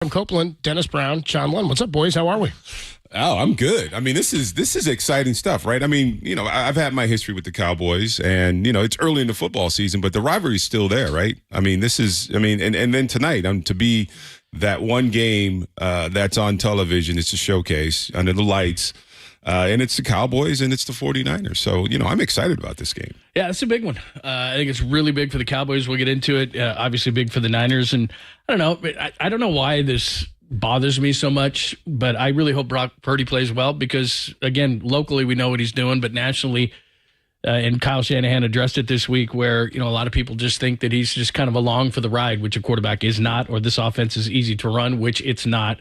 From Copeland, Dennis Brown, John Lund. What's up, boys? How are we? Oh, I'm good. I mean, this is exciting stuff, right? I mean, I've had my history with the Cowboys, and it's early in the football season, but the rivalry's still there, right? I mean, and then tonight, to be that one game that's on television, it's a showcase under the lights, and it's the Cowboys and it's the 49ers. So, I'm excited about this game. Yeah, it's a big one. I think it's really big for the Cowboys. We'll get into it. Obviously big for the Niners, and I don't know. I don't know why this bothers me so much, but I really hope Brock Purdy plays well because, again, locally we know what he's doing, but nationally, and Kyle Shanahan addressed it this week where, a lot of people just think that he's just kind of along for the ride, which a quarterback is not, or this offense is easy to run, which it's not,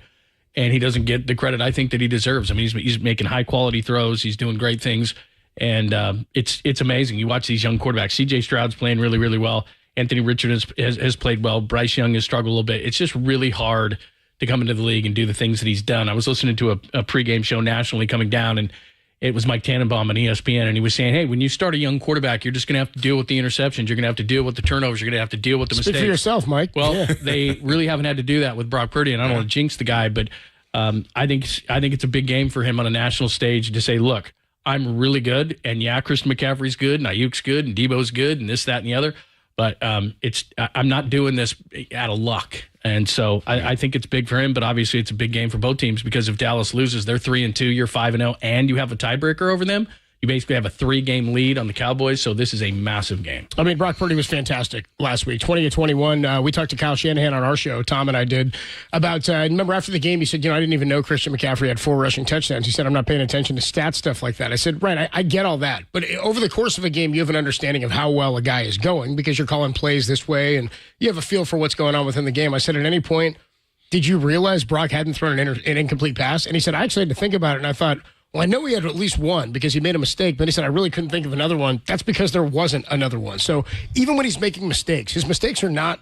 and he doesn't get the credit I think that he deserves. I mean, he's making high-quality throws. He's doing great things, and it's amazing. You watch these young quarterbacks. C.J. Stroud's playing really, really well. Anthony Richardson has played well. Bryce Young has struggled a little bit. It's just really hard to come into the league and do the things that he's done. I was listening to a pregame show nationally coming down, and it was Mike Tannenbaum on ESPN, and he was saying, hey, when you start a young quarterback, you're just going to have to deal with the interceptions. You're going to have to deal with the turnovers. You're going to have to deal with the mistakes. Speak for yourself, Mike. Well, they really haven't had to do that with Brock Purdy, and I don't want to jinx the guy, but I think it's a big game for him on a national stage to say, look, I'm really good, and yeah, Christian McCaffrey's good, and Ayuk's good, and Debo's good, and this, that, and the other. But I'm not doing this out of luck. And so I think it's big for him, but obviously it's a big game for both teams because if Dallas loses, they're 3-2, you're 5-0, and you have a tiebreaker over them. You basically have a 3-game lead on the Cowboys, so this is a massive game. I mean, Brock Purdy was fantastic last week, 20-21. We talked to Kyle Shanahan on our show, Tom and I did, about, remember after the game, he said, I didn't even know Christian McCaffrey had 4 rushing touchdowns. He said, I'm not paying attention to stats, stuff like that. I said, right, I get all that. But over the course of a game, you have an understanding of how well a guy is going because you're calling plays this way, and you have a feel for what's going on within the game. I said, at any point, did you realize Brock hadn't thrown an incomplete pass? And he said, I actually had to think about it, and I thought, well, I know he had at least one because he made a mistake, but he said, I really couldn't think of another one. That's because there wasn't another one. So even when he's making mistakes, his mistakes are not,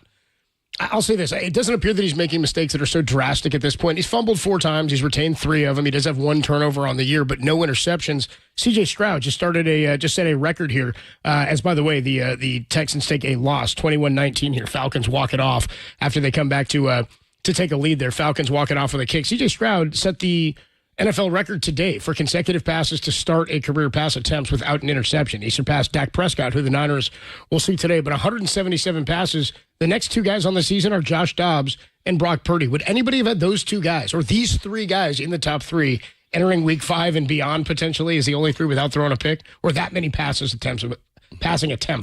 I'll say this, it doesn't appear that he's making mistakes that are so drastic at this point. He's fumbled 4 times. He's retained 3 of them. He does have 1 turnover on the year, but no interceptions. C.J. Stroud just set a record here. As by the way, the Texans take a loss, 21-19 here. Falcons walk it off after they come back to take a lead there. Falcons walk it off with a kick. C.J. Stroud set the NFL record today for consecutive passes to start a career pass attempts without an interception. He surpassed Dak Prescott, who the Niners will see today, but 177 passes. The next 2 guys on the season are Josh Dobbs and Brock Purdy. Would anybody have had those 2 guys or these 3 guys in the top 3 entering week 5 and beyond potentially as the only 3 without throwing a pick or that many passing attempts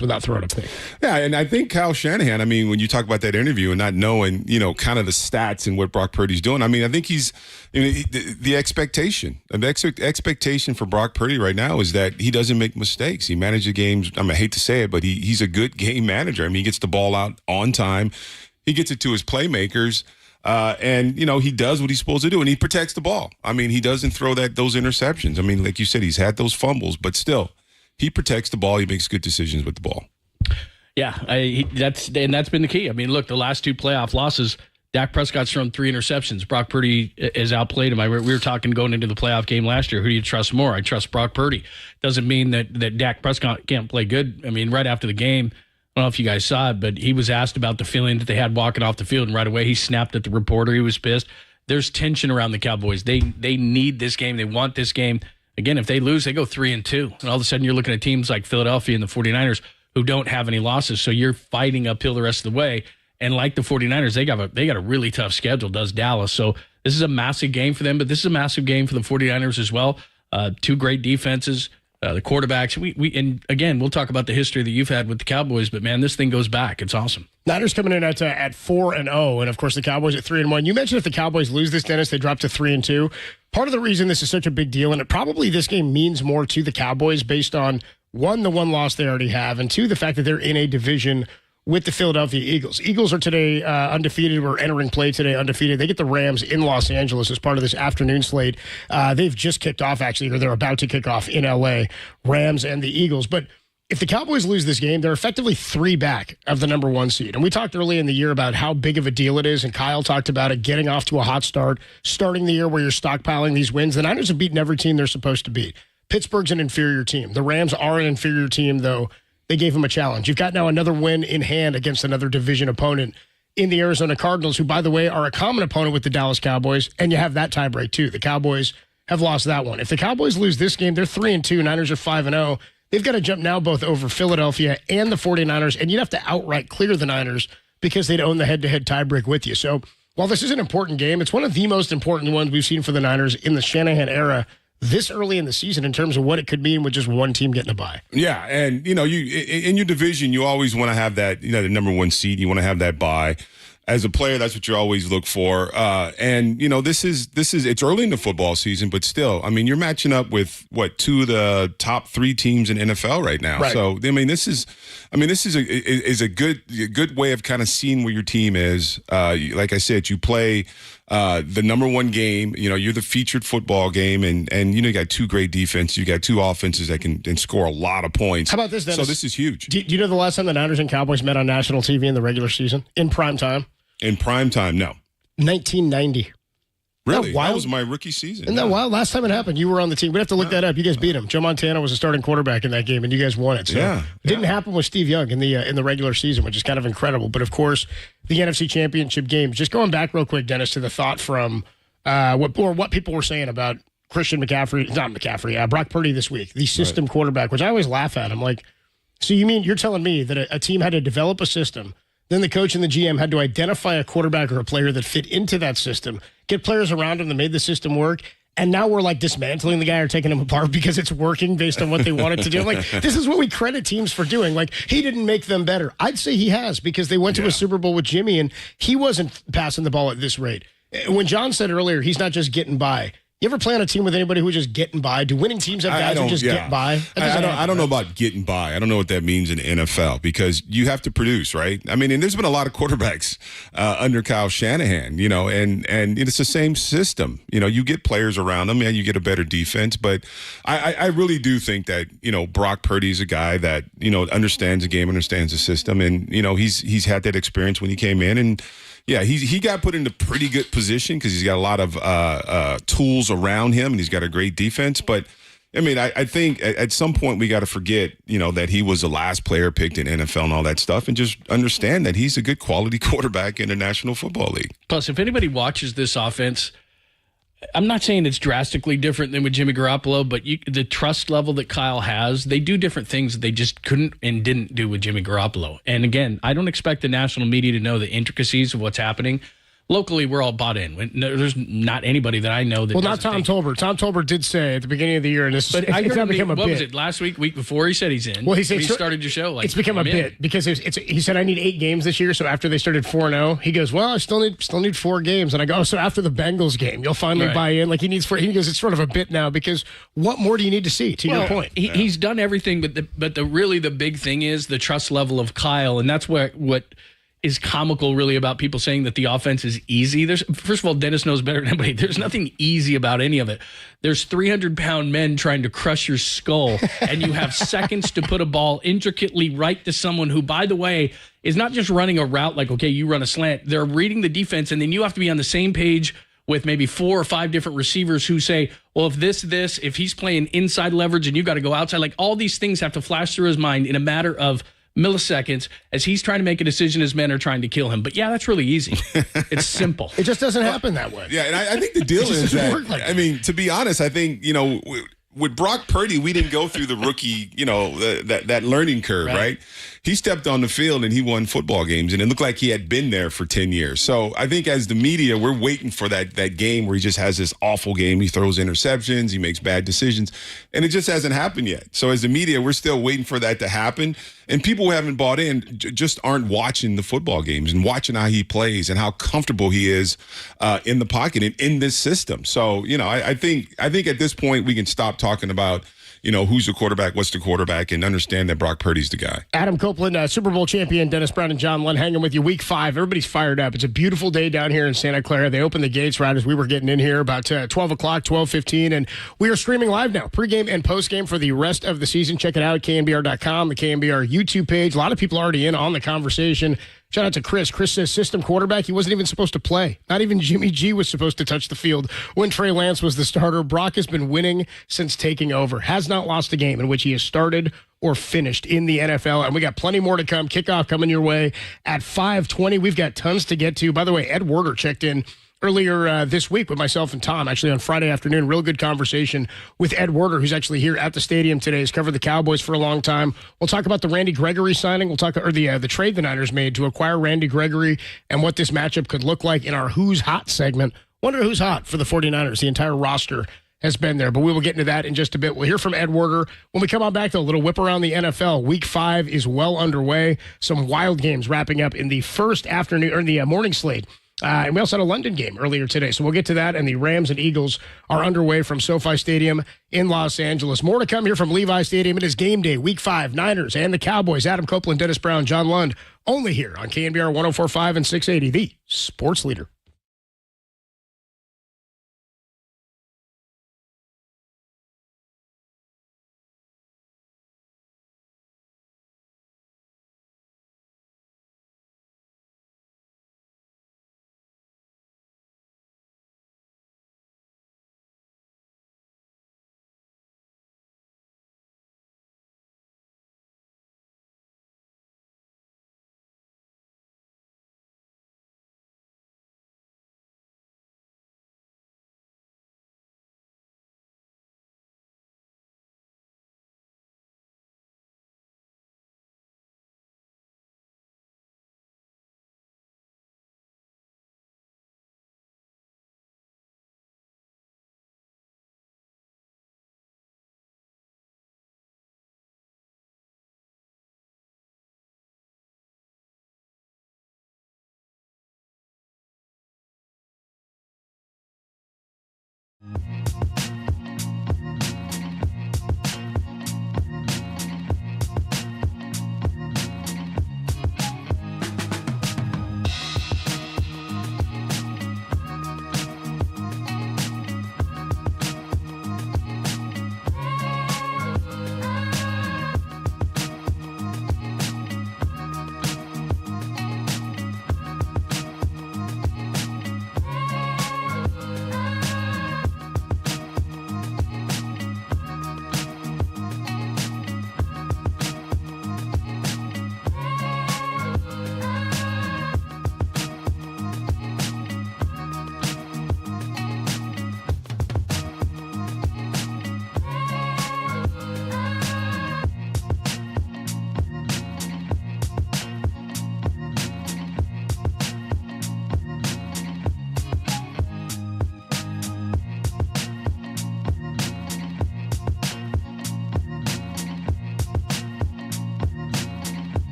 without throwing a pick? Yeah, and I think Kyle Shanahan, I mean, when you talk about that interview and not knowing, kind of the stats and what Brock Purdy's doing, I mean, I think he's, the expectation for Brock Purdy right now is that he doesn't make mistakes. He manages games, I hate to say it, but he's a good game manager. I mean, he gets the ball out on time. He gets it to his playmakers. And, he does what he's supposed to do, and he protects the ball. I mean, he doesn't throw those interceptions. I mean, like you said, he's had those fumbles, but still, he protects the ball. He makes good decisions with the ball. Yeah, that's been the key. I mean, look, the last 2 playoff losses, Dak Prescott's thrown 3 interceptions. Brock Purdy has outplayed him. We were talking going into the playoff game last year. Who do you trust more? I trust Brock Purdy. Doesn't mean that Dak Prescott can't play good. I mean, right after the game, I don't know if you guys saw it, but he was asked about the feeling that they had walking off the field, and right away he snapped at the reporter. He was pissed. There's tension around the Cowboys. They need this game. They want this game. Again, if they lose, they go 3-2. And all of a sudden you're looking at teams like Philadelphia and the 49ers who don't have any losses. So you're fighting uphill the rest of the way. And like the 49ers, they got a really tough schedule, does Dallas. So this is a massive game for them, but this is a massive game for the 49ers as well. 2 great defenses, the quarterbacks. And again, we'll talk about the history that you've had with the Cowboys, but man, this thing goes back. It's awesome. Niners coming in at 4-0, and of course the Cowboys at 3-1. You mentioned if the Cowboys lose this, Dennis, they drop to 3-2. Part of the reason this is such a big deal, and probably this game means more to the Cowboys based on, 1, the 1 loss they already have, and 2, the fact that they're in a division with the Philadelphia Eagles. Eagles are today undefeated. We're entering play today undefeated. They get the Rams in Los Angeles as part of this afternoon slate. They've just kicked off, actually, or they're about to kick off in L.A., Rams and the Eagles. But if the Cowboys lose this game, they're effectively 3 back of the number 1 seed. And we talked early in the year about how big of a deal it is, and Kyle talked about it, getting off to a hot start, starting the year where you're stockpiling these wins. The Niners have beaten every team they're supposed to beat. Pittsburgh's an inferior team. The Rams are an inferior team, though. They gave them a challenge. You've got now another win in hand against another division opponent. in the Arizona Cardinals, who, by the way, are a common opponent with the Dallas Cowboys, and you have that tiebreak, too. The Cowboys have lost that one. If the Cowboys lose this game, they're 3-2. Niners are 5-0. They've got to jump now both over Philadelphia and the 49ers, and you'd have to outright clear the Niners because they'd own the head-to-head tiebreak with you. So while this is an important game, it's one of the most important ones we've seen for the Niners in the Shanahan era this early in the season in terms of what it could mean with just one team getting a bye. Yeah, and, you in your division, you always want to have that, the number one seed. You want to have that bye. As a player, that's what you always look for. And, this is it's early in the football season, but still, you're matching up with two of the top 3 teams in NFL right now. Right. So, this is a good way of kind of seeing where your team is. Like I said, you play the number one game. You're the featured football game, and you got 2 great defenses. You got 2 offenses that can score a lot a points. How about this, Dennis? So this is huge. Do you know the last time the Niners and Cowboys met on national TV in the regular season in prime time? In prime time, no. 1990. Really? That was my rookie season. Isn't that wild? Last time it happened, you were on the team. We'd have to look that up. You guys beat him. Joe Montana was a starting quarterback in that game, and you guys won it. So it didn't happen with Steve Young in the regular season, which is kind of incredible. But, of course, the NFC Championship game. Just going back real quick, Dennis, to the thought from what people were saying about Brock Purdy this week, the system quarterback, which I always laugh at. I'm like, so you're telling me that a team had to develop a system, then the coach and the GM had to identify a quarterback or a player that fit into that system, get players around him that made the system work, and now we're like dismantling the guy or taking him apart because it's working based on what they wanted to do. Like, this is what we credit teams for doing. Like, he didn't make them better. I'd say he has, because they went to a Super Bowl with Jimmy, and he wasn't passing the ball at this rate. When John said earlier, he's not just getting by. You ever play on a team with anybody who's just getting by? Do winning teams have guys who just get by? I don't know about getting by. I don't know what that means in the NFL, because you have to produce, right? And there's been a lot of quarterbacks under Kyle Shanahan, and it's the same system. You get players around them and you get a better defense. But I really do think that, Brock Purdy is a guy that, understands the game, understands the system. And, he's had that experience when he came in. And, yeah, he got put into pretty good position because he's got a lot of tools around him, and he's got a great defense. But, I think at some point we got to forget, that he was the last player picked in NFL and all that stuff, and just understand that he's a good quality quarterback in the National Football League. Plus, if anybody watches this offense, I'm not saying it's drastically different than with Jimmy Garoppolo, but the trust level that Kyle has, they do different things that they just couldn't and didn't do with Jimmy Garoppolo. And again, I don't expect the national media to know the intricacies of what's happening. Locally, we're all bought in. There's not anybody that I know that. Well, not Tom Tolbert. Tom Tolbert did say at the beginning of the year, and this but I heard become a bit. What was it, last week before? He said he's in. Well, he said he started your show. It's become a bit because he said I need 8 games this year. So after they started 4-0, he goes, well, I still need 4 games, and I go, so after the Bengals game, you'll finally buy in. Like he needs 4. He goes, it's sort of a bit now because what more do you need to see? To your point, he's done everything, but the big thing is the trust level of Kyle, and that's what is comical really about people saying that the offense is easy. First of all, Dennis knows better than anybody. There's nothing easy about any of it. There's 300-pound men trying to crush your skull, and you have seconds to put a ball intricately right to someone who, by the way, is not just running a route like, okay, you run a slant. They're reading the defense, and then you have to be on the same page with maybe 4 or 5 different receivers who say, well, if he's playing inside leverage and you've got to go outside, like all these things have to flash through his mind in a matter of milliseconds as he's trying to make a decision his men are trying to kill him. But yeah, that's really easy. It's simple. It just doesn't happen that way. Yeah, and I think the deal is that, to be honest, I think, with Brock Purdy, we didn't go through the rookie, that learning curve, right? He stepped on the field and he won football games, and it looked like he had been there for 10 years. So I think as the media, we're waiting for that game where he just has this awful game. He throws interceptions, he makes bad decisions, and it just hasn't happened yet. So as the media, we're still waiting for that to happen. And people who haven't bought in just aren't watching the football games and watching how he plays and how comfortable he is in the pocket and in this system. So, I think at this point we can stop talking about, who's the quarterback, what's the quarterback, and understand that Brock Purdy's the guy. Adam Copeland, Super Bowl champion, Dennis Brown and John Lund hanging with you. Week 5, everybody's fired up. It's a beautiful day down here in Santa Clara. They opened the gates right as we were getting in here about 12 o'clock, 12:15, and we are streaming live now, pregame and postgame for the rest of the season. Check it out at KNBR.com, the KNBR YouTube page. A lot of people already in on the conversation. Shout out to Chris. Chris says system quarterback. He wasn't even supposed to play. Not even Jimmy G was supposed to touch the field when Trey Lance was the starter. Brock has been winning since taking over. Has not lost a game in which he has started or finished in the NFL. And we got plenty more to come. Kickoff coming your way at 5:20. We've got tons to get to. By the way, Ed Werder checked in earlier this week with myself and Tom, actually on Friday afternoon. Real good conversation with Ed Werder, who's actually here at the stadium today. He's covered the Cowboys for a long time. We'll talk about the Randy Gregory signing. We'll talk, or the trade the Niners made to acquire Randy Gregory and what this matchup could look like in our Who's Hot segment. Wonder who's hot for the 49ers. The entire roster has been there, but we will get into that in just a bit. We'll hear from Ed Werder. When we come on back, though, a little whip around the NFL. Week 5 is well underway. Some wild games wrapping up in the first afternoon, or the morning slate. And we also had a London game earlier today, so we'll get to that. And the Rams and Eagles are underway from SoFi Stadium in Los Angeles. More to come here from Levi Stadium. It is game day, Week 5, Niners and the Cowboys. Adam Copeland, Dennis Brown, John Lund, only here on KNBR 104.5 and 680, the sports leader.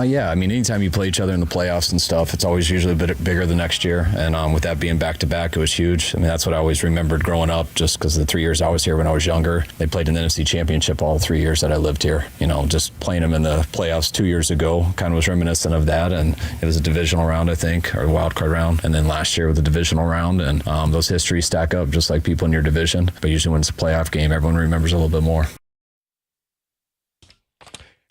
Yeah, I mean, anytime you play each other in the playoffs and stuff, it's always usually a bit bigger the next year. And with that being back-to-back, it was huge. I mean, that's what I always remembered growing up, just because the 3 years I was here when I was younger. They played in the NFC Championship all 3 years that I lived here. You know, just playing them in the playoffs 2 years ago kind of was reminiscent of that. And it was a divisional round, I think, or a wild card round. And then last year with the divisional round. And those histories stack up just like people in your division. But usually when it's a playoff game, everyone remembers a little bit more.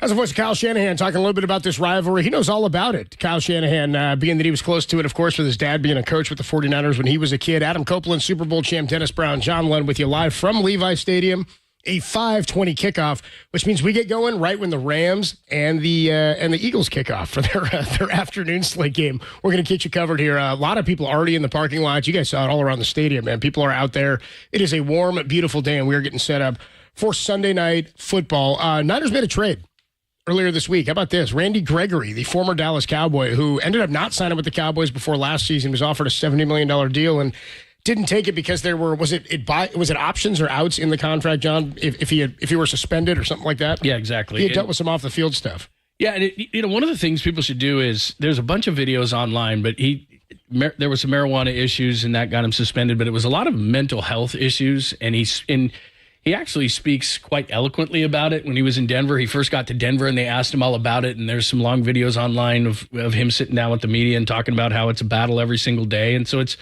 As a voice of Kyle Shanahan talking a little bit about this rivalry. He knows all about it. Kyle Shanahan, being that he was close to it, of course, with his dad being a coach with the 49ers when he was a kid. Adam Copeland, Super Bowl champ, Dennis Brown, John Lund with you live from Levi Stadium a 5:20 kickoff, which means we get going right when the Rams and the Eagles kick off for their afternoon slate game. We're going to get you covered here. A lot of people already in the parking lots. You guys saw it all around the stadium, man. People are out there. It is a warm, beautiful day, and we are getting set up for Sunday night football. Niners made a trade earlier this week. How about this? Randy Gregory, the former Dallas Cowboy, who ended up not signing with the Cowboys before last season, was offered a $70 million deal and didn't take it because there were was it options or outs in the contract, John? If he were suspended or something like that. Yeah, exactly. He had dealt with some off the field stuff. Yeah, and one of the things people should do is there's a bunch of videos online, but there was some marijuana issues and that got him suspended, but it was a lot of mental health issues, and he actually speaks quite eloquently about it. When he was in Denver, he first got to Denver and they asked him all about it. And there's some long videos online of him sitting down with the media and talking about how it's a battle every single day. And so it's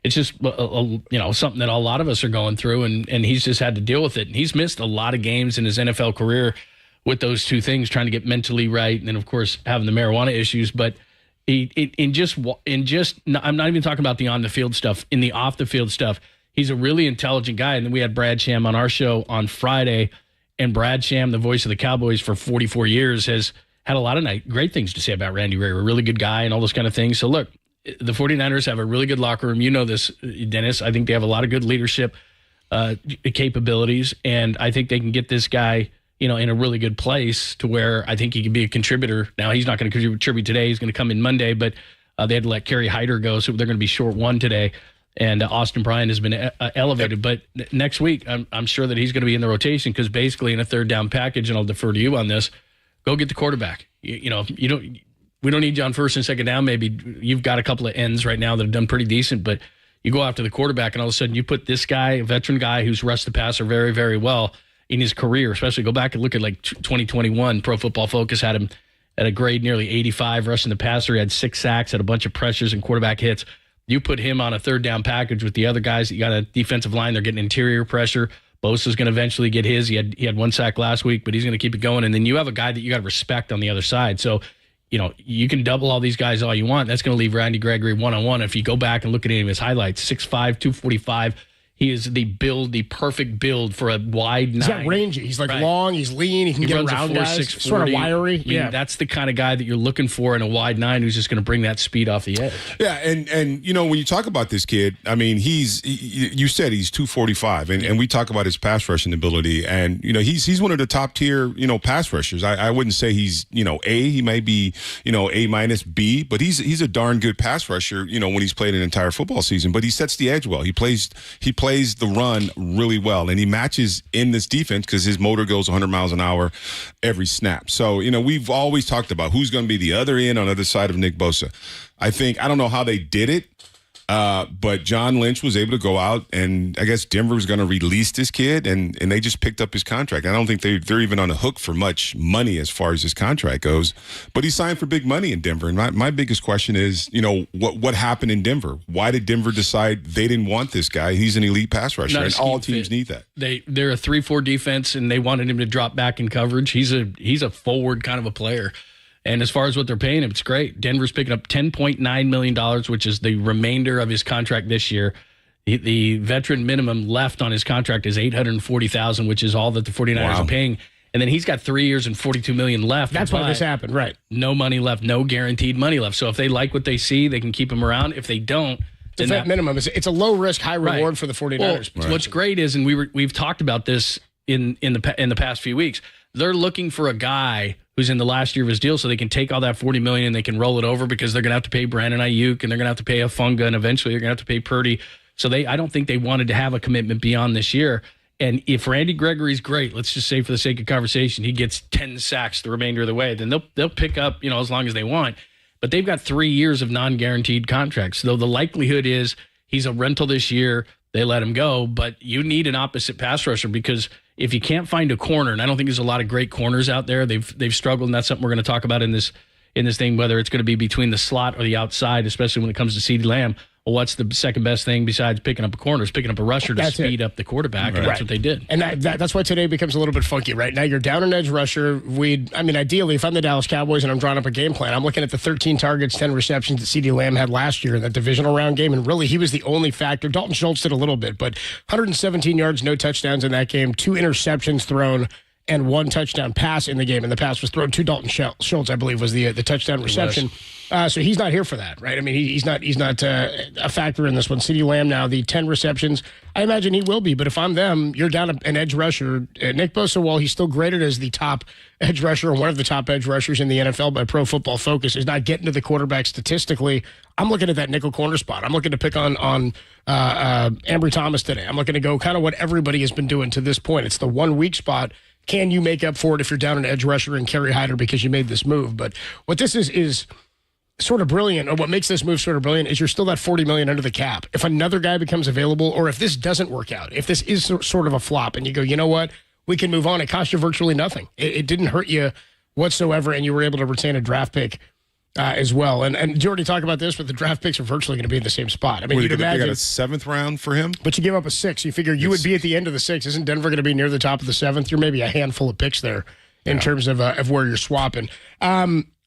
just, something that a lot of us are going through, and he's just had to deal with it. And he's missed a lot of games in his NFL career with those two things, trying to get mentally right. And then of course having the marijuana issues, but I'm not even talking about the on the field stuff, in the off the field stuff. He's a really intelligent guy. And then we had Brad Sham on our show on Friday. And Brad Sham, the voice of the Cowboys for 44 years, has had a lot of great things to say about Randy Gregory, a really good guy and all those kind of things. So, look, the 49ers have a really good locker room. You know this, Dennis. I think they have a lot of good leadership capabilities. And I think they can get this guy, in a really good place to where I think he can be a contributor. Now, he's not going to contribute today. He's going to come in Monday. But they had to let Kerry Hyder go, so they're going to be short one today. And Austin Bryant has been elevated. But next week, I'm sure that he's going to be in the rotation because basically in a third down package, and I'll defer to you on this, go get the quarterback. We don't need you on first and second down. Maybe you've got a couple of ends right now that have done pretty decent, but you go after the quarterback and all of a sudden you put this guy, a veteran guy who's rushed the passer very, very well in his career, especially go back and look at like 2021. Pro Football Focus had him at a grade nearly 85 rushing the passer. He had 6 sacks, had a bunch of pressures and quarterback hits. You put him on a third down package with the other guys. You got a defensive line. They're getting interior pressure. Bosa's going to eventually get his. He had 1 sack last week, but he's going to keep it going. And then you have a guy that you got to respect on the other side. So, you can double all these guys all you want. That's going to leave Randy Gregory one-on-one. If you go back and look at any of his highlights, 6'5", 245, he is the perfect build for a wide 9. He's got rangy. He's long. He's lean. He can get around guys. Sort of wiry. Yeah, that's the kind of guy that you're looking for in a wide 9 who's just going to bring that speed off the edge. Yeah, and when you talk about this kid, I mean, you said he's 245, and we talk about his pass rushing ability, and he's one of the top tier pass rushers. I wouldn't say he's A. He might be A- B, but he's a darn good pass rusher. When he's played an entire football season, but he sets the edge well. He plays the run really well, and he matches in this defense because his motor goes 100 miles an hour every snap. So, we've always talked about who's going to be the other end on the other side of Nick Bosa. I don't know how they did it, but John Lynch was able to go out, and I guess Denver was going to release this kid, and they just picked up his contract. I don't think they're even on the hook for much money as far as his contract goes, but he signed for big money in Denver. And my biggest question is, what happened in Denver? Why did Denver decide they didn't want this guy? He's an elite pass rusher, and all teams need that. They're a 3-4 defense, and they wanted him to drop back in coverage. He's a forward kind of a player. And as far as what they're paying him, it's great. Denver's picking up $10.9 million, which is the remainder of his contract this year. The veteran minimum left on his contract is $840,000, which is all that the 49ers are paying. And then he's got 3 years and $42 million left. That's why this happened, right? No money left, no guaranteed money left. So if they like what they see, they can keep him around. If they don't, it's a minimum. It's a low risk, high reward for the 49ers. Well, what's great is, and we've talked about this in the past few weeks, they're looking for a guy who's in the last year of his deal so they can take all that $40 million and they can roll it over because they're going to have to pay Brandon Ayuk and they're going to have to pay Afunga and eventually they're going to have to pay Purdy. So I don't think they wanted to have a commitment beyond this year. And if Randy Gregory's great, let's just say for the sake of conversation, he gets 10 sacks the remainder of the way, then they'll pick up, as long as they want. But they've got 3 years of non-guaranteed contracts. So the likelihood is he's a rental this year, they let him go, but you need an opposite pass rusher because if you can't find a corner, and I don't think there's a lot of great corners out there, they've struggled, and that's something we're going to talk about in this in this thing, whether it's going to be between the slot or the outside, especially when it comes to CeeDee Lamb. Well, what's the second best thing besides picking up a corner? Is picking up a rusher to speed up the quarterback, and that's what they did. And that's why today becomes a little bit funky, right? Now you're down an edge rusher. Ideally, if I'm the Dallas Cowboys and I'm drawing up a game plan, I'm looking at the 13 targets, 10 receptions that CeeDee Lamb had last year in that divisional round game, and really he was the only factor. Dalton Schultz did a little bit, but 117 yards, no touchdowns in that game, 2 interceptions thrown, and 1 touchdown pass in the game, and the pass was thrown to Dalton Schultz, I believe, was the touchdown reception. So he's not here for that, right? I mean, he's not a factor in this one. CeeDee Lamb now, the 10 receptions, I imagine he will be, but if I'm them, you're down an edge rusher. Nick Bosa, while he's still graded as the top edge rusher, or one of the top edge rushers in the NFL by Pro Football Focus, is not getting to the quarterback statistically. I'm looking at that nickel corner spot. I'm looking to pick on Ambry Thomas today. I'm looking to go kind of what everybody has been doing to this point. It's the 1 weak spot. Can you make up for it if you're down an edge rusher and Kerry Hyder because you made this move? But what this is sort of brilliant, or what makes this move sort of brilliant, is you're still that $40 million under the cap. If another guy becomes available, or if this doesn't work out, if this is sort of a flop, and you go, you know what, we can move on. It cost you virtually nothing. It didn't hurt you whatsoever, and you were able to retain a draft pick as well. And did you already talk about this? But the draft picks are virtually going to be in the same spot. I mean, you'd imagine. They got a 7th round for him? But you give up a 6. You figure you would be at the end of the 6. Isn't Denver going to be near the top of the 7th? You're maybe a handful of picks there in terms of where you're swapping.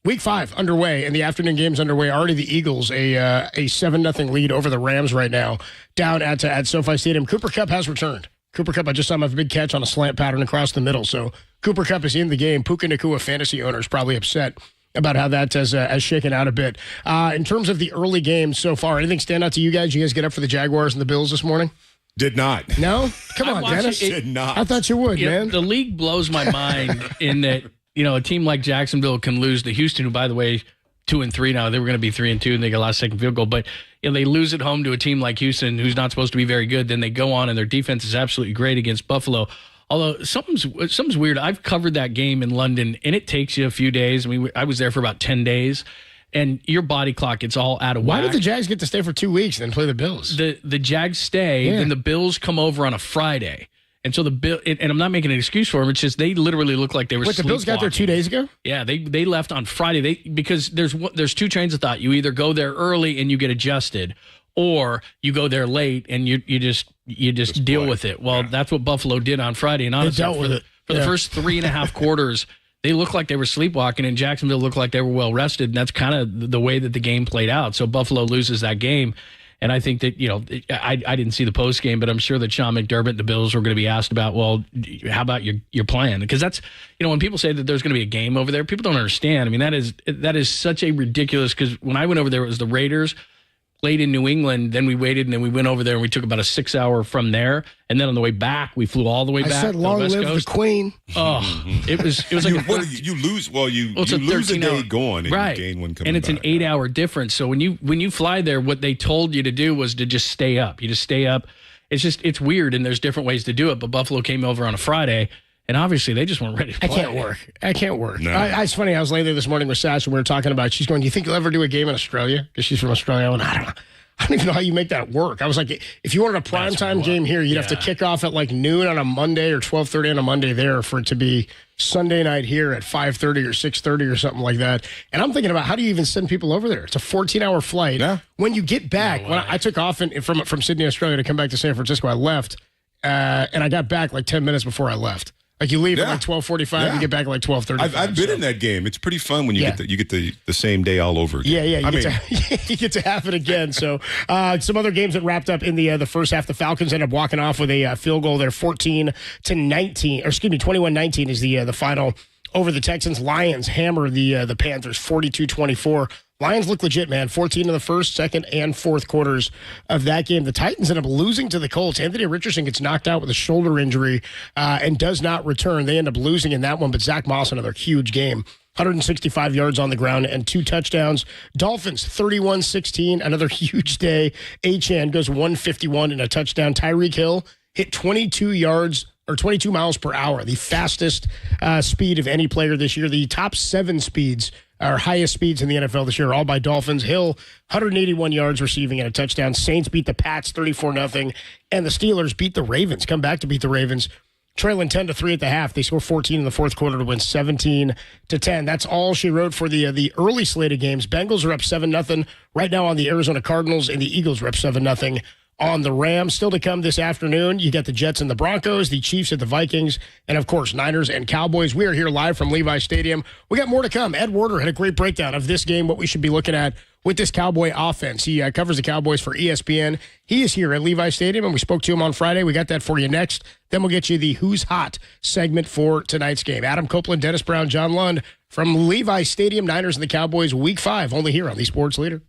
Week 5 underway, and the afternoon game's underway. Already the Eagles, a 7-0 lead over the Rams right now, down at SoFi Stadium. Cooper Kupp has returned. Cooper Kupp, I just saw him have a big catch on a slant pattern across the middle. So Cooper Kupp is in the game. Puka Nacua fantasy owners probably upset about how that has shaken out a bit. In terms of the early games so far, anything stand out to you guys? You guys get up for the Jaguars and the Bills this morning? Did not. No? Come on, Dennis. Did not. I thought you would, man. The league blows my mind in that, a team like Jacksonville can lose to Houston, who, by the way, 2-3 now. They were going to be 3-2, and they got a last second field goal. But they lose at home to a team like Houston, who's not supposed to be very good. Then they go on, and their defense is absolutely great against Buffalo. Although something's weird. I've covered that game in London, and it takes you a few days. I mean, I was there for about 10 days, and your body clock gets all out of whack. Why did the Jags get to stay for 2 weeks and then play the Bills? The Jags stay, then the Bills come over on a Friday. And so and I'm not making an excuse for them. It's just they literally look like they were sleepwalking. The Bills got there 2 days ago? Yeah, they left on Friday. Because there's 2 trains of thought. You either go there early and you get adjusted, or you go there late and you just deal with it. Well, that's what Buffalo did on Friday. And honestly, for the first 3.5 quarters, they looked like they were sleepwalking, and Jacksonville looked like they were well rested. And that's kind of the way that the game played out. So Buffalo loses that game. And I think that, I didn't see the post game, but I'm sure that Sean McDermott and the Bills were going to be asked about, well, how about your plan? Because that's, when people say that there's going to be a game over there, people don't understand. I mean, that is such a ridiculous, because when I went over there, it was the Raiders played in New England, then we waited, and then we went over there, and we took about a 6 hour from there. And then on the way back, we flew all the way back. I said, long live the Queen. Oh, it was like you lose. Well, you lose a day going, and you gain one coming back. And it's an 8 hour difference. So when you fly there, what they told you to do was to just stay up. You just stay up. It's weird, and there's different ways to do it. But Buffalo came over on a Friday, and obviously they just weren't ready to play. I can't work. No. It's funny. I was laying there this morning with Sasha, and we were talking about. She's going, "Do you think you'll ever do a game in Australia?" Because she's from Australia. I went, I don't know. I don't even know how you make that work. I was like, if you wanted a primetime game here, you'd have to kick off at like noon on a Monday or 12:30 on a Monday there for it to be Sunday night here at 5:30 or 6:30 or something like that. And I'm thinking about, how do you even send people over there? It's a 14-hour flight. Yeah. When you get back, when I took off from Sydney, Australia to come back to San Francisco, I left, and I got back like 10 minutes before I left. Like you leave at like 12:45, you get back at like 12:35. I've been in that game. It's pretty fun when you get the same day all over again. You get to have it again. So some other games that wrapped up in the first half. The Falcons ended up walking off with a field goal there, 21-19 is the final over the Texans. Lions hammer the Panthers 42-24. Lions look legit, man. 14 in the first, second, and fourth quarters of that game. The Titans end up losing to the Colts. Anthony Richardson gets knocked out with a shoulder injury and does not return. They end up losing in that one, but Zach Moss, another huge game. 165 yards on the ground and 2 touchdowns. Dolphins, 31-16, another huge day. Achane goes 151 and a touchdown. Tyreek Hill hit 22 miles per hour, the fastest speed of any player this year. The top 7 speeds, our highest speeds in the NFL this year, are all by Dolphins. Hill, 181 yards receiving and a touchdown. Saints beat the Pats 34-0, and the Steelers beat the Ravens, come back to beat the Ravens trailing 10-3 at the half. They score 14 in the fourth quarter to win 17-10. That's all she wrote for the early slate of games. Bengals are up 7-0 right now on the Arizona Cardinals, and the Eagles are up 7-0 on the Rams. Still to come this afternoon, you got the Jets and the Broncos, the Chiefs at the Vikings, and, of course, Niners and Cowboys. We are here live from Levi Stadium. We got more to come. Ed Werder had a great breakdown of this game, what we should be looking at with this Cowboy offense. He covers the Cowboys for ESPN. He is here at Levi Stadium, and we spoke to him on Friday. We got that for you next. Then we'll get you the Who's Hot segment for tonight's game. Adam Copeland, Dennis Brown, John Lund from Levi Stadium, Niners and the Cowboys, Week 5, only here on the Sports Leader.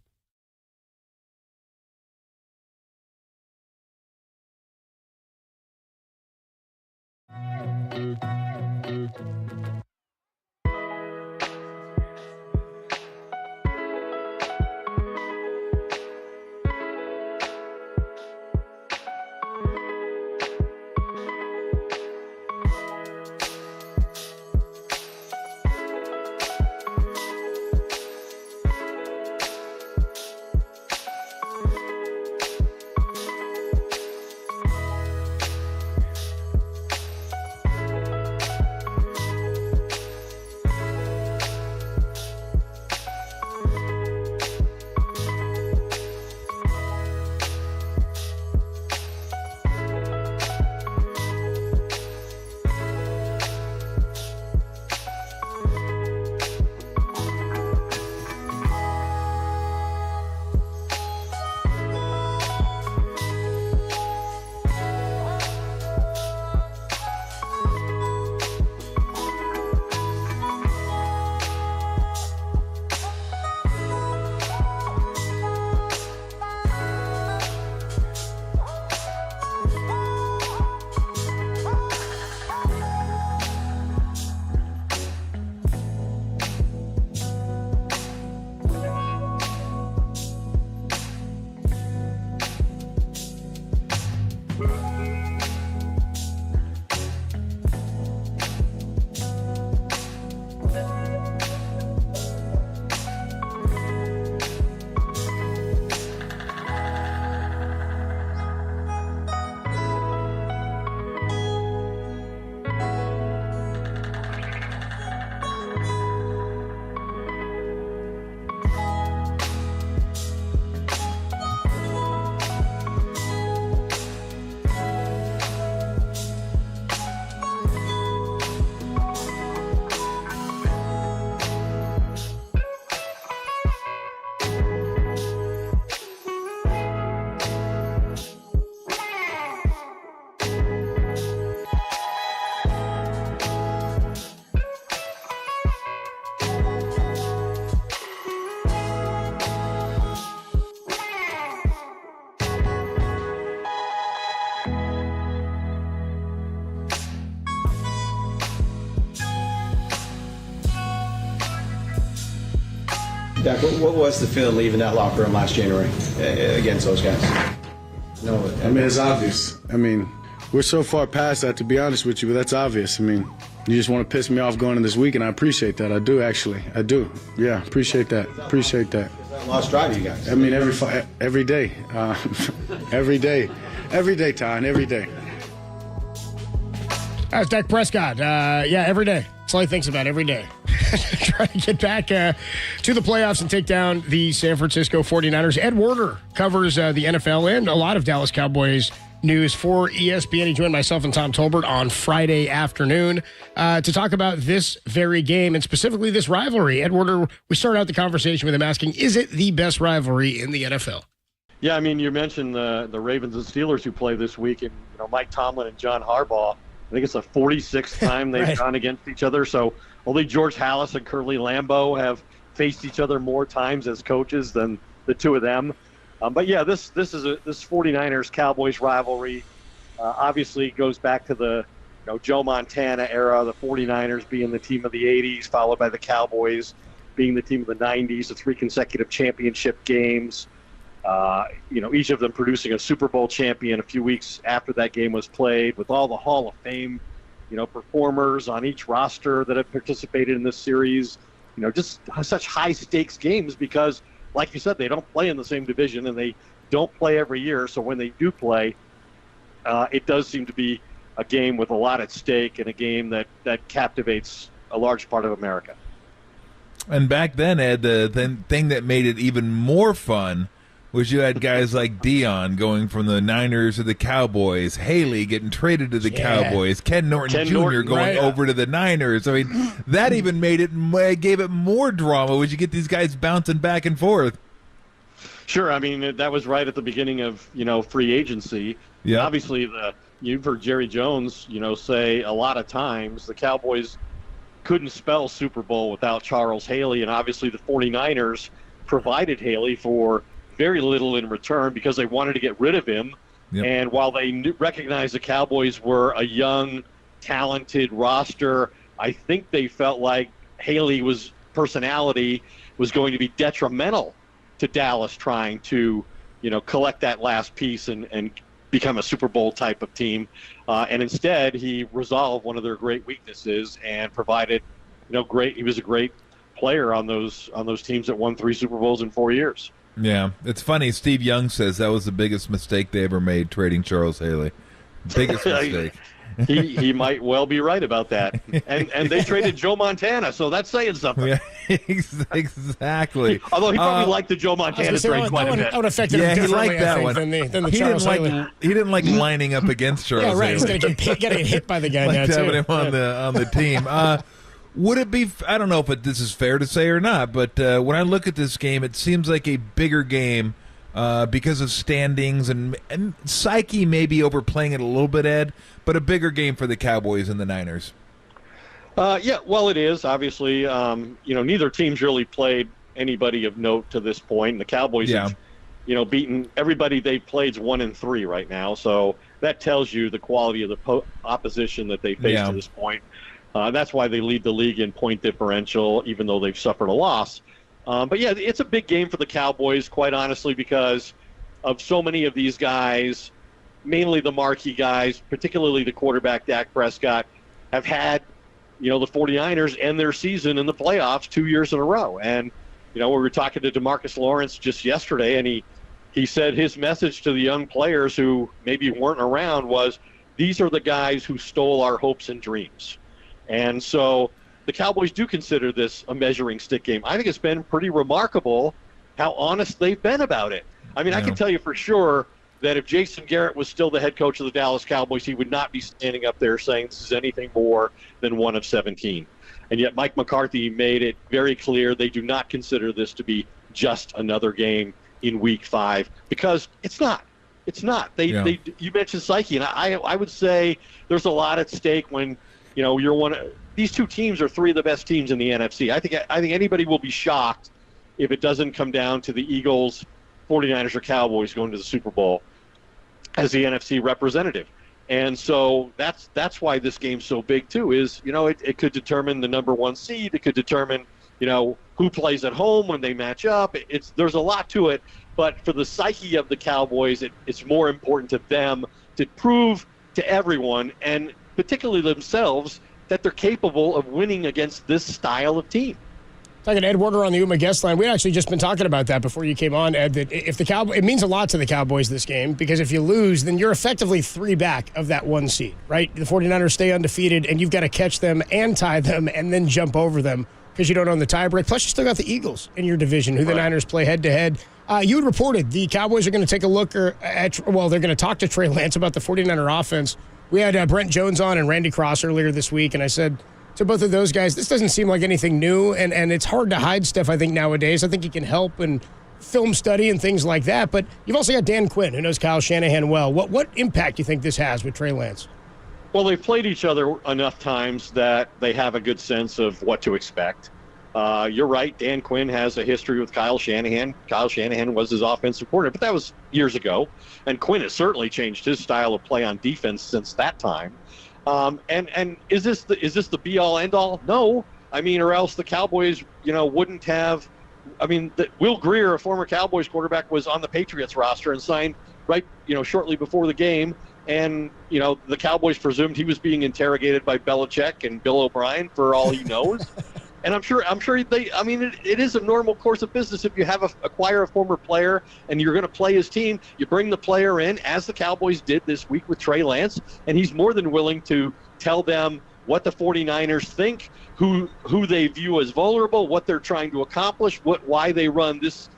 Dak, what was the feeling leaving that locker room last January against those guys? No, I mean, it's obvious. I mean, we're so far past that, to be honest with you, but that's obvious. I mean, you just want to piss me off going in this week, and I appreciate that. I do, actually. I do. Yeah, appreciate that. Appreciate that. Lost drive, you guys. I mean, every day. Every day. Every day, Ty, every day. That's Dak Prescott. Yeah, every day. That's all he thinks about every day. Trying to get back to the playoffs and take down the San Francisco 49ers. Ed Werder covers the NFL and a lot of Dallas Cowboys news for ESPN. He joined myself and Tom Tolbert on Friday afternoon to talk about this very game and specifically this rivalry. Ed Werder, we started out the conversation with him asking, is it the best rivalry in the NFL? Yeah, I mean, you mentioned the Ravens and Steelers who play this week, and Mike Tomlin and John Harbaugh. I think it's the 46th time they've gone against each other. So only George Halas and Curly Lambeau have faced each other more times as coaches than the two of them. But yeah, this 49ers Cowboys rivalry obviously goes back to the Joe Montana era, the 49ers being the team of the 80s, followed by the Cowboys being the team of the 90s, the 3 consecutive championship games. Each of them producing a Super Bowl champion a few weeks after that game was played, with all the Hall of Fame, performers on each roster that have participated in this series. Just such high stakes games because, like you said, they don't play in the same division and they don't play every year. So when they do play, it does seem to be a game with a lot at stake and a game that captivates a large part of America. And back then, Ed, the thing that made it even more fun was you had guys like Dion going from the Niners to the Cowboys, Haley getting traded to the Cowboys, Ken Norton Jr. going over to the Niners. I mean, that even gave it more drama. Would you get these guys bouncing back and forth? Sure. I mean, that was right at the beginning of, free agency. Yeah. Obviously, you've heard Jerry Jones, say a lot of times the Cowboys couldn't spell Super Bowl without Charles Haley, and obviously the 49ers provided Haley for very little in return because they wanted to get rid of him. Yep. And while they recognized the Cowboys were a young, talented roster, I think they felt like Haley's personality was going to be detrimental to Dallas trying to, collect that last piece and become a Super Bowl type of team. And instead, he resolved one of their great weaknesses and provided, he was a great player on those teams that won 3 Super Bowls in 4 years. Yeah, it's funny. Steve Young says that was the biggest mistake they ever made, trading Charles Haley. Biggest mistake. He might well be right about that. And they traded Joe Montana, so that's saying something. Yeah, exactly. Although he probably liked the Joe Montana trade quite a bit. That would affect him differently, that one. than the Charles Haley. He didn't like lining up against Charles Haley. Yeah, right. He's going to get hit by the guy now, too. Having him on the team. Would it be, I don't know if this is fair to say or not, but when I look at this game, it seems like a bigger game because of standings and psyche maybe overplaying it a little bit, Ed, but a bigger game for the Cowboys and the Niners. Yeah, well, it is. Obviously, neither team's really played anybody of note to this point. And the Cowboys have, beaten everybody they've played 1-3 right now. So that tells you the quality of the opposition that they faced to this point. That's why they lead the league in point differential, even though they've suffered a loss. But, yeah, it's a big game for the Cowboys, quite honestly, because of so many of these guys, mainly the marquee guys, particularly the quarterback Dak Prescott, have had, the 49ers end their season in the playoffs 2 years in a row. And, we were talking to DeMarcus Lawrence just yesterday, and he said his message to the young players who maybe weren't around was, these are the guys who stole our hopes and dreams. And so the Cowboys do consider this a measuring stick game. I think it's been pretty remarkable how honest they've been about it. I mean, I can tell you for sure that if Jason Garrett was still the head coach of the Dallas Cowboys, he would not be standing up there saying this is anything more than 1 of 17. And yet Mike McCarthy made it very clear they do not consider this to be just another game in Week 5 because it's not. It's not. You mentioned psyche, and I would say there's a lot at stake when these two teams are 3 of the best teams in the NFC. I think anybody will be shocked if it doesn't come down to the Eagles, 49ers, or Cowboys going to the Super Bowl as the NFC representative. And so that's why this game's so big too. Is it could determine the number 1 seed. It could determine who plays at home when they match up. There's a lot to it. But for the psyche of the Cowboys, it's more important to them to prove to everyone and particularly themselves that they're capable of winning against this style of team. Talking to Ed Werder on the UMA guest line. We'd actually just been talking about that before you came on, Ed, that if it means a lot to the Cowboys this game, because if you lose, then you're effectively 3 back of that 1 seed, right? The 49ers stay undefeated, and you've got to catch them and tie them and then jump over them because you don't own the tiebreak. Plus, you still got the Eagles in your division, who the Niners play head-to-head. You had reported the Cowboys are going to take a look they're going to talk to Trey Lance about the 49er offense. We had Brent Jones on and Randy Cross earlier this week, and I said to both of those guys, this doesn't seem like anything new, and it's hard to hide stuff, I think, nowadays. I think you can help and film study and things like that, but you've also got Dan Quinn, who knows Kyle Shanahan well. What impact do you think this has with Trey Lance? Well, they've played each other enough times that they have a good sense of what to expect. You're right, Dan Quinn has a history with Kyle Shanahan. Kyle Shanahan was his offensive coordinator, but that was years ago. And Quinn has certainly changed his style of play on defense since that time. And is this the be-all, end-all? No. I mean, or else the Cowboys, wouldn't have. I mean, Will Greer, a former Cowboys quarterback, was on the Patriots roster and signed right, shortly before the game. And, the Cowboys presumed he was being interrogated by Belichick and Bill O'Brien for all he knows. And I'm sure they. I mean, it is a normal course of business. If you have acquire a former player and you're going to play his team, you bring the player in, as the Cowboys did this week with Trey Lance, and he's more than willing to tell them what the 49ers think, who they view as vulnerable, what they're trying to accomplish, why they run this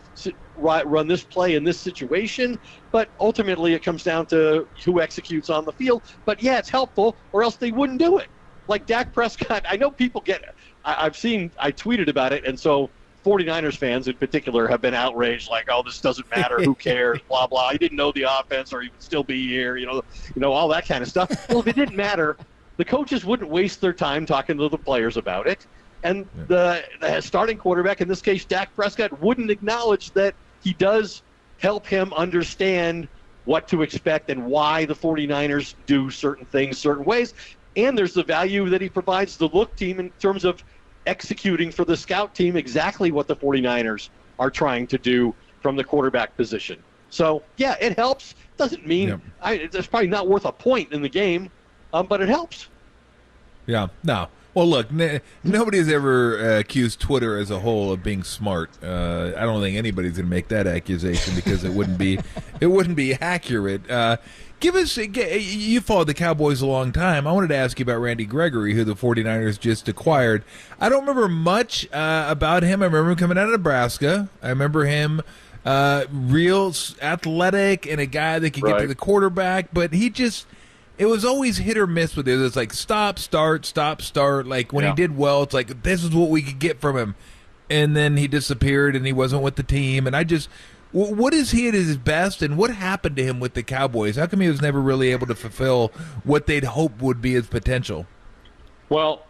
play in this situation. But ultimately, it comes down to who executes on the field. But yeah, it's helpful, or else they wouldn't do it. Like Dak Prescott, I know people get it. I tweeted about it, and so 49ers fans in particular have been outraged, like, oh, this doesn't matter, who cares, blah, blah. He didn't know the offense, or he would still be here, all that kind of stuff. Well, if it didn't matter, the coaches wouldn't waste their time talking to the players about it. And the starting quarterback, in this case, Dak Prescott, wouldn't acknowledge that he does help him understand what to expect and why the 49ers do certain things certain ways. And there's the value that he provides the look team in terms of executing for the scout team exactly what the 49ers are trying to do from the quarterback position. So, yeah, it helps. Doesn't mean it's probably not worth a point in the game, but it helps. Yeah, no. Well, look, nobody's ever accused Twitter as a whole of being smart. I don't think anybody's going to make that accusation because it wouldn't be accurate. You followed the Cowboys a long time. I wanted to ask you about Randy Gregory, who the 49ers just acquired. I don't remember much about him. I remember him coming out of Nebraska. I remember him real athletic and a guy that could get to the quarterback, but it was always hit or miss with it. It was like stop, start. Like when he did well, it's like this is what we could get from him. And then he disappeared and he wasn't with the team. And what is he at his best, and what happened to him with the Cowboys? How come he was never really able to fulfill what they'd hoped would be his potential? Well,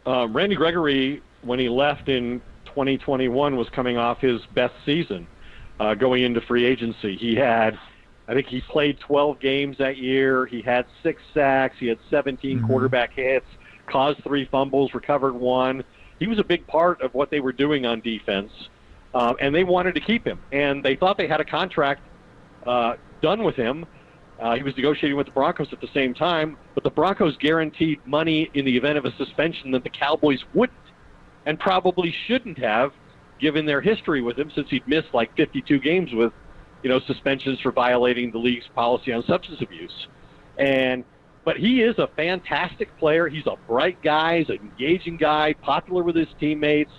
Randy Gregory, when he left in 2021, was coming off his best season going into free agency. I think he played 12 games that year. He had 6 sacks. He had 17 quarterback hits, caused 3 fumbles, recovered 1. He was a big part of what they were doing on defense. And they wanted to keep him, and they thought they had a contract done with him. He was negotiating with the Broncos at the same time, but the Broncos guaranteed money in the event of a suspension that the Cowboys wouldn't and probably shouldn't have, given their history with him, since he'd missed like 52 games with suspensions for violating the league's policy on substance abuse. But he is a fantastic player. He's a bright guy. He's an engaging guy, popular with his teammates.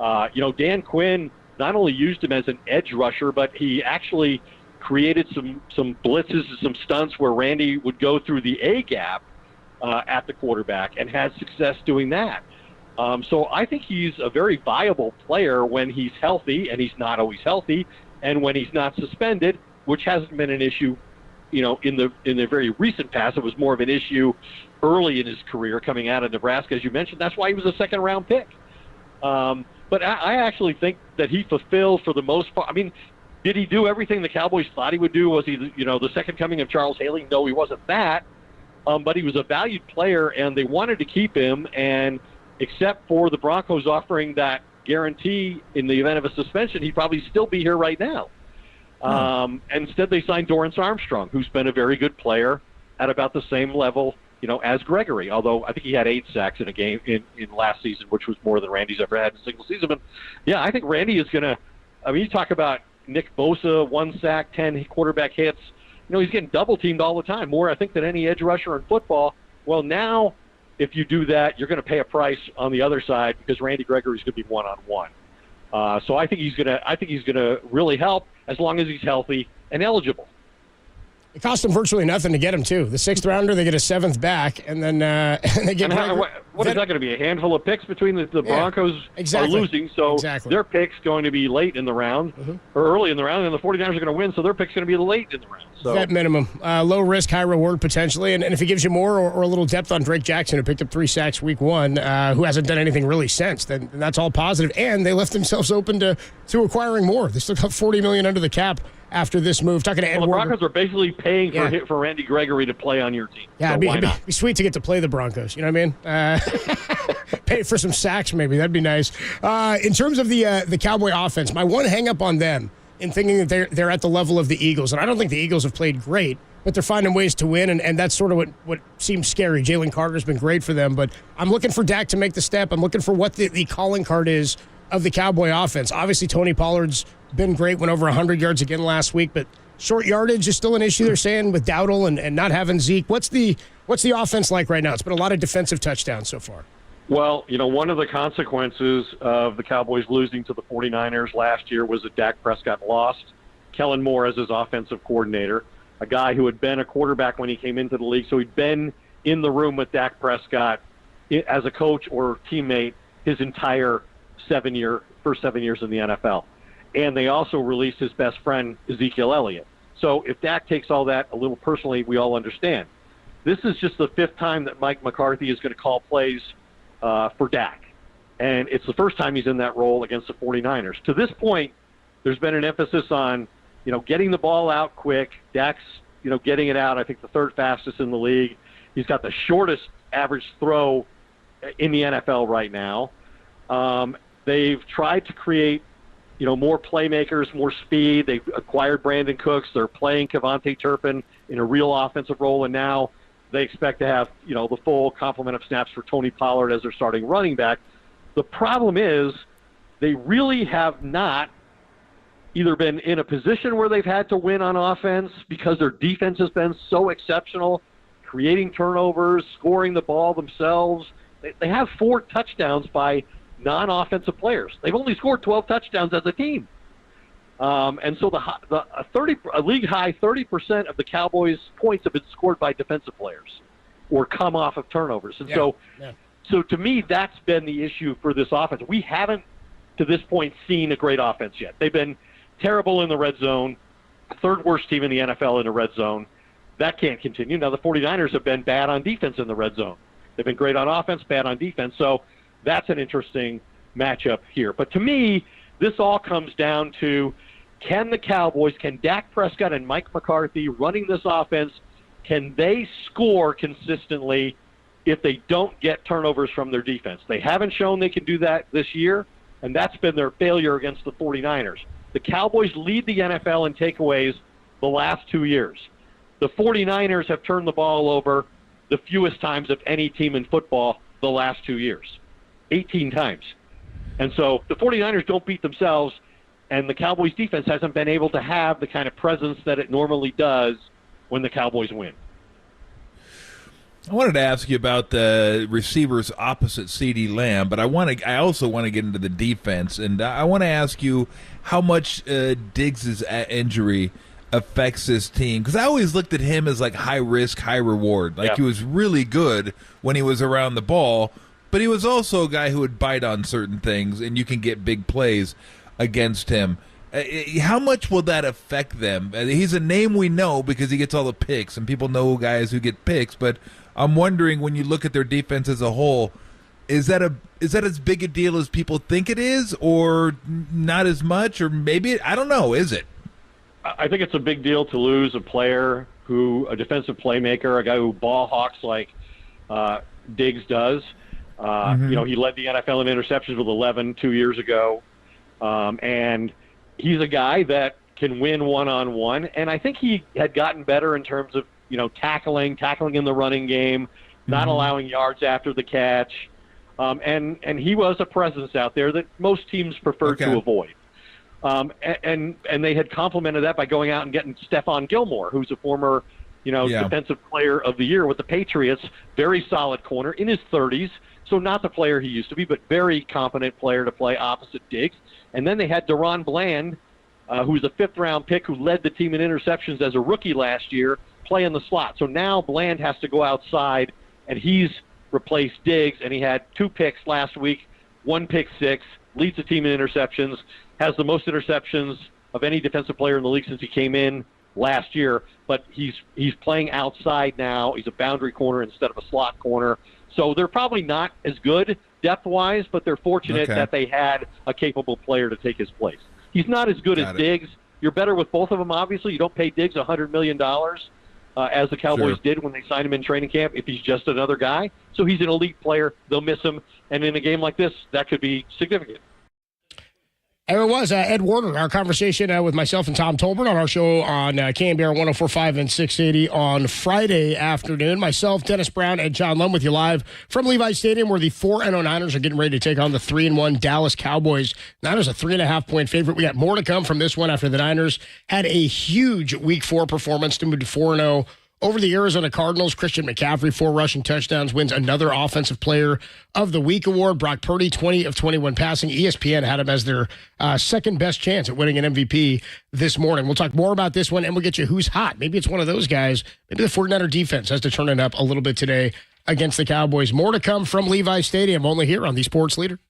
Dan Quinn not only used him as an edge rusher, but he actually created some blitzes and some stunts where Randy would go through the A gap at the quarterback and had success doing that. So I think he's a very viable player when he's healthy, and he's not always healthy, and when he's not suspended, which hasn't been an issue, in the very recent past. It was more of an issue early in his career coming out of Nebraska, as you mentioned. That's why he was a second-round pick. But I actually think that he fulfilled for the most part. I mean, did he do everything the Cowboys thought he would do? Was he, the second coming of Charles Haley? No, he wasn't that. But he was a valued player, and they wanted to keep him. And except for the Broncos offering that guarantee in the event of a suspension, he'd probably still be here right now. And instead, they signed Dorrance Armstrong, who's been a very good player at about the same level, as Gregory, although I think he had 8 sacks in a game in last season, which was more than Randy's ever had in a single season. But, yeah, I think Randy is going to – you talk about Nick Bosa, 1 sack, 10 quarterback hits. He's getting double-teamed all the time, more, I think, than any edge rusher in football. Well, now, if you do that, you're going to pay a price on the other side because Randy Gregory's going to be one-on-one. So I think he's going to really help as long as he's healthy and eligible. It cost them virtually nothing to get him, too. The 6th rounder, they get a 7th back, and then they get... What is that going to be, a handful of picks between the Broncos are losing, so their pick's going to be late in the round, or early in the round, and the 49ers are going to win, so their pick's going to be late in the round. So. That minimum. Low risk, high reward, potentially, and if he gives you more or a little depth on Drake Jackson, who picked up 3 sacks week 1, who hasn't done anything really since, then that's all positive, and they left themselves open to acquiring more. They still got $40 million under the cap after this move. Talking to Ed the Broncos are basically paying for Randy Gregory to play on your team. Yeah, so it'd be sweet to get to play the Broncos. You know what I mean? Pay for some sacks, maybe. That'd be nice. In terms of the Cowboy offense, my one hang-up on them in thinking that they're at the level of the Eagles. And I don't think the Eagles have played great, but they're finding ways to win, and that's sort of what seems scary. Jalen Carter's been great for them, but I'm looking for Dak to make the step. I'm looking for what the calling card is of the Cowboy offense. Obviously, Tony Pollard's been great, went over 100 yards again last week, but short yardage is still an issue, they're saying, with Dowdle and not having Zeke. What's the offense like right now? It's been a lot of defensive touchdowns so far. Well, one of the consequences of the Cowboys losing to the 49ers last year was that Dak Prescott lost Kellen Moore as his offensive coordinator, a guy who had been a quarterback when he came into the league. So he'd been in the room with Dak Prescott as a coach or teammate his entire first 7 years in the NFL. And they also released his best friend, Ezekiel Elliott. So if Dak takes all that a little personally, we all understand. This is just the fifth time that Mike McCarthy is going to call plays for Dak. And it's the first time he's in that role against the 49ers. To this point, there's been an emphasis on, getting the ball out quick. Dak's, getting it out, I think, the third fastest in the league. He's got the shortest average throw in the NFL right now. They've tried to create, more playmakers, more speed. They've acquired Brandon Cooks. They're playing Kevontae Turpin in a real offensive role, and now they expect to have, the full complement of snaps for Tony Pollard as their starting running back. The problem is they really have not either been in a position where they've had to win on offense because their defense has been so exceptional, creating turnovers, scoring the ball themselves. They have 4 touchdowns by non-offensive players. They've only scored 12 touchdowns as a team. And so a league-high 30% of the Cowboys' points have been scored by defensive players or come off of turnovers. And so to me, that's been the issue for this offense. We haven't, to this point, seen a great offense yet. They've been terrible in the red zone, third worst team in the NFL in the red zone. That can't continue. Now, the 49ers have been bad on defense in the red zone. They've been great on offense, bad on defense. So that's an interesting matchup here. But to me, this all comes down to, can Dak Prescott and Mike McCarthy running this offense, can they score consistently if they don't get turnovers from their defense? They haven't shown they can do that this year, and that's been their failure against the 49ers. The Cowboys lead the NFL in takeaways the last 2 years. The 49ers have turned the ball over the fewest times of any team in football the last 2 years, 18 times. And so the 49ers don't beat themselves, and the Cowboys defense hasn't been able to have the kind of presence that it normally does when the Cowboys win. I wanted to ask you about the receivers opposite CeeDee Lamb, but I also want to get into the defense, and I want to ask you how much Diggs' injury affects this team, because I always looked at him as like high risk, high reward. Like He was really good when he was around the ball, but he was also a guy who would bite on certain things, and you can get big plays against him. How much will that affect them? He's a name we know because he gets all the picks, and people know guys who get picks, but I'm wondering, when you look at their defense as a whole, is that as big a deal as people think it is, or not as much, or maybe, I don't know, is it? I think it's a big deal to lose a player a defensive playmaker, a guy who ball hawks like Diggs does. He led the NFL in interceptions with 11 2 years ago. And he's a guy that can win one-on-one. And I think he had gotten better in terms of, tackling in the running game, not allowing yards after the catch. And he was a presence out there that most teams prefer to avoid. And they had complemented that by going out and getting Stephon Gilmore, who's a former, defensive player of the year with the Patriots, very solid corner in his 30s. So not the player he used to be, but very competent player to play opposite Diggs. And then they had Deron Bland, who's a fifth-round pick who led the team in interceptions as a rookie last year, play in the slot. So now Bland has to go outside, and he's replaced Diggs, and he had 2 picks last week, 1 pick six, leads the team in interceptions, has the most interceptions of any defensive player in the league since he came in last year. But he's playing outside now. He's a boundary corner instead of a slot corner. So they're probably not as good depth-wise, but they're fortunate that they had a capable player to take his place. He's not as good as Diggs. You're better with both of them, obviously. You don't pay Diggs $100 million, as the Cowboys did when they signed him in training camp, if he's just another guy. So he's an elite player. They'll miss him. And in a game like this, that could be significant. There it was, Ed Warner, our conversation with myself and Tom Tolbert on our show on KNBR 104.5 and 680 on Friday afternoon. Myself, Dennis Brown, and John Lum with you live from Levi Stadium, where the 4-0 Niners are getting ready to take on the 3-1 Dallas Cowboys. Niners a 3.5-point favorite. We got more to come from this one after the Niners had a huge Week 4 performance to move to 4-0 over the Arizona Cardinals. Christian McCaffrey, 4 rushing touchdowns, wins another Offensive Player of the Week award. Brock Purdy, 20 of 21 passing. ESPN had him as their second best chance at winning an MVP this morning. We'll talk more about this one, and we'll get you who's hot. Maybe it's one of those guys. Maybe the 49er defense has to turn it up a little bit today against the Cowboys. More to come from Levi Stadium, only here on the Sports Leader.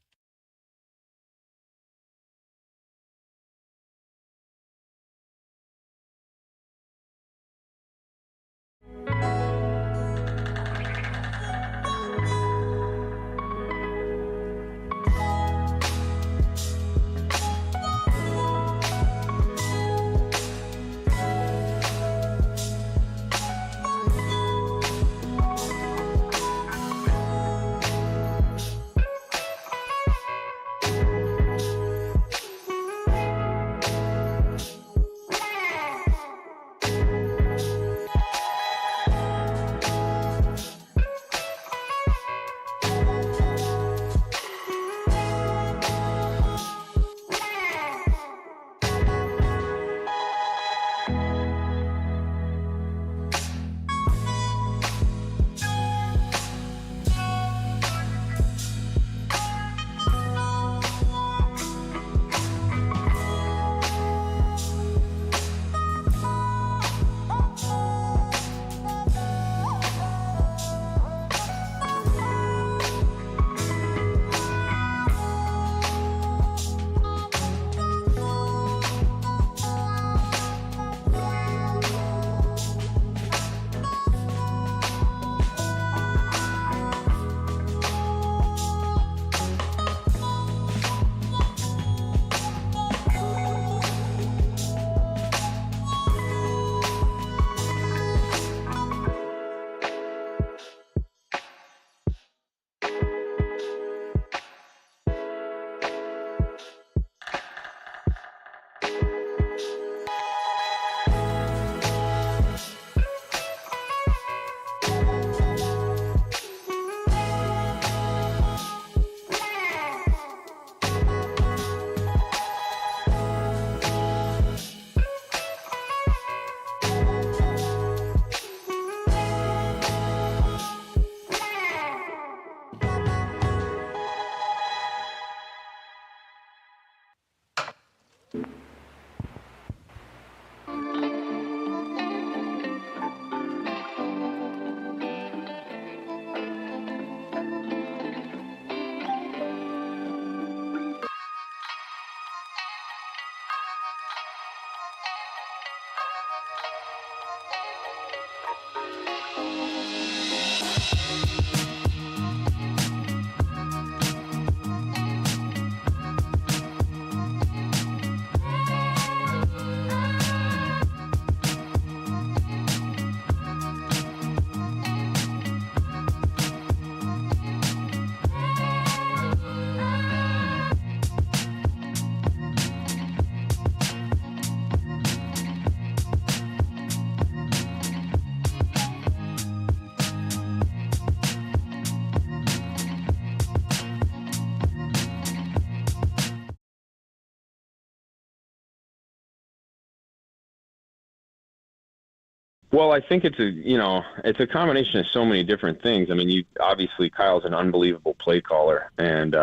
Well, I think it's a combination of so many different things. I mean, obviously Kyle's an unbelievable play caller, and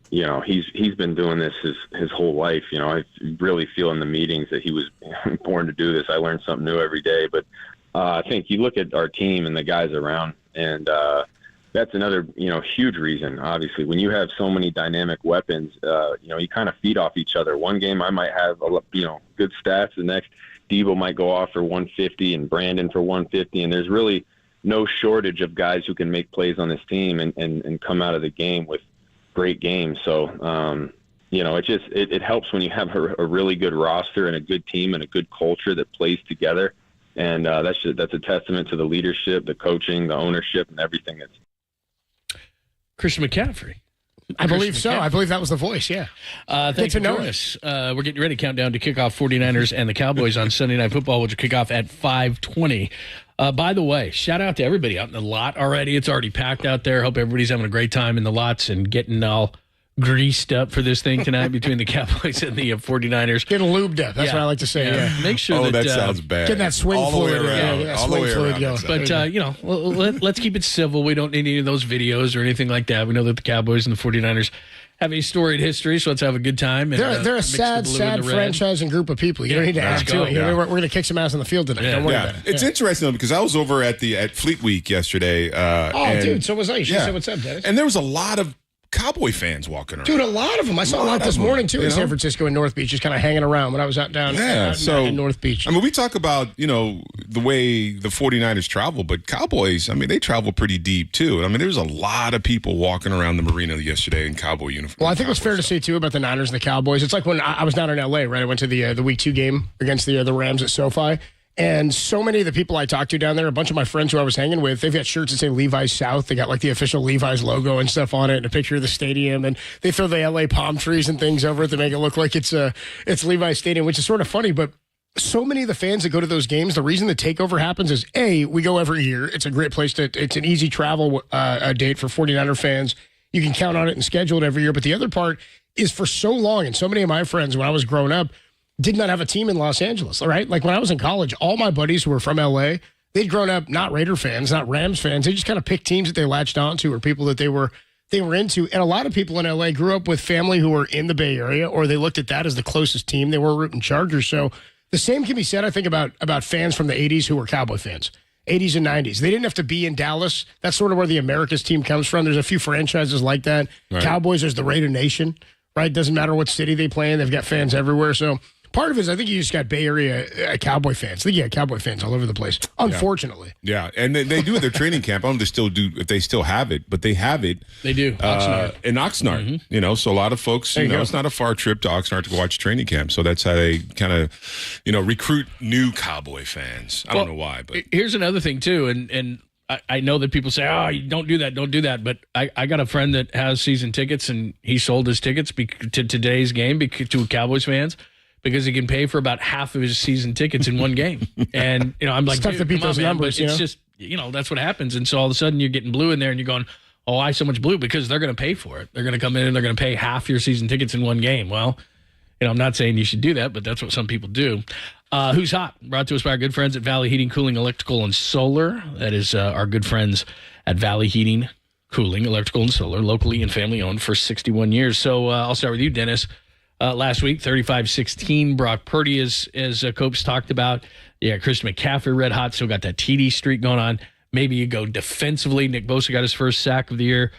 he's been doing this his whole life. I really feel in the meetings that he was born to do this. I learn something new every day. But I think you look at our team and the guys around, and that's another huge reason. Obviously, when you have so many dynamic weapons, you kind of feed off each other. One game I might have good stats, the next Debo might go off for 150 and Brandon for 150, and there's really no shortage of guys who can make plays on this team and come out of the game with great games. So, it helps when you have a really good roster and a good team and a good culture that plays together. And that's a testament to the leadership, the coaching, the ownership, and everything. Christian McCaffrey. I believe so. I believe that was the voice, yeah. Thanks for joining us. We're getting ready to count down to kick off 49ers and the Cowboys on Sunday Night Football, which will kick off at 5:20. By the way, shout out to everybody out in the lot already. It's already packed out there. Hope everybody's having a great time in the lots and getting all greased up for this thing tonight between the Cowboys and the 49ers. Getting lubed up. That's what I like to say. Yeah. Make sure that sounds bad. Getting that swing all fluid. The way around. Yeah, all the way around. But, let's keep it civil. We don't need any of those videos or anything like that. We know that the Cowboys and the 49ers have a storied history, so let's have a good time. And, they're a sad franchise and group of people. You don't need to add to it. We're going to kick some ass on the field tonight. Don't worry about it. It's interesting, though, because I was over at Fleet Week yesterday. Dude, so was I. You should say what's up, Dennis. And there was a lot of Cowboy fans walking around. Dude, a lot of them. I saw a lot this morning, too, in San Francisco and North Beach, just kind of hanging around when I was out down in North Beach. I mean, we talk about, the way the 49ers travel, but Cowboys, I mean, they travel pretty deep, too. I mean, there was a lot of people walking around the marina yesterday in Cowboy uniforms. Well, I think what's fair to say, too, about the Niners and the Cowboys, it's like when I was down in L.A., right? I went to the Week 2 game against the Rams at SoFi. And so many of the people I talked to down there, a bunch of my friends who I was hanging with, they've got shirts that say Levi's South. They got like the official Levi's logo and stuff on it and a picture of the stadium. And they throw the LA palm trees and things over it to make it look like it's Levi's Stadium, which is sort of funny. But so many of the fans that go to those games, the reason the takeover happens is, A, we go every year. It's a great place it's an easy travel date for 49er fans. You can count on it and schedule it every year. But the other part is for so long, and so many of my friends when I was growing up, did not have a team in Los Angeles, all right? Like when I was in college, all my buddies who were from L.A., they'd grown up not Raider fans, not Rams fans. They just kind of picked teams that they latched onto or people that they were into. And a lot of people in L.A. grew up with family who were in the Bay Area, or they looked at that as the closest team. They were rooting Chargers. So the same can be said, I think, about fans from the 80s who were Cowboy fans, 80s and 90s. They didn't have to be in Dallas. That's sort of where the America's team comes from. There's a few franchises like that. Right. Cowboys, there's the Raider Nation, right? Doesn't matter what city they play in. They've got fans everywhere. So part of it is I think you just got Bay Area Cowboy fans. I think you got Cowboy fans all over the place, unfortunately. Yeah, and they do at their training camp. I don't know if they still do, if they still have it, but they have it. They do, Oxnard. In Oxnard. Mm-hmm. So a lot of folks, it's not a far trip to Oxnard to go watch training camp. So that's how they kind of, recruit new Cowboy fans. I don't know why. But here's another thing, too, and I know that people say, oh, don't do that. But I got a friend that has season tickets, and he sold his tickets to today's game to Cowboys fans, because he can pay for about half of his season tickets in one game. And, I'm like, tough to beat those numbers, it's just, that's what happens. And so all of a sudden you're getting blue in there and you're going, oh, why so much blue? Because they're going to pay for it. They're going to come in and they're going to pay half your season tickets in one game. Well, I'm not saying you should do that, but that's what some people do. Who's Hot? Brought to us by our good friends at Valley Heating, Cooling, Electrical, and Solar. That is our good friends at Valley Heating, Cooling, Electrical, and Solar, locally and family owned for 61 years. So I'll start with you, Dennis. Last week, 35-16, Brock Purdy, as Copes talked about. Yeah, Christian McCaffrey, red hot, still got that TD streak going on. Maybe you go defensively. Nick Bosa got his first sack of the year.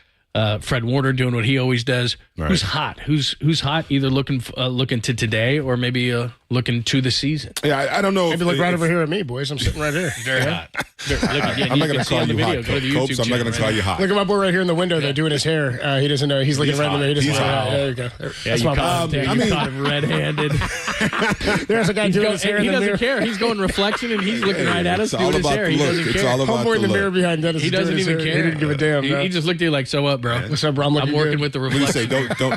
Fred Warner doing what he always does. Right. Who's hot? Who's hot? Either looking to today or maybe looking to the season. Yeah, I don't know. Maybe look right over here at me, boys. I'm sitting right here. Very hot. I'm not going to call you hot, Copes. I'm not going to call you hot. Look at my boy right here in the window, though, doing his hair. He doesn't know. He's looking right at me. He doesn't know. There you go. That's my mom. You caught him red-handed. There's a guy doing his hair in the mirror. He doesn't care. He's going reflection, and he's looking right at us doing his hair. He doesn't care. It's all about the look. in the mirror behind Dennis. He doesn't even care. He didn't give a damn. He just looked at you like, so what, bro? What's up, bro? I'm working with the reflection.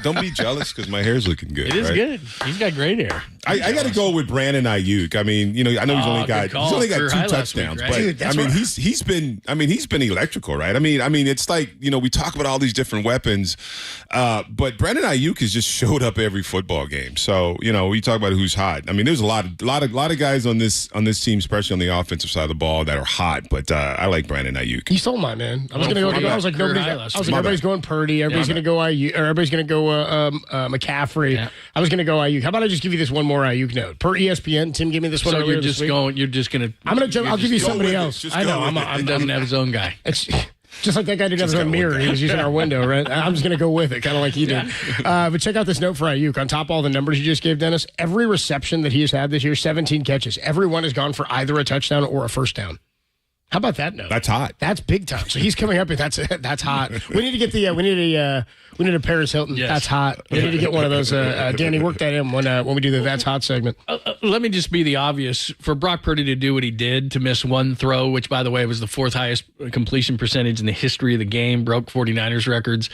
Don't be jealous because my hair's looking good. It is good. He's got great hair. I got to go with Brandon Ayuk. I mean, I know he's only got 2 touchdowns, but I mean, he's been electrical, right? I mean, it's like we talk about all these different weapons, but Brandon Ayuk has just showed up every football game. So we talk about who's hot. I mean, there's a lot of guys on this team, especially on the offensive side of the ball, that are hot. But I like Brandon Ayuk. You stole mine, man. I was gonna go. I was like everybody's going Purdy. Everybody's gonna go Ayuk. Or everybody's gonna go McCaffrey. Yeah. I was gonna go Ayuk. How about I just give you this one more Ayuk note per ESPN? Tim gave me this one. So you're just going. You're just gonna. I'm gonna jump. I'll give you somebody else. I know. I'm doesn't have his own guy. It's just like that guy didn't have his own mirror. He was using our window, right? I'm just going to go with it, kind of like he did. But check out this note for Ayuk. On top of all the numbers you just gave, Dennis, every reception that he has had this year, 17 catches, every one has gone for either a touchdown or a first down. How about that note? That's hot. That's big time. So he's coming up. That's hot. We need to get we need a Paris Hilton. Yes. That's hot. We need to get one of those. Danny, work that in when we do the That's Hot segment. Let me just be the obvious. For Brock Purdy to do what he did, to miss one throw, which, by the way, was the 4th highest completion percentage in the history of the game, broke 49ers records.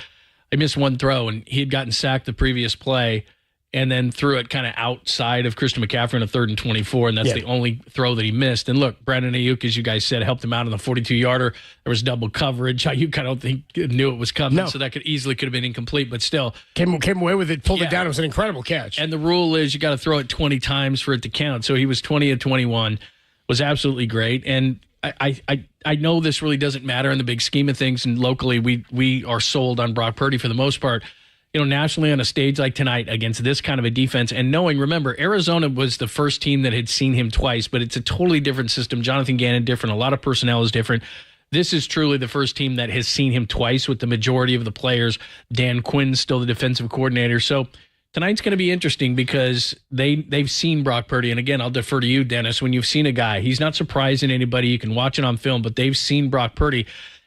they missed one throw, and he had gotten sacked the previous play, and then threw it kind of outside of Christian McCaffrey on a 3rd and 24, and that's the only throw that he missed. And look, Brandon Ayuk, as you guys said, helped him out on the 42-yarder. There was double coverage. Ayuk, I don't think knew it was coming, so that could have been incomplete, but still. Came away with it, pulled it down. It was an incredible catch. And the rule is you got to throw it 20 times for it to count. So he was 20 of 21, was absolutely great. And I know this really doesn't matter in the big scheme of things, and locally we are sold on Brock Purdy for the most part. Nationally on a stage like tonight against this kind of a defense, and remember, Arizona was the first team that had seen him twice, but it's a totally different system. Jonathan Gannon different. A lot of personnel is different. This is truly the first team that has seen him twice with the majority of the players. Dan Quinn's still the defensive coordinator. So tonight's going to be interesting because they've seen Brock Purdy. And again, I'll defer to you, Dennis. When you've seen a guy, he's not surprising anybody. You can watch it on film, but they've seen Brock Purdy.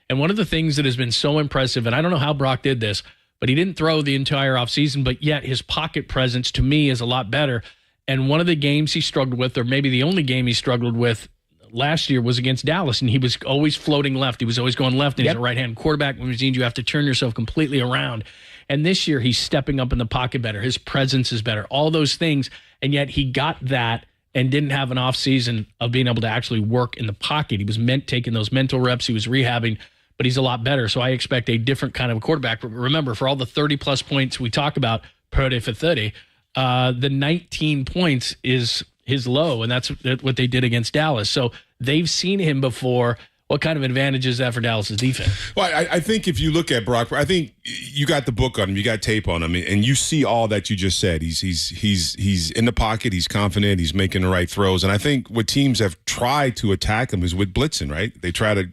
And one of the things that has been so impressive, and I don't know how Brock did this, but he didn't throw the entire offseason, but yet his pocket presence to me is a lot better. And one of the games he struggled with, or maybe the only game he struggled with last year, was against Dallas, and he was always floating left. He was always going left, and he's a right-hand quarterback, which means you have to turn yourself completely around. And this year he's stepping up in the pocket better. His presence is better, all those things, and yet he got that and didn't have an offseason of being able to actually work in the pocket. He was taking those mental reps. He was rehabbing, but he's a lot better. So I expect a different kind of quarterback. But remember, for all the 30-plus points we talk about, Purdy for 30, the 19 points is his low, and that's what they did against Dallas. So they've seen him before. What kind of advantage is that for Dallas's defense? Well, I think if you look at Brock, I think you got the book on him, you got tape on him, and you see all that you just said. He's in the pocket, he's confident, he's making the right throws, and I think what teams have tried to attack him is with blitzing, right? They try to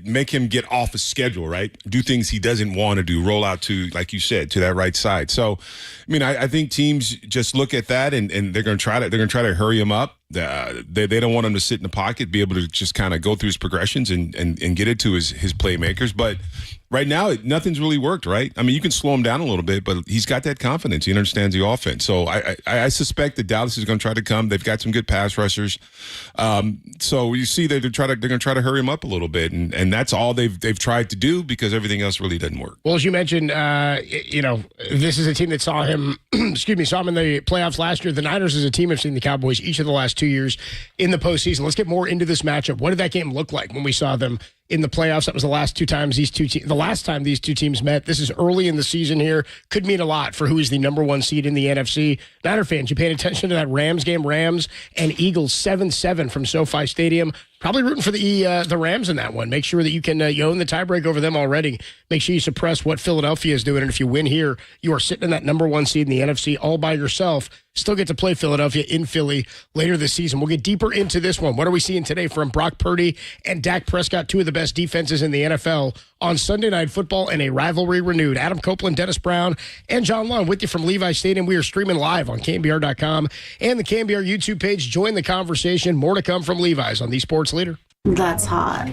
make him get off his schedule, right? Do things he doesn't want to do, roll out to, like you said, to that right side. So, I mean, I think teams just look at that and they're going to try to hurry him up. They don't want him to sit in the pocket, be able to just kind of go through his progressions and get it to his playmakers. But right now, nothing's really worked, right? I mean, you can slow him down a little bit, but he's got that confidence. He understands the offense. So I suspect that Dallas is going to try to come. They've got some good pass rushers. So you see that they're going to try to hurry him up a little bit, and that's all they've tried to do because everything else really doesn't work. Well, as you mentioned, this is a team that saw him. Saw him in the playoffs last year. The Niners as a team have seen the Cowboys each of the last 2 years in the postseason. Let's get more into this matchup. What did that game look like when we saw them in the playoffs? That was the last time these two teams met. This is early in the season here. Could mean a lot for who is the number one seed in the NFC. Niner fans, you paying attention to that Rams game? Rams and Eagles 7-7 from SoFi Stadium. Probably rooting for the Rams in that one. Make sure that you can you own the tiebreak over them already. Make sure you suppress what Philadelphia is doing. And if you win here, you are sitting in that number one seed in the NFC all by yourself. Still get to play Philadelphia in Philly later this season. We'll get deeper into this one. What are we seeing today from Brock Purdy and Dak Prescott, two of the best defenses in the NFL, on Sunday Night Football and a rivalry renewed? Adam Copeland, Dennis Brown, and John Long with you from Levi Stadium. We are streaming live on KNBR.com and the KNBR YouTube page. Join the conversation. More to come from Levi's on the Sports Leader. That's hot.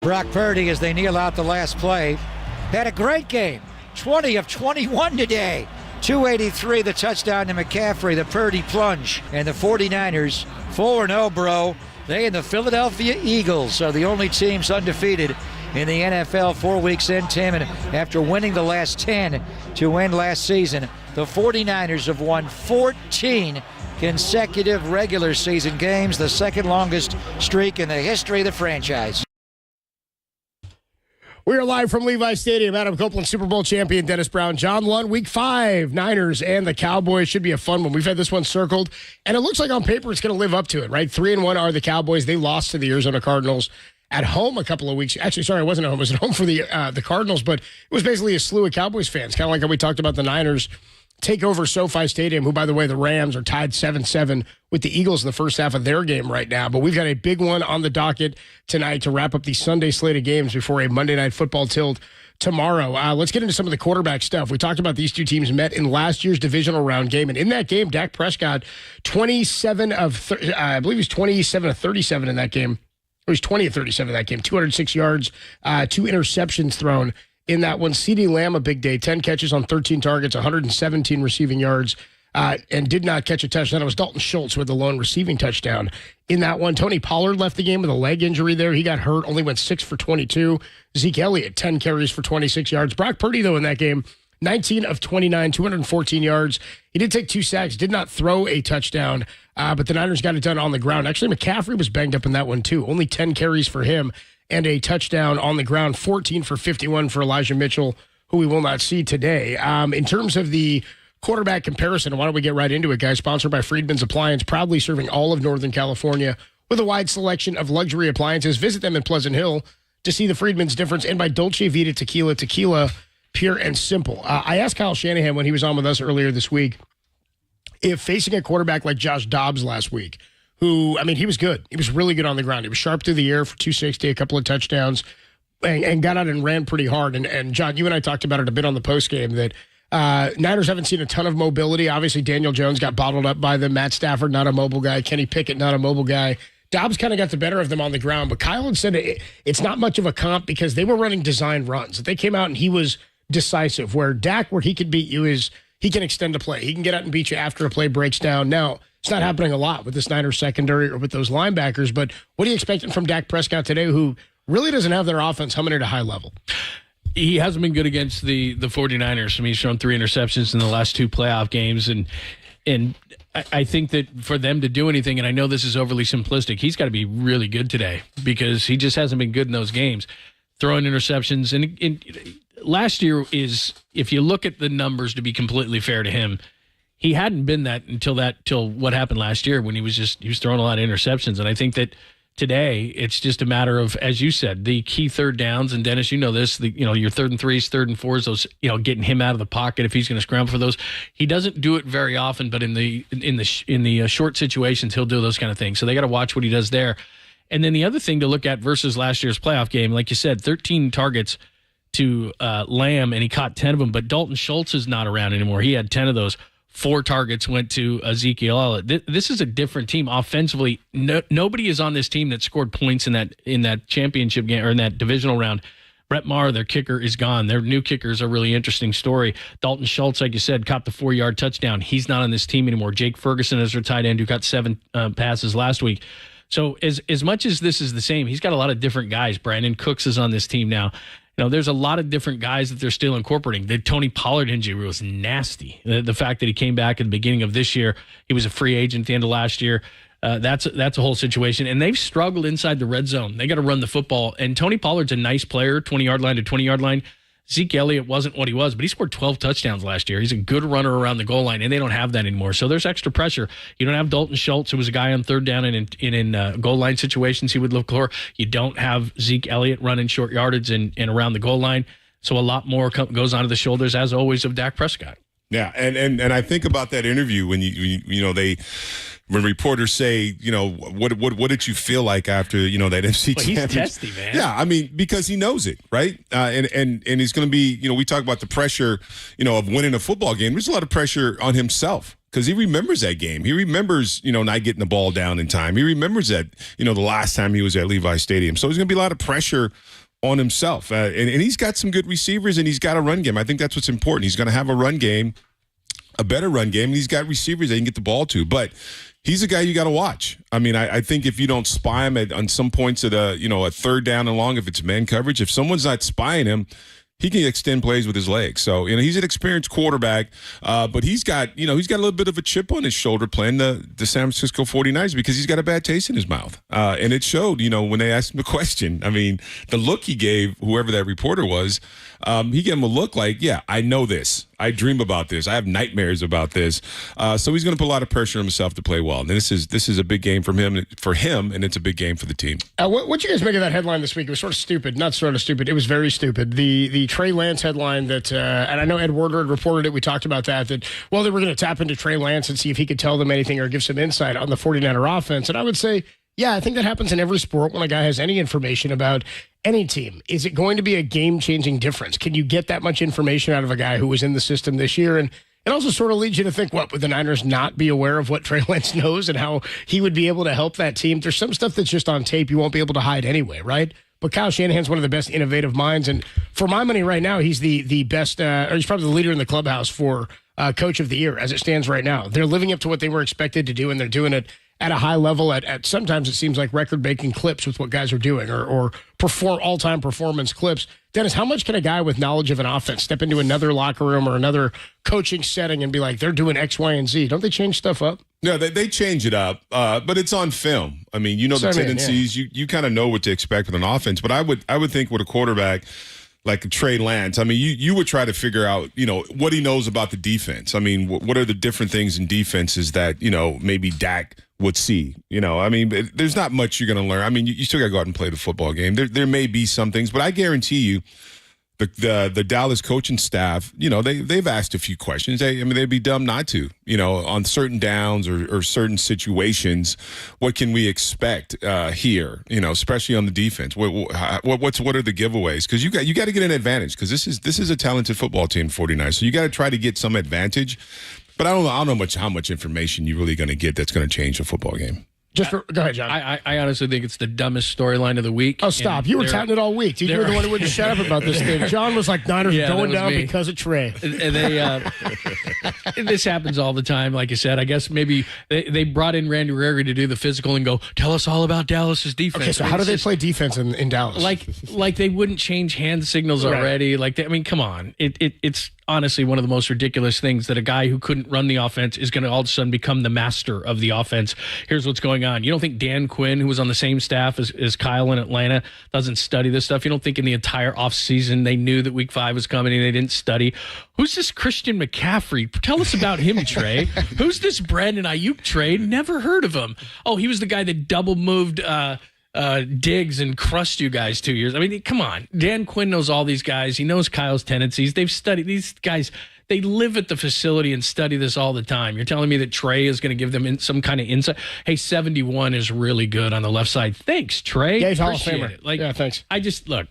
Brock Purdy, as they kneel out the last play, had a great game. 20 of 21 today. 283, the touchdown to McCaffrey, the Purdy plunge. And the 49ers, 4-0, bro. They and the Philadelphia Eagles are the only teams undefeated in the NFL 4 weeks in, Tim. And after winning the last 10 to end last season, the 49ers have won 14 consecutive regular season games, the second longest streak in the history of the franchise. We are live from Levi Stadium. Adam Copeland, Super Bowl champion Dennis Brown, John Lund, Week 5, Niners and the Cowboys. Should be a fun one. We've had this one circled, and it looks like on paper it's going to live up to it, right? 3-1 are the Cowboys. They lost to the Arizona Cardinals at home a couple of weeks. Actually, sorry, it wasn't at home. It was at home for the Cardinals, but it was basically a slew of Cowboys fans, kind of like how we talked about the Niners take over SoFi Stadium, who, by the way, the Rams are tied 7-7 with the Eagles in the first half of their game right now. But we've got a big one on the docket tonight to wrap up the Sunday slate of games before a Monday Night Football tilt tomorrow. Let's get into some of the quarterback stuff. We talked about these two teams met in last year's divisional round game, and in that game, Dak Prescott, 27 of 37 in that game. He was 20 of 37 in that game, 206 yards, 2 interceptions thrown in that one. CeeDee Lamb, a big day, 10 catches on 13 targets, 117 receiving yards, and did not catch a touchdown. It was Dalton Schultz with the lone receiving touchdown in that one. Tony Pollard left the game with a leg injury there. He got hurt, only went 6 for 22. Zeke Elliott, 10 carries for 26 yards. Brock Purdy, though, in that game, 19 of 29, 214 yards. He did take 2 sacks, did not throw a touchdown, but the Niners got it done on the ground. Actually, McCaffrey was banged up in that one, too. Only 10 carries for him and a touchdown on the ground, 14 for 51 for Elijah Mitchell, who we will not see today. In terms of the quarterback comparison, why don't we get right into it, guys? Sponsored by Friedman's Appliance, proudly serving all of Northern California with a wide selection of luxury appliances. Visit them in Pleasant Hill to see the Friedman's difference, and by Dolce Vita Tequila, pure and simple. I asked Kyle Shanahan when he was on with us earlier this week if facing a quarterback like Josh Dobbs last week, who, I mean, he was good. He was really good on the ground. He was sharp through the air for 260, a couple of touchdowns, and got out and ran pretty hard. And John, you and I talked about it a bit on the postgame that Niners haven't seen a ton of mobility. Obviously, Daniel Jones got bottled up by them. Matt Stafford, not a mobile guy. Kenny Pickett, not a mobile guy. Dobbs kind of got the better of them on the ground. But Kyle had said it's not much of a comp because they were running design runs. They came out and he was decisive. Where Dak, where he could beat you is he can extend a play. He can get out and beat you after a play breaks down. Now, it's not happening a lot with this Niners secondary or with those linebackers, but what are you expecting from Dak Prescott today, who really doesn't have their offense humming at a high level? He hasn't been good against the 49ers. I mean, he's thrown 3 interceptions in the last 2 playoff games, and I think that for them to do anything, and I know this is overly simplistic, he's got to be really good today because he just hasn't been good in those games. Throwing interceptions, and last year is, if you look at the numbers, to be completely fair to him, he hadn't been that until what happened last year when he was throwing a lot of interceptions. And I think that today it's just a matter of, as you said, the key third downs. And Dennis, you know this, your 3rd and 3s, 3rd and 4s, those, getting him out of the pocket if he's going to scramble for those. He doesn't do it very often, but in the short situations, he'll do those kind of things. So they got to watch what he does there. And then the other thing to look at versus last year's playoff game, like you said, 13 targets to Lamb, and he caught 10 of them. But Dalton Schultz is not around anymore. He had 10 of those. 4 targets went to Ezekiel Elliott. This is a different team offensively. Nobody is on this team that scored points in that championship game or in that divisional round. Brett Maher, their kicker, is gone. Their new kicker is a really interesting story. Dalton Schultz, like you said, caught the 4-yard touchdown. He's not on this team anymore. Jake Ferguson is their tight end who got 7 passes last week. So as much as this is the same, he's got a lot of different guys. Brandon Cooks is on this team now. There's a lot of different guys that they're still incorporating. The Tony Pollard injury was nasty. The fact that he came back at the beginning of this year, he was a free agent at the end of last year. That's a whole situation. And they've struggled inside the red zone. They got to run the football. And Tony Pollard's a nice player, 20-yard line to 20-yard line. Zeke Elliott wasn't what he was, but he scored 12 touchdowns last year. He's a good runner around the goal line, and they don't have that anymore. So there's extra pressure. You don't have Dalton Schultz, who was a guy on 3rd down and in goal line situations he would look for. You don't have Zeke Elliott running short yardage and around the goal line. So a lot more goes onto the shoulders, as always, of Dak Prescott. Yeah, and I think about that interview when when reporters say, what did you feel like after, that NFC championship? He's testy, man. Yeah, I mean, because he knows it, right? And he's going to be, we talk about the pressure, of winning a football game. There's a lot of pressure on himself because he remembers that game. He remembers, not getting the ball down in time. He remembers that, the last time he was at Levi Stadium. So there's going to be a lot of pressure on himself. And he's got some good receivers and he's got a run game. I think that's what's important. He's going to have a run game, a better run game, and he's got receivers that he can get the ball to. But he's a guy you got to watch. I mean, I think if you don't spy him on some points at a third down and long, if it's man coverage, if someone's not spying him, he can extend plays with his legs. So, he's an experienced quarterback, but he's got a little bit of a chip on his shoulder playing the San Francisco 49ers because he's got a bad taste in his mouth. And it showed, when they asked him the question. I mean, the look he gave whoever that reporter was, he gave him a look like, yeah, I know this. I dream about this. I have nightmares about this. So he's going to put a lot of pressure on himself to play well. And this is a big game for him, and it's a big game for the team. What you guys make of that headline this week? It was sort of stupid. Not sort of stupid. It was very stupid. The Trey Lance headline that, and I know Ed Werder reported it. We talked about that they were going to tap into Trey Lance and see if he could tell them anything or give some insight on the 49er offense. And I would say, yeah, I think that happens in every sport when a guy has any information about any team. Is it going to be a game-changing difference? Can you get that much information out of a guy who was in the system this year? And it also sort of leads you to think, would the Niners not be aware of what Trey Lance knows and how he would be able to help that team? There's some stuff that's just on tape you won't be able to hide anyway, right? But Kyle Shanahan's one of the best innovative minds. And for my money right now, he's the best, or he's probably the leader in the clubhouse for Coach of the Year as it stands right now. They're living up to what they were expected to do, and they're doing it at a high level at sometimes it seems like record-breaking clips with what guys are doing or perform all-time performance clips. Dennis, how much can a guy with knowledge of an offense step into another locker room or another coaching setting and be like, they're doing X, Y, and Z? Don't they change stuff up? No, they change it up, but it's on film. I mean, the tendencies. Yeah. You kind of know what to expect with an offense. But I would think with a quarterback like Trey Lance, I mean, you would try to figure out, what he knows about the defense. I mean, what are the different things in defenses that, maybe Dak would see? I mean, there's not much you're going to learn. I mean, you still got to go out and play the football game. There may be some things, but I guarantee you, the Dallas coaching staff, they've asked a few questions. They'd be dumb not to, on certain downs or certain situations. What can we expect here? Especially on the defense. What are the giveaways? Because you got to get an advantage because this is a talented football team, 49. So you got to try to get some advantage. But I don't know how much information you're really going to get that's going to change a football game. Go ahead, John. I honestly think it's the dumbest storyline of the week. Oh, stop. You were touting it all week. You were the one who wouldn't shut up about this thing. John was like, Niners are going down because of Trey. And this happens all the time. Like I said, I guess maybe they brought in Randy Gregory to do the physical and go, tell us all about Dallas's defense. Okay, so how do they play defense in Dallas? Like they wouldn't change hand signals already. Right. Come on. It's honestly one of the most ridiculous things that a guy who couldn't run the offense is going to all of a sudden become the master of the offense. Here's what's going on. You don't think Dan Quinn, who was on the same staff as Kyle in Atlanta, doesn't study this stuff? You don't think in the entire offseason they knew that week 5 was coming and they didn't study? Who's this Christian McCaffrey? Tell us about him, Trey. Who's this Brandon Ayuk, Trey? Never heard of him. Oh, he was the guy that double moved Diggs and crushed you guys 2 years. I mean, come on. Dan Quinn knows all these guys. He knows Kyle's tendencies. They've studied these guys. They live at the facility and study this all the time. You're telling me that Trey is going to give them some kind of insight? Hey, 71 is really good on the left side. Thanks, Trey. Yeah, he's Hall of Famer. Yeah, thanks. Look,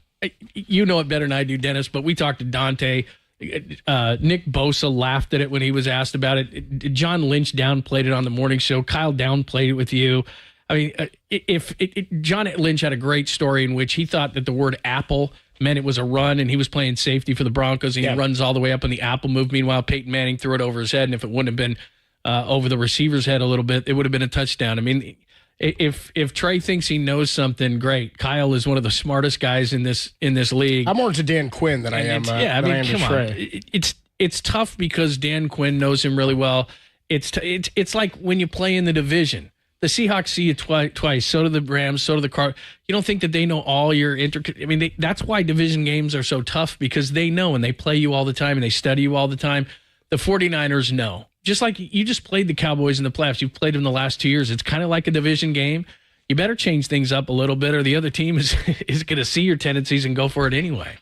you know it better than I do, Dennis, but we talked to Dante. Nick Bosa laughed at it when he was asked about it. John Lynch downplayed it on the morning show. Kyle downplayed it with you. I mean, John Lynch had a great story in which he thought that the word apple meant it was a run, and he was playing safety for the Broncos, and he runs all the way up on the apple move. Meanwhile, Peyton Manning threw it over his head, and if it wouldn't have been over the receiver's head a little bit, it would have been a touchdown. I mean, if Trey thinks he knows something, great. Kyle is one of the smartest guys in this league. I'm more into Dan Quinn than I am. Come on. It's tough because Dan Quinn knows him really well. It's like when you play in the division. The Seahawks see you twice. So do the Rams. So do the Cardinals. You don't think that they know all your I mean, that's why division games are so tough, because they know and they play you all the time and they study you all the time. The 49ers know. Just like you just played the Cowboys in the playoffs. You've played them the last 2 years. It's kind of like a division game. You better change things up a little bit, or the other team is going to see your tendencies and go for it anyway.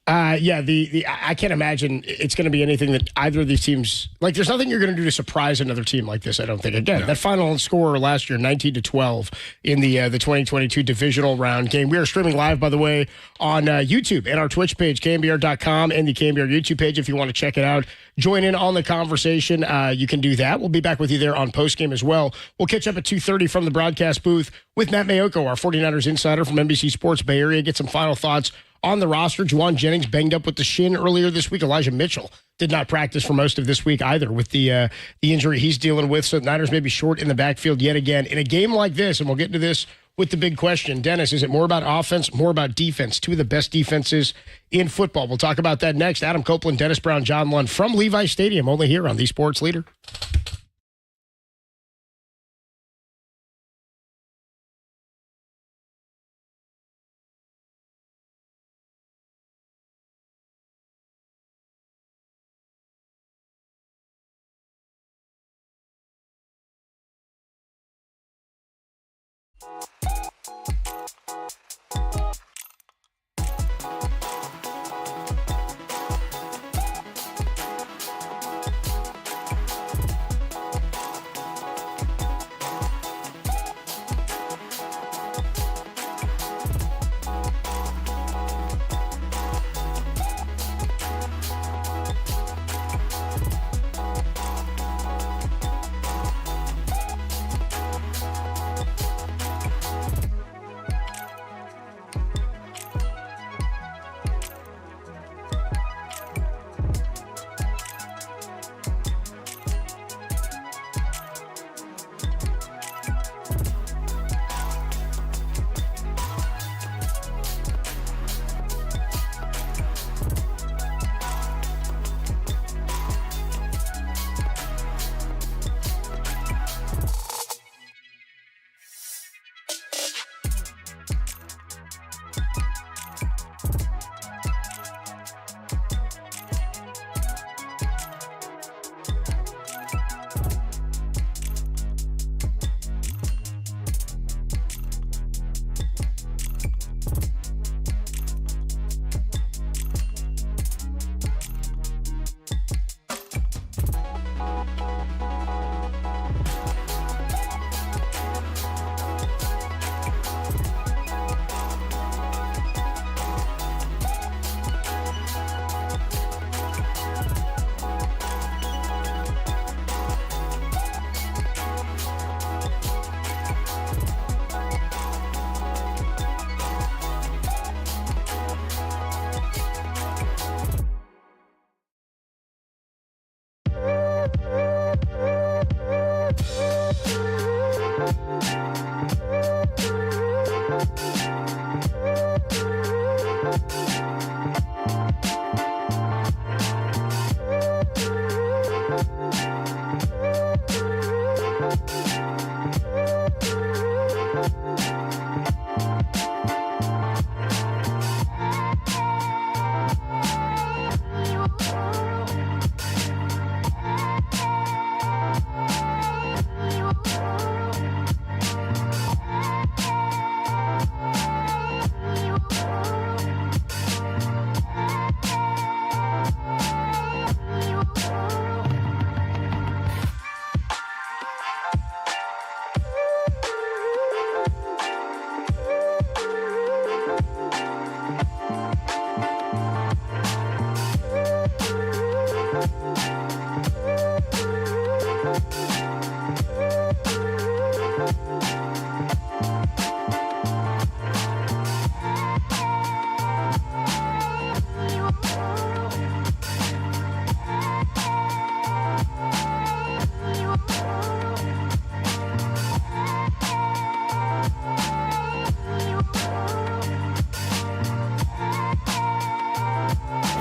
I can't imagine it's going to be anything that either of these teams, like, there's nothing you're going to do to surprise another team like this, I don't think. Again, that final score last year, 19-12 in the 2022 divisional round game. We are streaming live, by the way, on YouTube and our Twitch page, KNBR.com, and the KNBR YouTube page if you want to check it out. Join in on the conversation. You can do that. We'll be back with you there on postgame as well. We'll catch up at 2:30 from the broadcast booth with Matt Mayoko, our 49ers insider from NBC Sports Bay Area. Get some final thoughts on the roster. Juwan Jennings banged up with the shin earlier this week. Elijah Mitchell did not practice for most of this week either with the injury he's dealing with. So the Niners may be short in the backfield yet again. In a game like this, and we'll get into this with the big question, Dennis, is it more about offense, more about defense? Two of the best defenses in football. We'll talk about that next. Adam Copeland, Dennis Brown, John Lund from Levi Stadium, only here on the Sports Leader.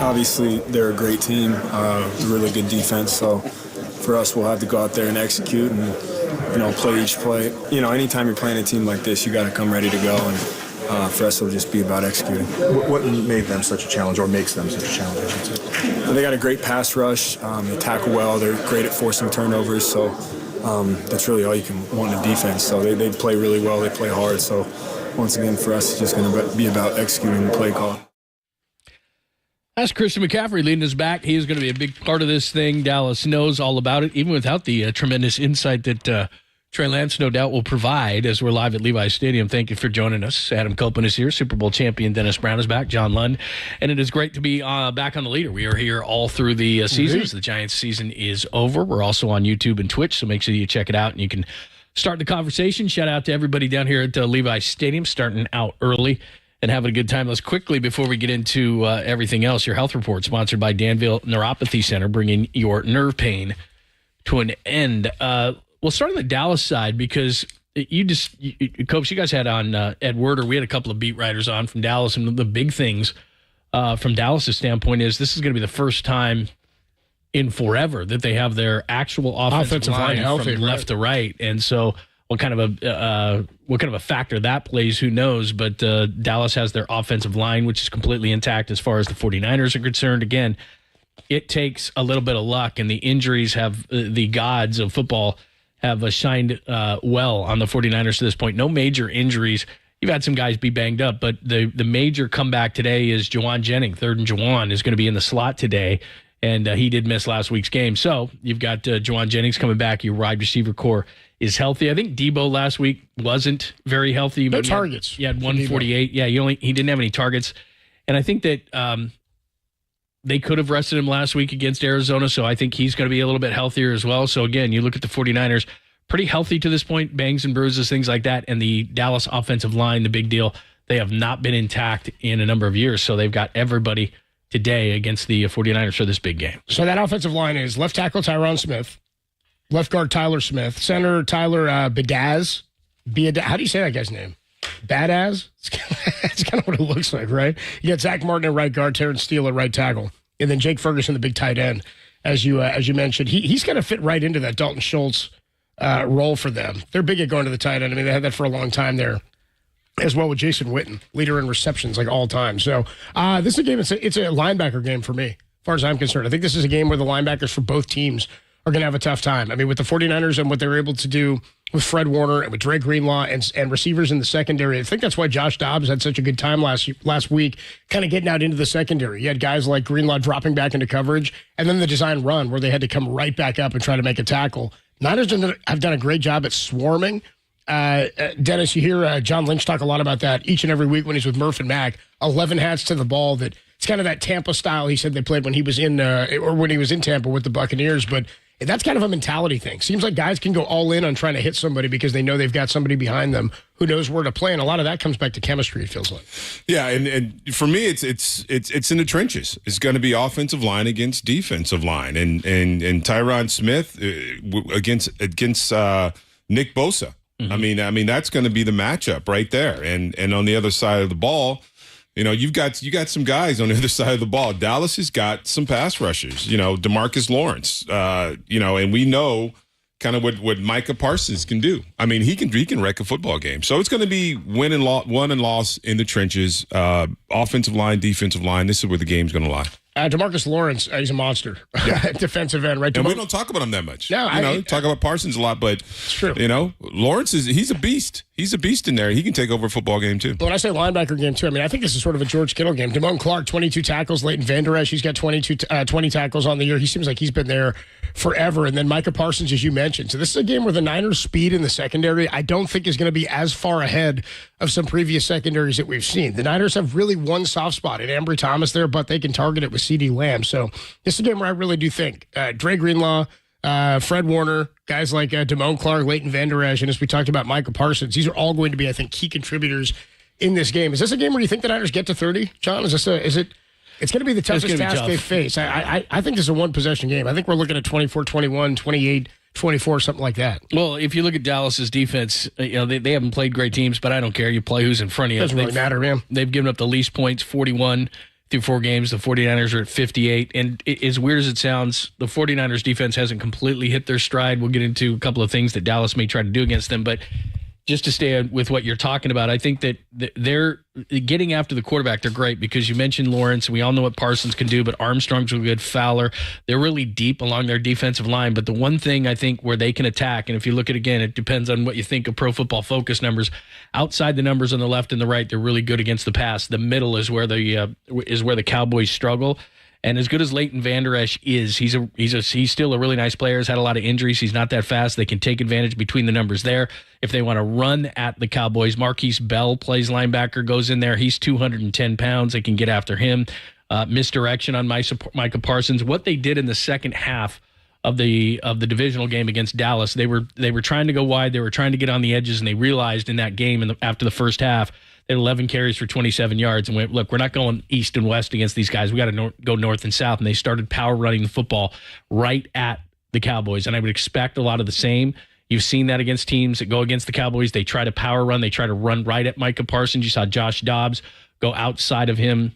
Obviously, they're a great team, really good defense. So for us, we'll have to go out there and execute and, play each play. Anytime you're playing a team like this, you got to come ready to go. And for us, it'll just be about executing. What made them such a challenge, or makes them such a challenge, I should say? They got a great pass rush. They tackle well. They're great at forcing turnovers. So that's really all you can want in defense. So they play really well. They play hard. So, 'So, once again, for us, it's just going to be about executing the play call. All right, there you go. Dennis Brown, John Lund from Levi Stadium. Only here on the Sports Leader. All right, thanks. That's Christian McCaffrey leading us back. He is going to be a big part of this thing. Dallas knows all about it, even without the tremendous insight that Trey Lance no doubt will provide as we're live at Levi's Stadium. Thank you for joining us. Adam Copeland is here. Super Bowl champion Dennis Brown is back. John Lund. And it is great to be back on the leader. We are here all through the season. The Giants season is over. We're also on YouTube and Twitch, so make sure you check it out and you can start the conversation. Shout out to everybody down here at Levi's Stadium, starting out early and having a good time. Let's quickly, before we get into everything else, your health report sponsored by Danville Neuropathy Center, bringing your nerve pain to an end. We'll start on the Dallas side because Copes, you guys had on Ed Werder. We had a couple of beat writers on from Dallas, and the big things from Dallas' standpoint is this is going to be the first time in forever that they have their actual offensive line healthy, from left to right, and so what kind of a factor that plays, who knows? But Dallas has their offensive line, which is completely intact as far as the 49ers are concerned. Again, it takes a little bit of luck, and the injuries have the gods of football have shined well on the 49ers to this point. No major injuries. You've had some guys be banged up, but the major comeback today is Juwan Jennings. Third and Juwan is going to be in the slot today, and he did miss last week's game. So you've got Juwan Jennings coming back. Your wide receiver core is healthy. I think Debo last week wasn't very healthy. No targets. He had 148. Yeah, he didn't have any targets. And I think that they could have rested him last week against Arizona, so I think he's going to be a little bit healthier as well. So, again, you look at the 49ers, pretty healthy to this point, bangs and bruises, things like that. And the Dallas offensive line, the big deal, they have not been intact in a number of years. So they've got everybody today against the 49ers for this big game. So that offensive line is left tackle Tyron Smith, left guard Tyler Smith, center Tyler Badaz. How do you say that guy's name? Badass? That's kind of what it looks like, right? You got Zach Martin at right guard, Terrence Steele at right tackle, and then Jake Ferguson, the big tight end, as you mentioned. He's going to fit right into that Dalton Schultz role for them. They're big at going to the tight end. I mean, they had that for a long time there, as well with Jason Witten, leader in receptions like all time. So this is a game. It's a linebacker game for me, as far as I'm concerned. I think this is a game where the linebackers for both teams are going to have a tough time. I mean, with the 49ers and what they're able to do with Fred Warner and with Dre Greenlaw and receivers in the secondary. I think that's why Josh Dobbs had such a good time last week, kind of getting out into the secondary. You had guys like Greenlaw dropping back into coverage, and then the design run where they had to come right back up and try to make a tackle. Niners have done a great job at swarming. Dennis, you hear John Lynch talk a lot about that each and every week when he's with Murph and Mac. 11 hats to the ball. That it's kind of that Tampa style he said they played when he was in Tampa with the Buccaneers, but that's kind of a mentality thing. Seems like guys can go all in on trying to hit somebody because they know they've got somebody behind them who knows where to play, and a lot of that comes back to chemistry, it feels like. Yeah, and for me, it's in the trenches. It's going to be offensive line against defensive line, and Tyron Smith against Nick Bosa. Mm-hmm. I mean that's going to be the matchup right there, and on the other side of the ball. You know, you got some guys on the other side of the ball. Dallas has got some pass rushers, DeMarcus Lawrence, and we know kind of what Micah Parsons can do. I mean, he can wreck a football game. So it's going to be won and loss in the trenches, offensive line, defensive line. This is where the game's going to lie. DeMarcus Lawrence, he's a monster. Yeah. Defensive end, right? And we don't talk about him that much. No, talk about Parsons a lot, but it's true. Lawrence he's a beast. He's a beast in there. He can take over a football game too. But when I say linebacker game too, I mean I think this is sort of a George Kittle game. Damone Clark, 22 tackles. Leighton Vander Esch, he's got 20 tackles on the year. He seems like he's been there forever. And then Micah Parsons, as you mentioned. So this is a game where the Niners' speed in the secondary, I don't think is going to be as far ahead of some previous secondaries that we've seen. The Niners have really one soft spot in Ambry Thomas there, but they can target it with CeeDee Lamb. So this is a game where I really do think Dre Greenlaw, Fred Warner, guys like Damone Clark, Leighton Vander Esch, and as we talked about, Micah Parsons, these are all going to be, I think, key contributors in this game. Is this a game where you think the Niners get to 30, John? It's going to be the toughest task they face. I think this is a one-possession game. I think we're looking at 24-21, 28-24, something like that. Well, if you look at Dallas's defense, they haven't played great teams, but I don't care. You play who's in front of you. Doesn't really matter, man. They've given up the least points, 41 through 4 games. The 49ers are at 58. And as weird as it sounds, the 49ers defense hasn't completely hit their stride. We'll get into a couple of things that Dallas may try to do against them. But just to stay with what you're talking about, I think that they're getting after the quarterback. They're great because you mentioned Lawrence. We all know what Parsons can do, but Armstrong's really good. Fowler. They're really deep along their defensive line. But the one thing I think where they can attack, and if you look at, again, it depends on what you think of Pro Football Focus numbers. Outside the numbers on the left and the right, they're really good against the pass. The middle is where the Cowboys struggle. And as good as Leighton Vander Esch is, he's still a really nice player. He's had a lot of injuries. He's not that fast. They can take advantage between the numbers there. If they want to run at the Cowboys, Marquise Bell plays linebacker, goes in there. He's 210 pounds. They can get after him. Misdirection on Micah Parsons. What they did in the second half of the divisional game against Dallas, they were trying to go wide. They were trying to get on the edges, and they realized in that game after the first half, they had 11 carries for 27 yards and went, look, we're not going east and west against these guys. We got to go north and south. And they started power running the football right at the Cowboys. And I would expect a lot of the same. You've seen that against teams that go against the Cowboys. They try to power run. They try to run right at Micah Parsons. You saw Josh Dobbs go outside of him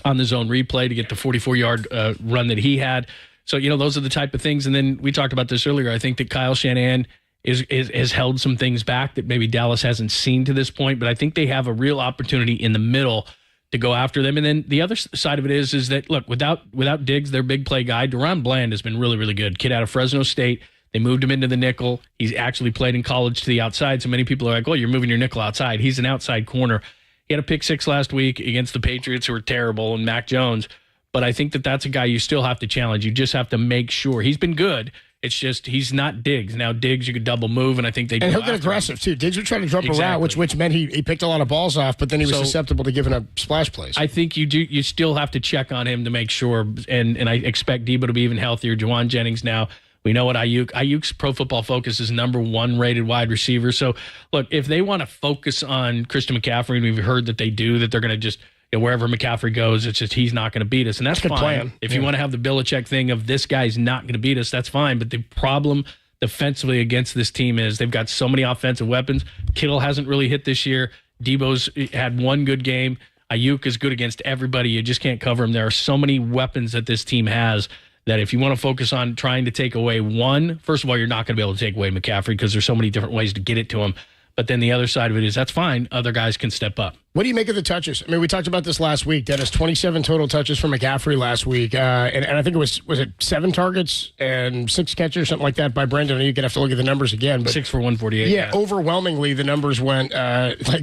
on the zone replay to get the 44-yard run that he had. So, those are the type of things. And then we talked about this earlier. I think that Kyle Shanahan has held some things back that maybe Dallas hasn't seen to this point, but I think they have a real opportunity in the middle to go after them. And then the other side of it is that, look, without Diggs, their big play guy, Deron Bland has been really, really good. Kid out of Fresno State. They moved him into the nickel. He's actually played in college to the outside. So many people are like, well, you're moving your nickel outside. He's an outside corner. He had a pick six last week against the Patriots, who were terrible, and Mac Jones. But I think that that's a guy you still have to challenge. You just have to make sure. He's been good. It's just he's not Diggs. Now, Diggs, you could double move, and I think they do. And he'll get aggressive, too. Diggs would try to jump around, which meant he picked a lot of balls off, but then he was susceptible to giving up splash plays. I think you still have to check on him to make sure, and I expect Debo to be even healthier. Juwan Jennings now. We know what Ayuk's Pro Football Focus is #1 rated wide receiver. So, look, if they want to focus on Christian McCaffrey, and we've heard that they do, that they're going to just – wherever McCaffrey goes, it's just he's not going to beat us. And that's fine. Plan. If you want to have the Belichick thing of this guy's not going to beat us, that's fine. But the problem defensively against this team is they've got so many offensive weapons. Kittle hasn't really hit this year. Debo's had one good game. Ayuk is good against everybody. You just can't cover him. There are so many weapons that this team has that if you want to focus on trying to take away one, first of all, you're not going to be able to take away McCaffrey because there's so many different ways to get it to him. But then the other side of it is that's fine. Other guys can step up. What do you make of the touches? I mean, we talked about this last week. Dennis, 27 total touches for McCaffrey last week. And I think it was it 7 targets and 6 catches, something like that by Brendan. You're going to have to look at the numbers again. But 6 for 148. Yeah, overwhelmingly, the numbers went,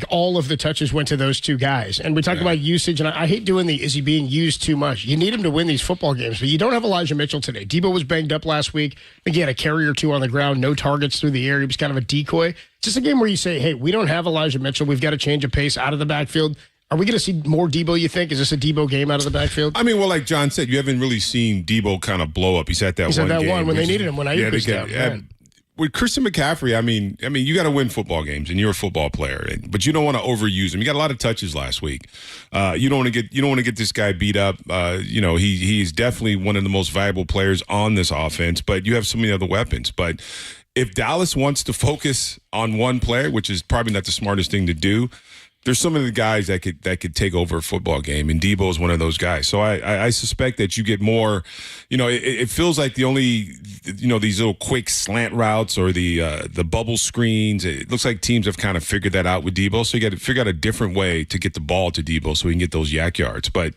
all of the touches went to those two guys. And we talked about usage, and I hate doing is he being used too much? You need him to win these football games, but you don't have Elijah Mitchell today. Debo was banged up last week. I think he had a carry or two on the ground, no targets through the air. He was kind of a decoy. It's just a game where you say, hey, we don't have Elijah Mitchell. We've got to change of pace out of the backfield. Are we going to see more Debo, you think? Is this a Debo game out of the backfield? I mean, well, like John said, you haven't really seen Debo kind of blow up. He's at that one when they needed him, when Ayuk was down. With Christian McCaffrey, I mean, you got to win football games, and you're a football player, but you don't want to overuse him. You got a lot of touches last week. You don't want to get this guy beat up. He's definitely one of the most valuable players on this offense, but you have so many other weapons. But if Dallas wants to focus on one player, which is probably not the smartest thing to do, there's so many guys that could take over a football game, and Debo is one of those guys. So I suspect that you get more. It feels like the only these little quick slant routes or the bubble screens. It looks like teams have kind of figured that out with Debo. So you got to figure out a different way to get the ball to Debo so he can get those yak yards. But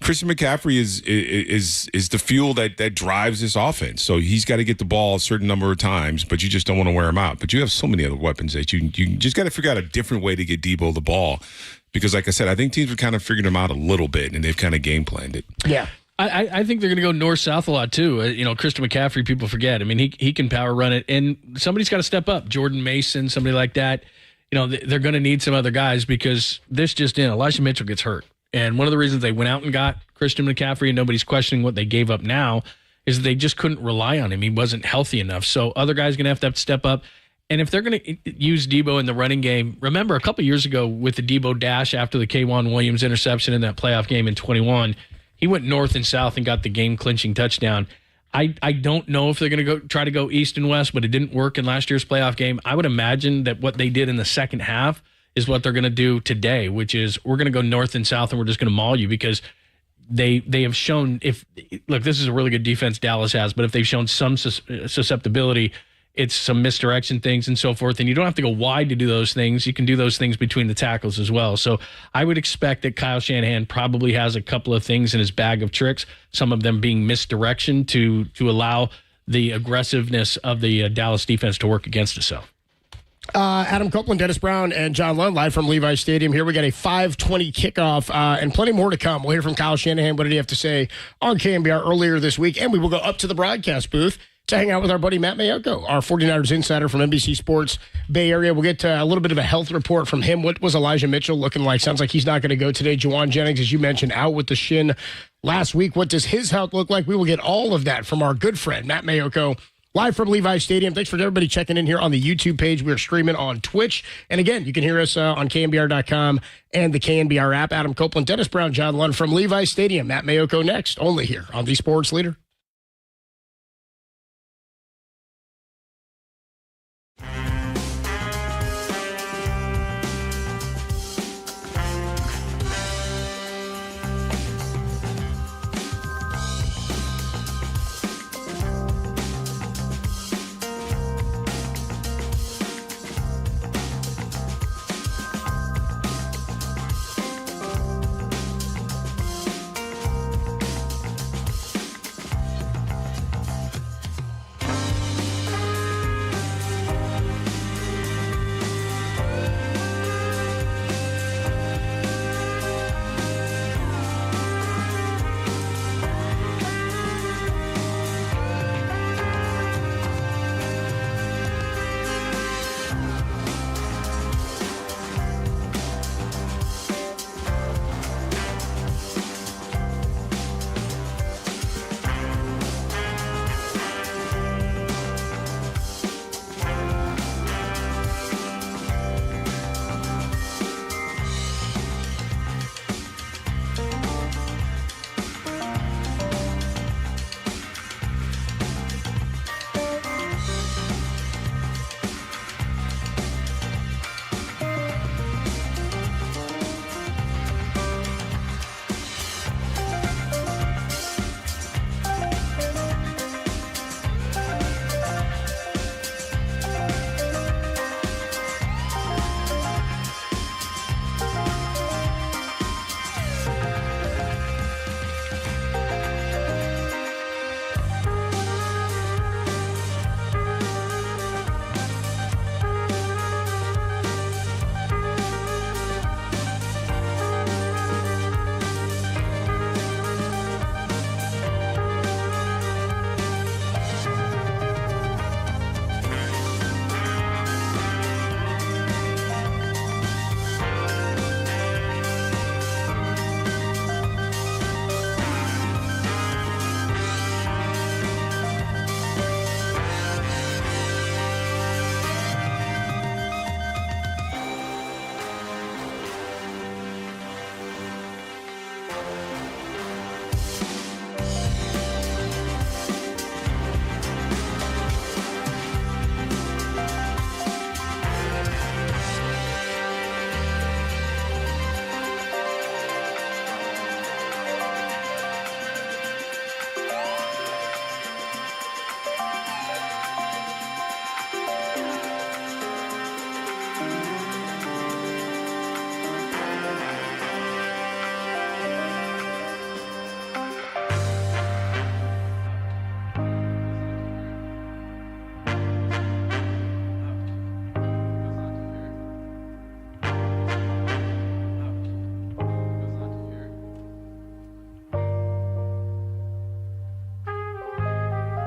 Christian McCaffrey is the fuel that drives this offense. So he's got to get the ball a certain number of times, but you just don't want to wear him out. But you have so many other weapons that you just got to figure out a different way to get Debo the ball. Because, like I said, I think teams have kind of figured him out a little bit, and they've kind of game planned it. Yeah. I think they're going to go north-south a lot, too. Christian McCaffrey, people forget. I mean, he can power run it, and somebody's got to step up. Jordan Mason, somebody like that. They're going to need some other guys because this just in. Elijah Mitchell gets hurt. And one of the reasons they went out and got Christian McCaffrey, and nobody's questioning what they gave up now, is that they just couldn't rely on him. He wasn't healthy enough. So other guys are going to have to step up. And if they're going to use Debo in the running game, remember a couple of years ago with the Debo dash after the K'Wan Williams interception in that playoff game in 21, he went north and south and got the game-clinching touchdown. I don't know if they're going to try to go east and west, but it didn't work in last year's playoff game. I would imagine that what they did in the second half is what they're going to do today, which is we're going to go north and south and we're just going to maul you because they have shown this is a really good defense Dallas has, but if they've shown some susceptibility it's some misdirection things and so forth. And you don't have to go wide to do those things. You can do those things between the tackles as well. So I would expect that Kyle Shanahan probably has a couple of things in his bag of tricks, some of them being misdirection to allow the aggressiveness of the Dallas defense to work against itself. Adam Copeland, Dennis Brown, and John Lund live from Levi Stadium. Here we got a 5:20 kickoff and plenty more to come. We'll hear from Kyle Shanahan. What did he have to say on KNBR earlier this week? And we will go up to the broadcast booth to hang out with our buddy Matt Mayoko, our 49ers insider from NBC Sports Bay Area. We'll get a little bit of a health report from him. What was Elijah Mitchell looking like? Sounds like he's not going to go today. Juwan Jennings, as you mentioned, out with the shin last week. What does his health look like? We will get all of that from our good friend Matt Mayoko, live from Levi Stadium. Thanks for everybody checking in here on the YouTube page. We're streaming on Twitch. And again, you can hear us on KNBR.com and the KNBR app. Adam Copeland, Dennis Brown, John Lund from Levi Stadium. Matt Mayoko next, only here on the Sports Leader.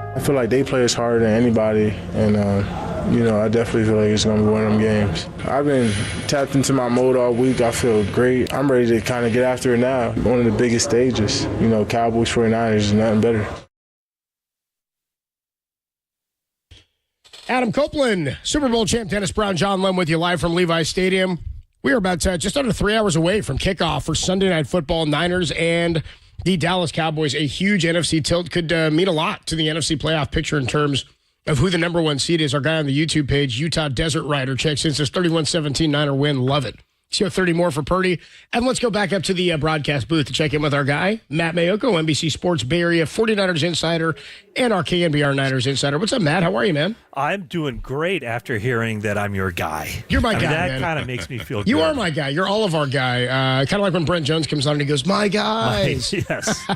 I feel like they play us harder than anybody, and I definitely feel like it's going to be one of them games. I've been tapped into my mode all week. I feel great. I'm ready to kind of get after it now. One of the biggest stages, Cowboys, 49ers is nothing better. Adam Copeland, Super Bowl champ Dennis Brown, John Lund with you live from Levi Stadium. We are about just under 3 hours away from kickoff for Sunday Night Football. Niners and the Dallas Cowboys. A huge NFC tilt could mean a lot to the NFC playoff picture in terms of who the number one seed is. Our guy on the YouTube page, Utah Desert Rider, checks in, says 31-17 Niner win. Love it. Let's go 30 more for Purdy. And let's go back up to the broadcast booth to check in with our guy, Matt Mayoko, NBC Sports Bay Area 49ers insider and our KNBR Niners insider. What's up, Matt? How are you, man? I'm doing great after hearing that I'm your guy. You're my guy, that man. kind of makes me feel good. You are my guy. You're all of our guy. Kind of like when Brent Jones comes on and he goes, my guys. Yes.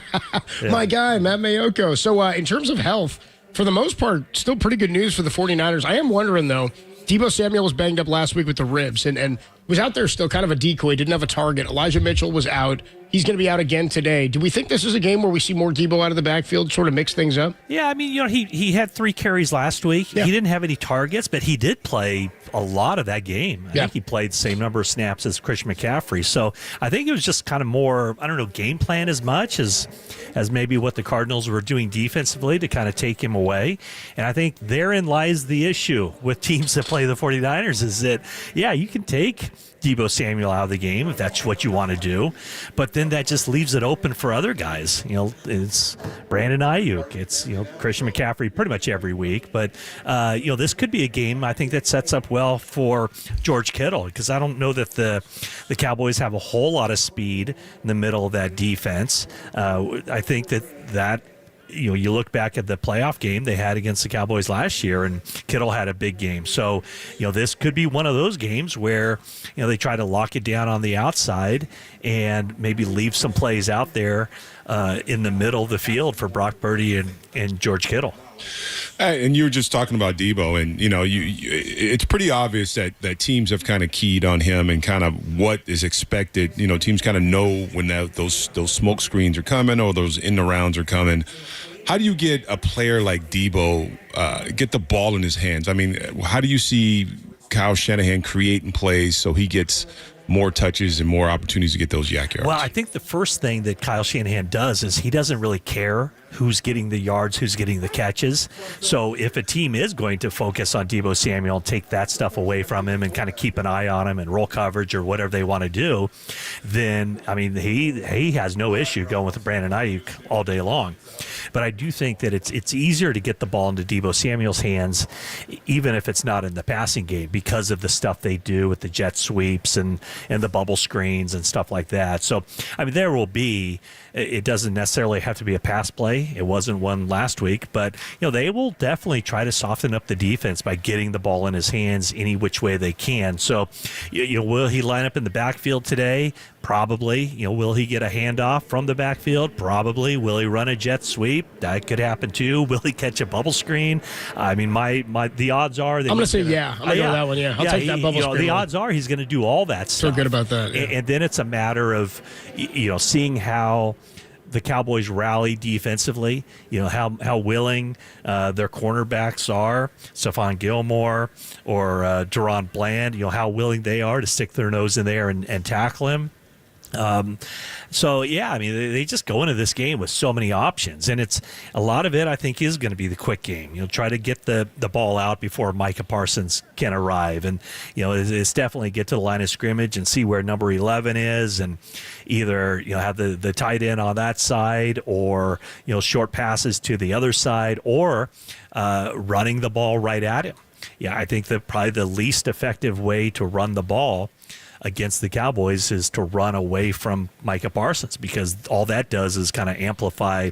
My guy, Matt Mayoko. So in terms of health, for the most part, still pretty good news for the 49ers. I am wondering, though, Deebo Samuel was banged up last week with the ribs and was out there still kind of a decoy, didn't have a target. Elijah Mitchell was out. He's going to be out again today. Do we think this is a game where we see more Deebo out of the backfield, sort of mix things up? Yeah, I mean, he had 3 carries last week. Yeah. He didn't have any targets, but he did play a lot of that game. I think he played the same number of snaps as Christian McCaffrey. So I think it was just kind of more, I don't know, game plan as much as maybe what the Cardinals were doing defensively to kind of take him away. And I think therein lies the issue with teams that play the 49ers is that, yeah, you can take Deebo Samuel out of the game if that's what you want to do, but then that just leaves it open for other guys. It's Brandon Ayuk, it's Christian McCaffrey pretty much every week, but this could be a game I think that sets up well for George Kittle because I don't know that the Cowboys have a whole lot of speed in the middle of that defense. I think that you look back at the playoff game they had against the Cowboys last year, and Kittle had a big game. So, this could be one of those games where, they try to lock it down on the outside and maybe leave some plays out there in the middle of the field for Brock Purdy and George Kittle. And you were just talking about Deebo, and it's pretty obvious that teams have kind of keyed on him and kind of what is expected. Teams kind of know when those smoke screens are coming or those in the rounds are coming. How do you get a player like Deebo get the ball in his hands? I mean, how do you see Kyle Shanahan creating plays so he gets more touches and more opportunities to get those yak yards? Well, I think the first thing that Kyle Shanahan does is he doesn't really care who's getting the yards, who's getting the catches. So if a team is going to focus on Deebo Samuel, take that stuff away from him and kind of keep an eye on him and roll coverage or whatever they want to do, then, I mean, he has no issue going with Brandon Ayuk all day long. But I do think that it's easier to get the ball into Deebo Samuel's hands, even if it's not in the passing game, because of the stuff they do with the jet sweeps and the bubble screens and stuff like that. So, I mean, there will be, it doesn't necessarily have to be a pass play. It wasn't one last week, but they will definitely try to soften up the defense by getting the ball in his hands any which way they can. So, will he line up in the backfield today? Probably. Will he get a handoff from the backfield? Probably. Will he run a jet sweep? That could happen too. Will he catch a bubble screen? I mean, the odds are that I'm going to say yeah. I'm going to go that one. Yeah, I'll take that bubble screen. The odds are he's going to do all that stuff. Feel good about that. Yeah. And then it's a matter of seeing how the Cowboys rally defensively, how willing their cornerbacks are, Stephon Gilmore or Deron Bland, how willing they are to stick their nose in there and tackle him. So, yeah, I mean, they just go into this game with so many options, and it's a lot of it, I think, is going to be the quick game. Try to get the ball out before Micah Parsons can arrive, and, it's definitely get to the line of scrimmage and see where number 11 is, and either, have the tight end on that side or, short passes to the other side or running the ball right at him. Yeah, I think that probably the least effective way to run the ball against the Cowboys is to run away from Micah Parsons, because all that does is kind of amplify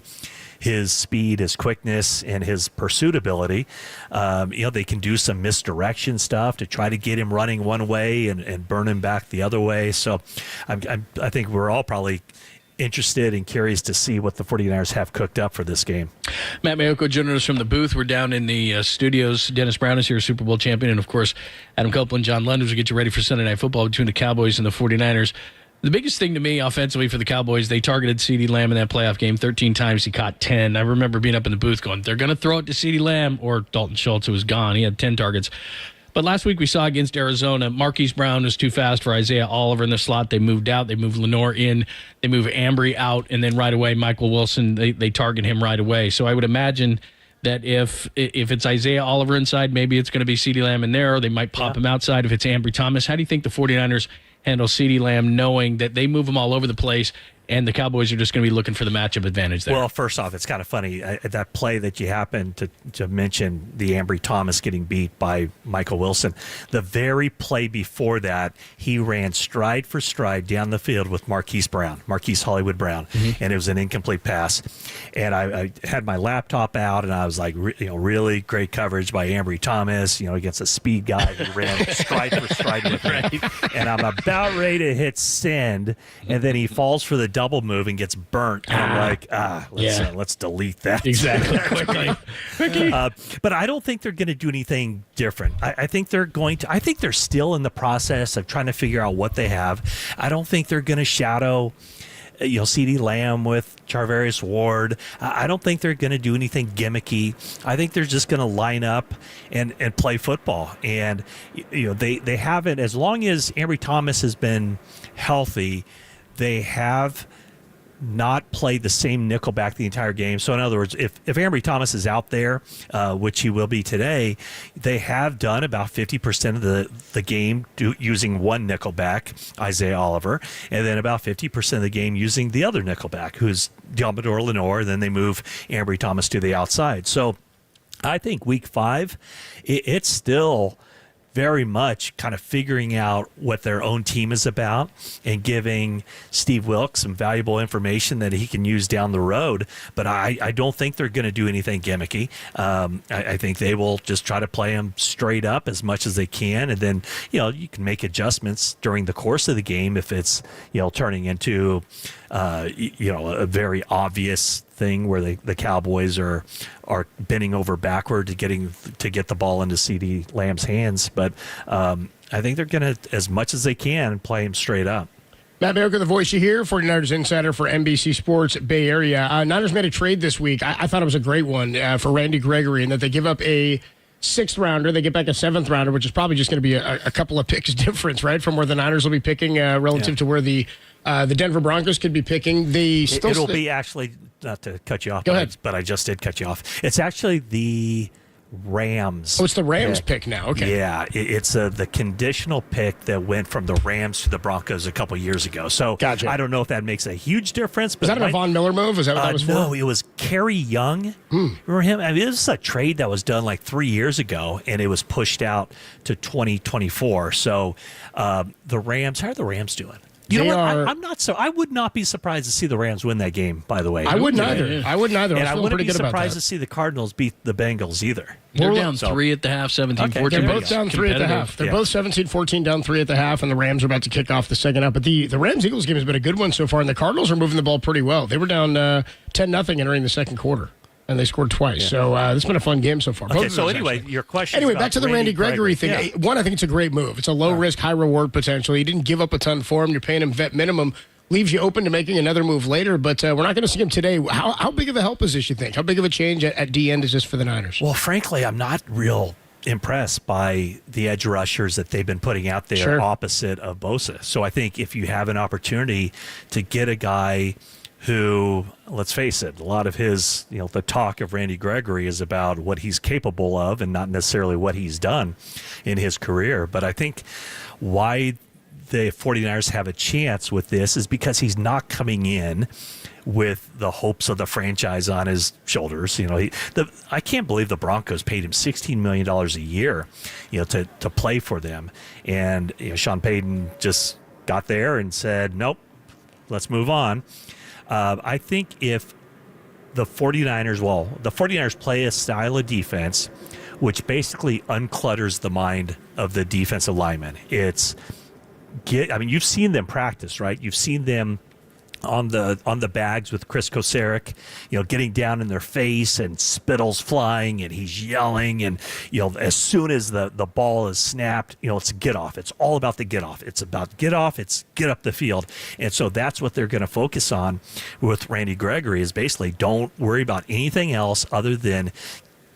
his speed, his quickness, and his pursuit ability. They can do some misdirection stuff to try to get him running one way and burn him back the other way. So I think we're all probably interested and curious to see what the 49ers have cooked up for this game. Matt Mayoko joining us from the booth. We're down in the studios. Dennis Brown is here, Super Bowl champion, and of course Adam Copeland, John Lunders will get you ready for Sunday Night Football between the Cowboys and the 49ers. The biggest thing to me offensively for the Cowboys, they targeted CeeDee Lamb in that playoff game 13 times. He caught 10. I remember being up in the booth going, they're going to throw it to CeeDee Lamb, or Dalton Schultz, who was gone. He had 10 targets. But last week we saw against Arizona, Marquise Brown was too fast for Isaiah Oliver in the slot. They moved out. They moved Lenore in. They moved Ambry out. And then right away, Michael Wilson, they target him right away. So I would imagine that if it's Isaiah Oliver inside, maybe it's going to be CeeDee Lamb in there, or they might pop him outside if it's Ambry Thomas. How do you think the 49ers handle CeeDee Lamb, knowing that they move him all over the place and the Cowboys are just going to be looking for the matchup advantage there. Well, first off, it's kind of funny that play that you happened to mention, the Ambry Thomas getting beat by Michael Wilson. The very play before that, he ran stride for stride down the field with Marquise Hollywood Brown, and it was an incomplete pass. And I had my laptop out, and I was like, really great coverage by Ambry Thomas, against a speed guy who ran stride for stride with him. And I'm about ready to hit send, and then he falls for the double move and gets burnt. And I'm like, let's delete that. Exactly. Quickly. But I don't think they're going to do anything different. I think they're I think they're still in the process of trying to figure out what they have. I don't think they're going to shadow CeeDee Lamb with Charvarius Ward. I don't think they're going to do anything gimmicky. I think they're just going to line up and play football. And they haven't, as long as Ambry Thomas has been healthy, they have not played the same nickelback the entire game. So in other words, if Ambry Thomas is out there, which he will be today, they have done about 50% of the game using one nickelback, Isaiah Oliver, and then about 50% of the game using the other nickelback, who's Diamador Lenore, and then they move Ambry Thomas to the outside. So I think week 5, it's still very much kind of figuring out what their own team is about and giving Steve Wilks some valuable information that he can use down the road. But I don't think they're going to do anything gimmicky. I think they will just try to play them straight up as much as they can. And then, you can make adjustments during the course of the game if it's, turning into, a very obvious thing where the Cowboys are bending over backward to get the ball into CeeDee Lamb's hands. But I think they're going to, as much as they can, play him straight up. Matt Baker, the voice you hear, 49ers insider for NBC Sports Bay Area. Niners made a trade this week. I thought it was a great one for Randy Gregory, in that they give up a 6th rounder. They get back a 7th rounder, which is probably just going to be a couple of picks difference, right, from where the Niners will be picking relative to where the Denver Broncos could be picking. It'll be actually, not to cut you off, Go ahead. but I just did cut you off. It's actually the Rams. Oh, it's the Rams pick now. Okay. Yeah, it's the conditional pick that went from the Rams to the Broncos a couple years ago. So Gotcha. I don't know if that makes a huge difference. But Was that a Von Miller move? Was that what that was for? No, it was Kerry Young. Remember him? I mean, this is a trade that was done like 3 years ago, and it was pushed out to 2024. So the Rams, how are the Rams doing? You know what? I'm not so. I would not be surprised to see the Rams win that game. By the way, I wouldn't either. I wouldn't either. And I wouldn't be surprised to see the Cardinals beat the Bengals either. They're down 3 at the half, 17-14. They're both down 3 at the half. They're both 17-14 down 3 at the half, and the Rams are about to kick off the second half. But the Rams-Eagles game has been a good one so far, and the Cardinals are moving the ball pretty well. They were down 10-0 entering the second quarter, and they scored twice. So this has been a fun game so far. Okay, so anyway, your question. Anyway, back to the Randy Gregory thing. Yeah. One, I think it's a great move. It's a low-risk, high-reward potential. You didn't give up a ton for him. You're paying him vet minimum. Leaves you open to making another move later, but we're not going to see him today. How big of a help is this, you think? How big of a change at D-end is this for the Niners? Well, frankly, I'm not real impressed by the edge rushers that they've been putting out there opposite of Bosa. So I think if you have an opportunity to get a guy who, let's face it, a lot of his, the talk of Randy Gregory is about what he's capable of and not necessarily what he's done in his career. But I think why the 49ers have a chance with this is because he's not coming in with the hopes of the franchise on his shoulders. I can't believe the Broncos paid him $16 million a year, to play for them. And Sean Payton just got there and said, nope, let's move on. I think if the 49ers play a style of defense which basically unclutters the mind of the defensive lineman. You've seen them practice, right? You've seen them on the bags with Chris Kocurek, getting down in their face and spittle's flying and he's yelling, and as soon as the ball is snapped, it's a get off. It's all about the get off. It's about get off. It's get up the field. And so that's what they're going to focus on with Randy Gregory, is basically don't worry about anything else other than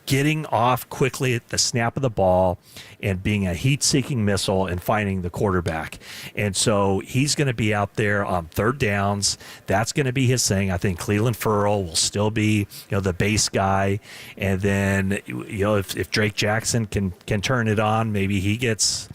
getting off quickly at the snap of the ball and being a heat-seeking missile and finding the quarterback. And so he's going to be out there on third downs. That's going to be his thing. I think Cleveland Ferrell will still be, the base guy. And then, if Drake Jackson can turn it on, maybe he gets,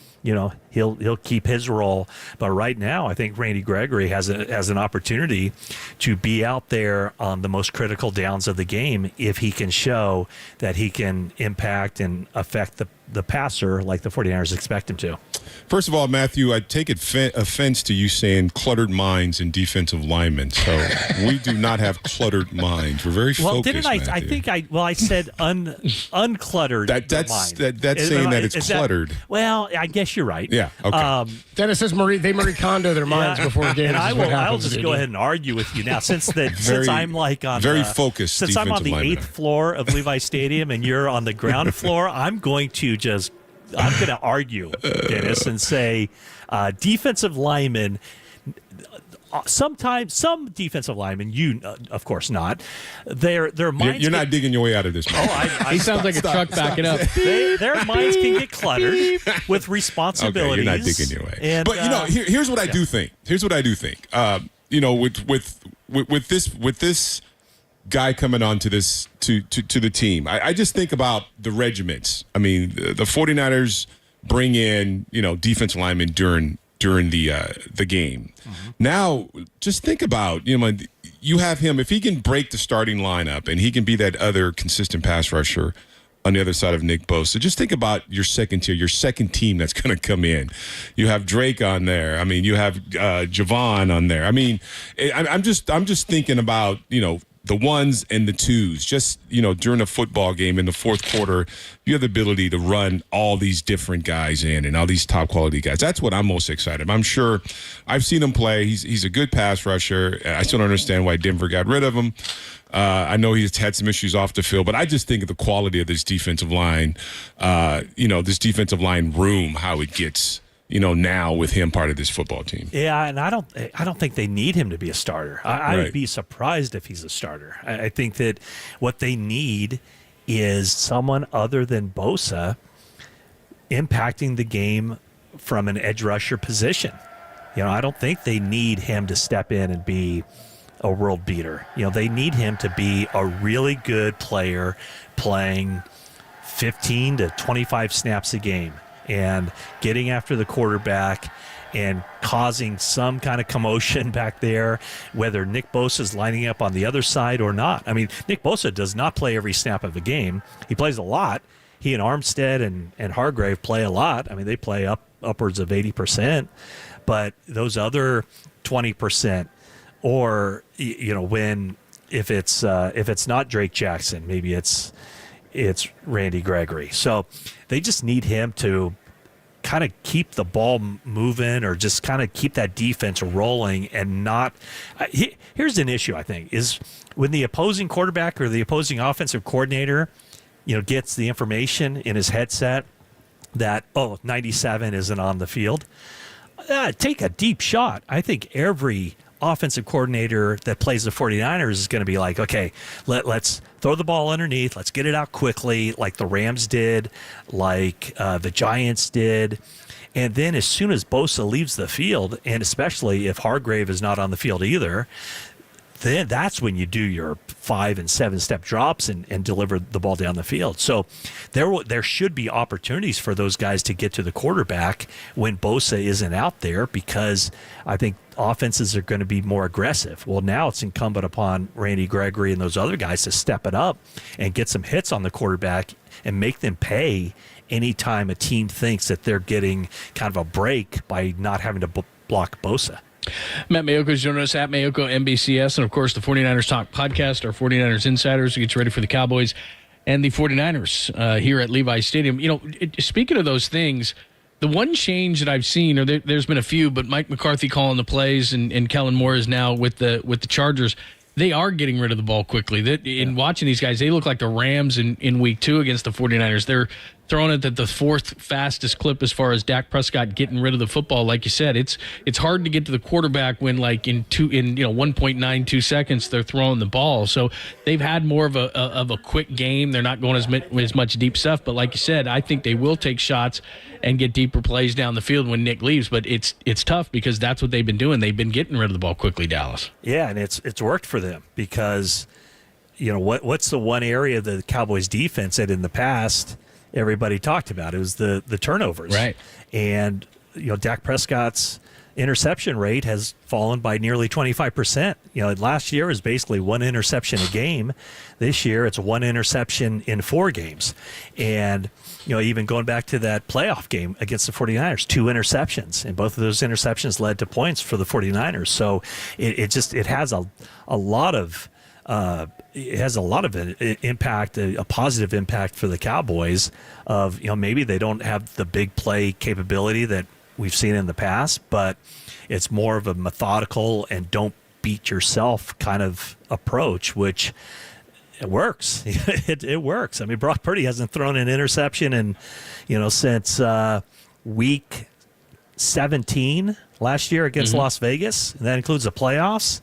he'll keep his role. But right now, I think Randy Gregory has an opportunity to be out there on the most critical downs of the game if he can show that he can impact and affect the passer like the 49ers expect him to. First of all, Matthew, I take offense to you saying cluttered minds and defensive linemen. So we do not have cluttered minds. We're very focused. Didn't I? Matthew. I think I said uncluttered. That's mind. saying that it's cluttered. Well, I guess you're right. Yeah. Okay. Dennis says they Marie Kondo their minds before games. And I'll just go ahead and argue with you now, since I'm like on very focused. Since I'm on the 8th floor of Levi Stadium and you're on the ground floor, I'm going to argue, Dennis, and say defensive linemen. Sometimes some defensive linemen, of course not. Their minds. You're not digging your way out of this. He sounds like a truck backing up. Their minds can get cluttered with responsibilities. Okay, you're not digging your way. But here's what I do think. Here's what I do think. With this guy coming on to this to the team, I just think about the regiments. I mean, the 49ers bring in defensive linemen during the game. Mm-hmm. Now, just think about you have him, if he can break the starting lineup and he can be that other consistent pass rusher on the other side of Nick Bosa. Just think about your second tier, your second team that's going to come in. You have Drake on there. I mean, you have Javon on there. I mean, I'm just thinking about the ones and the twos. Just during a football game in the fourth quarter, you have the ability to run all these different guys in and all these top quality guys. That's what I'm most excited about. I'm sure I've seen him play. He's a good pass rusher. I still don't understand why Denver got rid of him. I know he's had some issues off the field, but I just think of the quality of this defensive line, this defensive line room, how it gets, now with him part of this football team. Yeah, and I don't think they need him to be a starter. I would be surprised if he's a starter. I think that what they need is someone other than Bosa impacting the game from an edge rusher position. I don't think they need him to step in and be a world beater. They need him to be a really good player playing 15 to 25 snaps a game and getting after the quarterback and causing some kind of commotion back there, whether Nick Bosa is lining up on the other side or not. I mean, Nick Bosa does not play every snap of the game. He plays a lot. He and Armstead and Hargrave play a lot. I mean, they play upwards of 80%. But those other 20%, or if it's not Drake Jackson, maybe it's Randy Gregory. So they just need him to kind of keep the ball moving, or just kind of keep that defense rolling, and not. Here's an issue, I think, is when the opposing quarterback or the opposing offensive coordinator, gets the information in his headset that 97 isn't on the field. Take a deep shot. I think every offensive coordinator that plays the 49ers is going to be like, okay, let's throw the ball underneath. Let's get it out quickly, like the Rams did, like the Giants did. And then as soon as Bosa leaves the field, and especially if Hargrave is not on the field either, then that's when you do your 5 and 7 step drops and deliver the ball down the field. So there should be opportunities for those guys to get to the quarterback when Bosa isn't out there, because I think offenses are going to be more aggressive. Well, now it's incumbent upon Randy Gregory and those other guys to step it up and get some hits on the quarterback and make them pay anytime a team thinks that they're getting kind of a break by not having to block Bosa. Matt Mayoko is joining us at Mayoko NBCS, and of course the 49ers Talk podcast, our 49ers Insiders, who gets ready for the Cowboys and the 49ers here at Levi Stadium. Speaking of those things, the one change that I've seen, or there's been a few, but Mike McCarthy calling the plays and Kellen Moore is now with the Chargers. They are getting rid of the ball quickly. In watching these guys, they look like the Rams in week 2 against the 49ers. They're throwing it at the 4th fastest clip as far as Dak Prescott getting rid of the football. Like you said, it's hard to get to the quarterback when in 1.92 seconds they're throwing the ball. So they've had more of a quick game. They're not going as much deep stuff. But like you said, I think they will take shots and get deeper plays down the field when Nick leaves. But it's tough because that's what they've been doing. They've been getting rid of the ball quickly, Dallas. Yeah, and it's worked for them because what's the one area of the Cowboys defense that in the past everybody talked about. It was the turnovers. Right. And, Dak Prescott's interception rate has fallen by nearly 25%. Last year was basically one interception a game. This year it's one interception in 4 games. And, even going back to that playoff game against the 49ers, 2 interceptions, and both of those interceptions led to points for the 49ers. So it has a lot of impact, a positive impact for the Cowboys of, maybe they don't have the big play capability that we've seen in the past, but it's more of a methodical and don't beat yourself kind of approach, which it works. It works. I mean, Brock Purdy hasn't thrown an interception since week 17 last year against Las Vegas. And that includes the playoffs.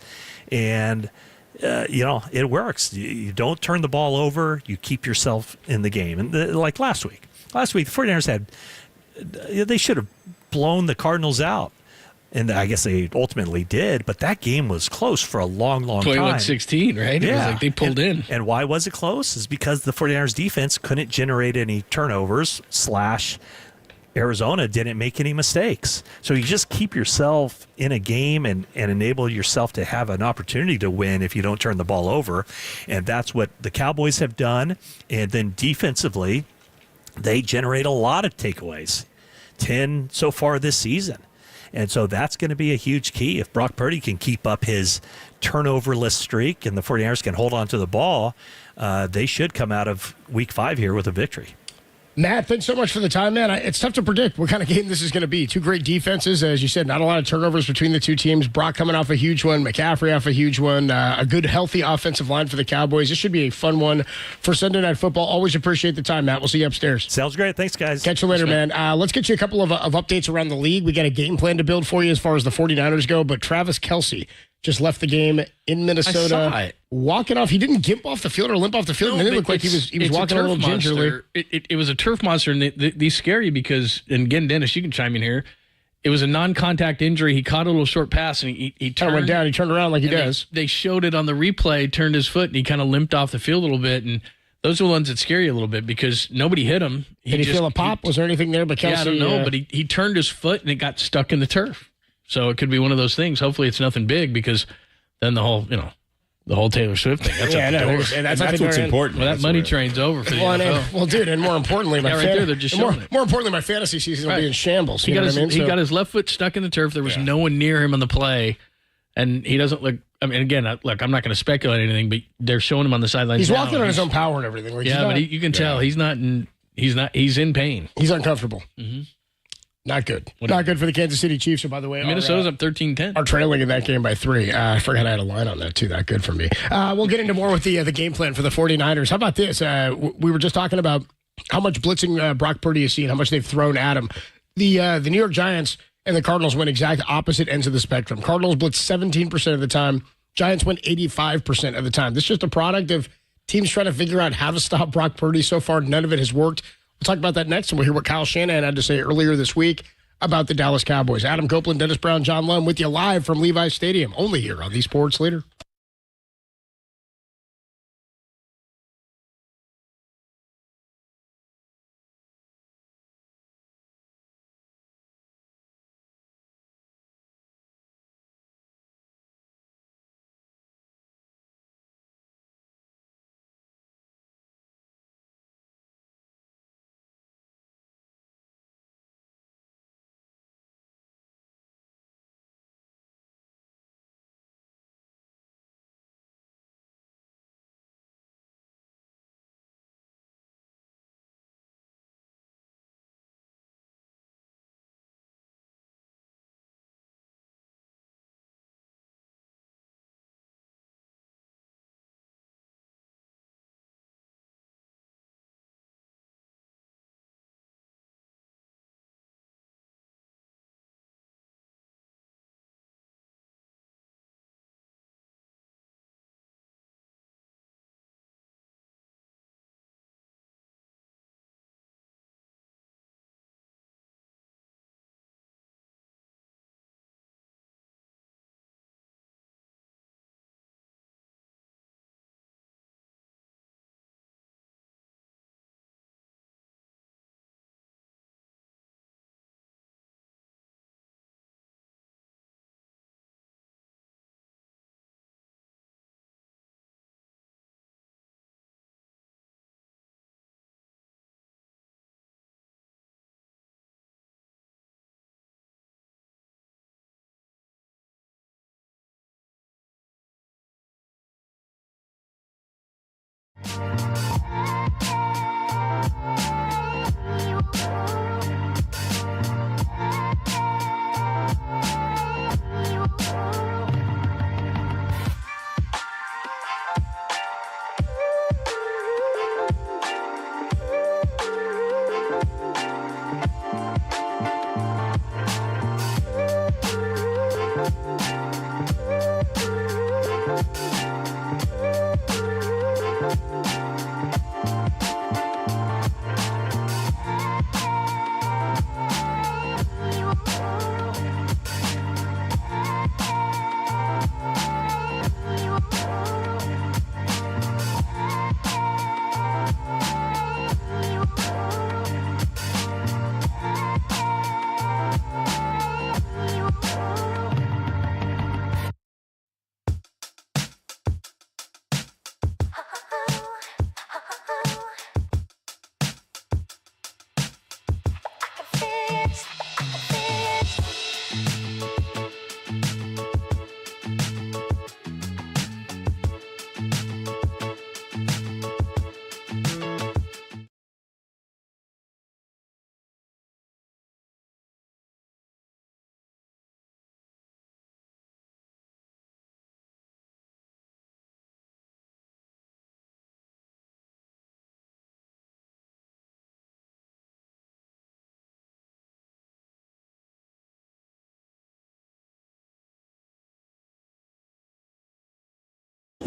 And it works. You don't turn the ball over. You keep yourself in the game. And like last week, the 49ers they should have blown the Cardinals out. And I guess they ultimately did, but that game was close for a long, long time. 21-16, right? Yeah. It was like they pulled in. And why was it close? Is because the 49ers defense couldn't generate any turnovers / Arizona didn't make any mistakes. So you just keep yourself in a game and enable yourself to have an opportunity to win if you don't turn the ball over. And that's what the Cowboys have done. And then defensively, they generate a lot of takeaways, 10 so far this season. And so that's going to be a huge key. If Brock Purdy can keep up his turnoverless streak and the 49ers can hold on to the ball, they should come out of week 5 here with a victory. Matt, thanks so much for the time, man. It's tough to predict what kind of game this is going to be. 2 great defenses, as you said, not a lot of turnovers between the 2 teams. Brock coming off a huge one, McCaffrey off a huge one, a good, healthy offensive line for the Cowboys. This should be a fun one for Sunday Night Football. Always appreciate the time, Matt. We'll see you upstairs. Sounds great. Thanks, guys. Catch you later, man. Let's get you a couple of updates around the league. We got a game plan to build for you as far as the 49ers go, but Travis Kelce just left the game in Minnesota. I saw it. Walking off. He didn't gimp off the field or limp off the field. And it looked like he was walking a little gingerly. It was a turf monster, and these scare you because, and again, Dennis, you can chime in here. It was a non-contact injury. He caught a little short pass, and he kind of went down. He turned around like he does. They showed it on the replay, turned his foot, and he kind of limped off the field a little bit. And those are the ones that scare you a little bit because nobody hit him. Did he feel a pop? Was there anything there? But Kelce, I don't know, but he turned his foot, and it got stuck in the turf. So it could be one of those things. Hopefully it's nothing big because then the whole Taylor Swift thing. That's yeah, up the door. And that's what's important. Well, that money train's over for the NFL. Well, dude, and more importantly, they're just showing it. More importantly, my fantasy season will be in shambles. He got his left foot stuck in the turf. There was no one near him on the play, and he doesn't look. I mean, again, look, I'm not going to speculate anything, but they're showing him on the sidelines. He's walking on his own power and everything. Like, but you can tell he's not in. He's in pain. He's uncomfortable. Mm-hmm. Not good. Not good for the Kansas City Chiefs. So, by the way, Minnesota's up 13-10. Are trailing in that game by 3. I forgot I had a line on that, too. Not good for me. We'll get into more with the game plan for the 49ers. How about this? We were just talking about how much blitzing Brock Purdy has seen, how much they've thrown at him. The New York Giants and the Cardinals went exact opposite ends of the spectrum. Cardinals blitz 17% of the time. Giants went 85% of the time. This is just a product of teams trying to figure out how to stop Brock Purdy. So far, none of it has worked. We'll talk about that next, and we'll hear what Kyle Shanahan had to say earlier this week about the Dallas Cowboys. Adam Copeland, Dennis Brown, John Lum with you live from Levi's Stadium, only here on the Sports Leader.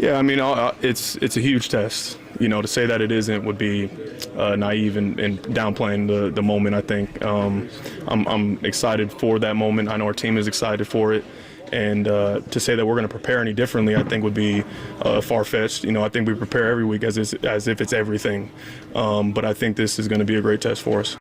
Yeah, I mean, it's a huge test. To say that it isn't would be naive and downplaying the moment. I think I'm excited for that moment. I know our team is excited for it, and to say that we're going to prepare any differently, I think would be far-fetched. I think we prepare every week as if it's everything, but I think this is going to be a great test for us.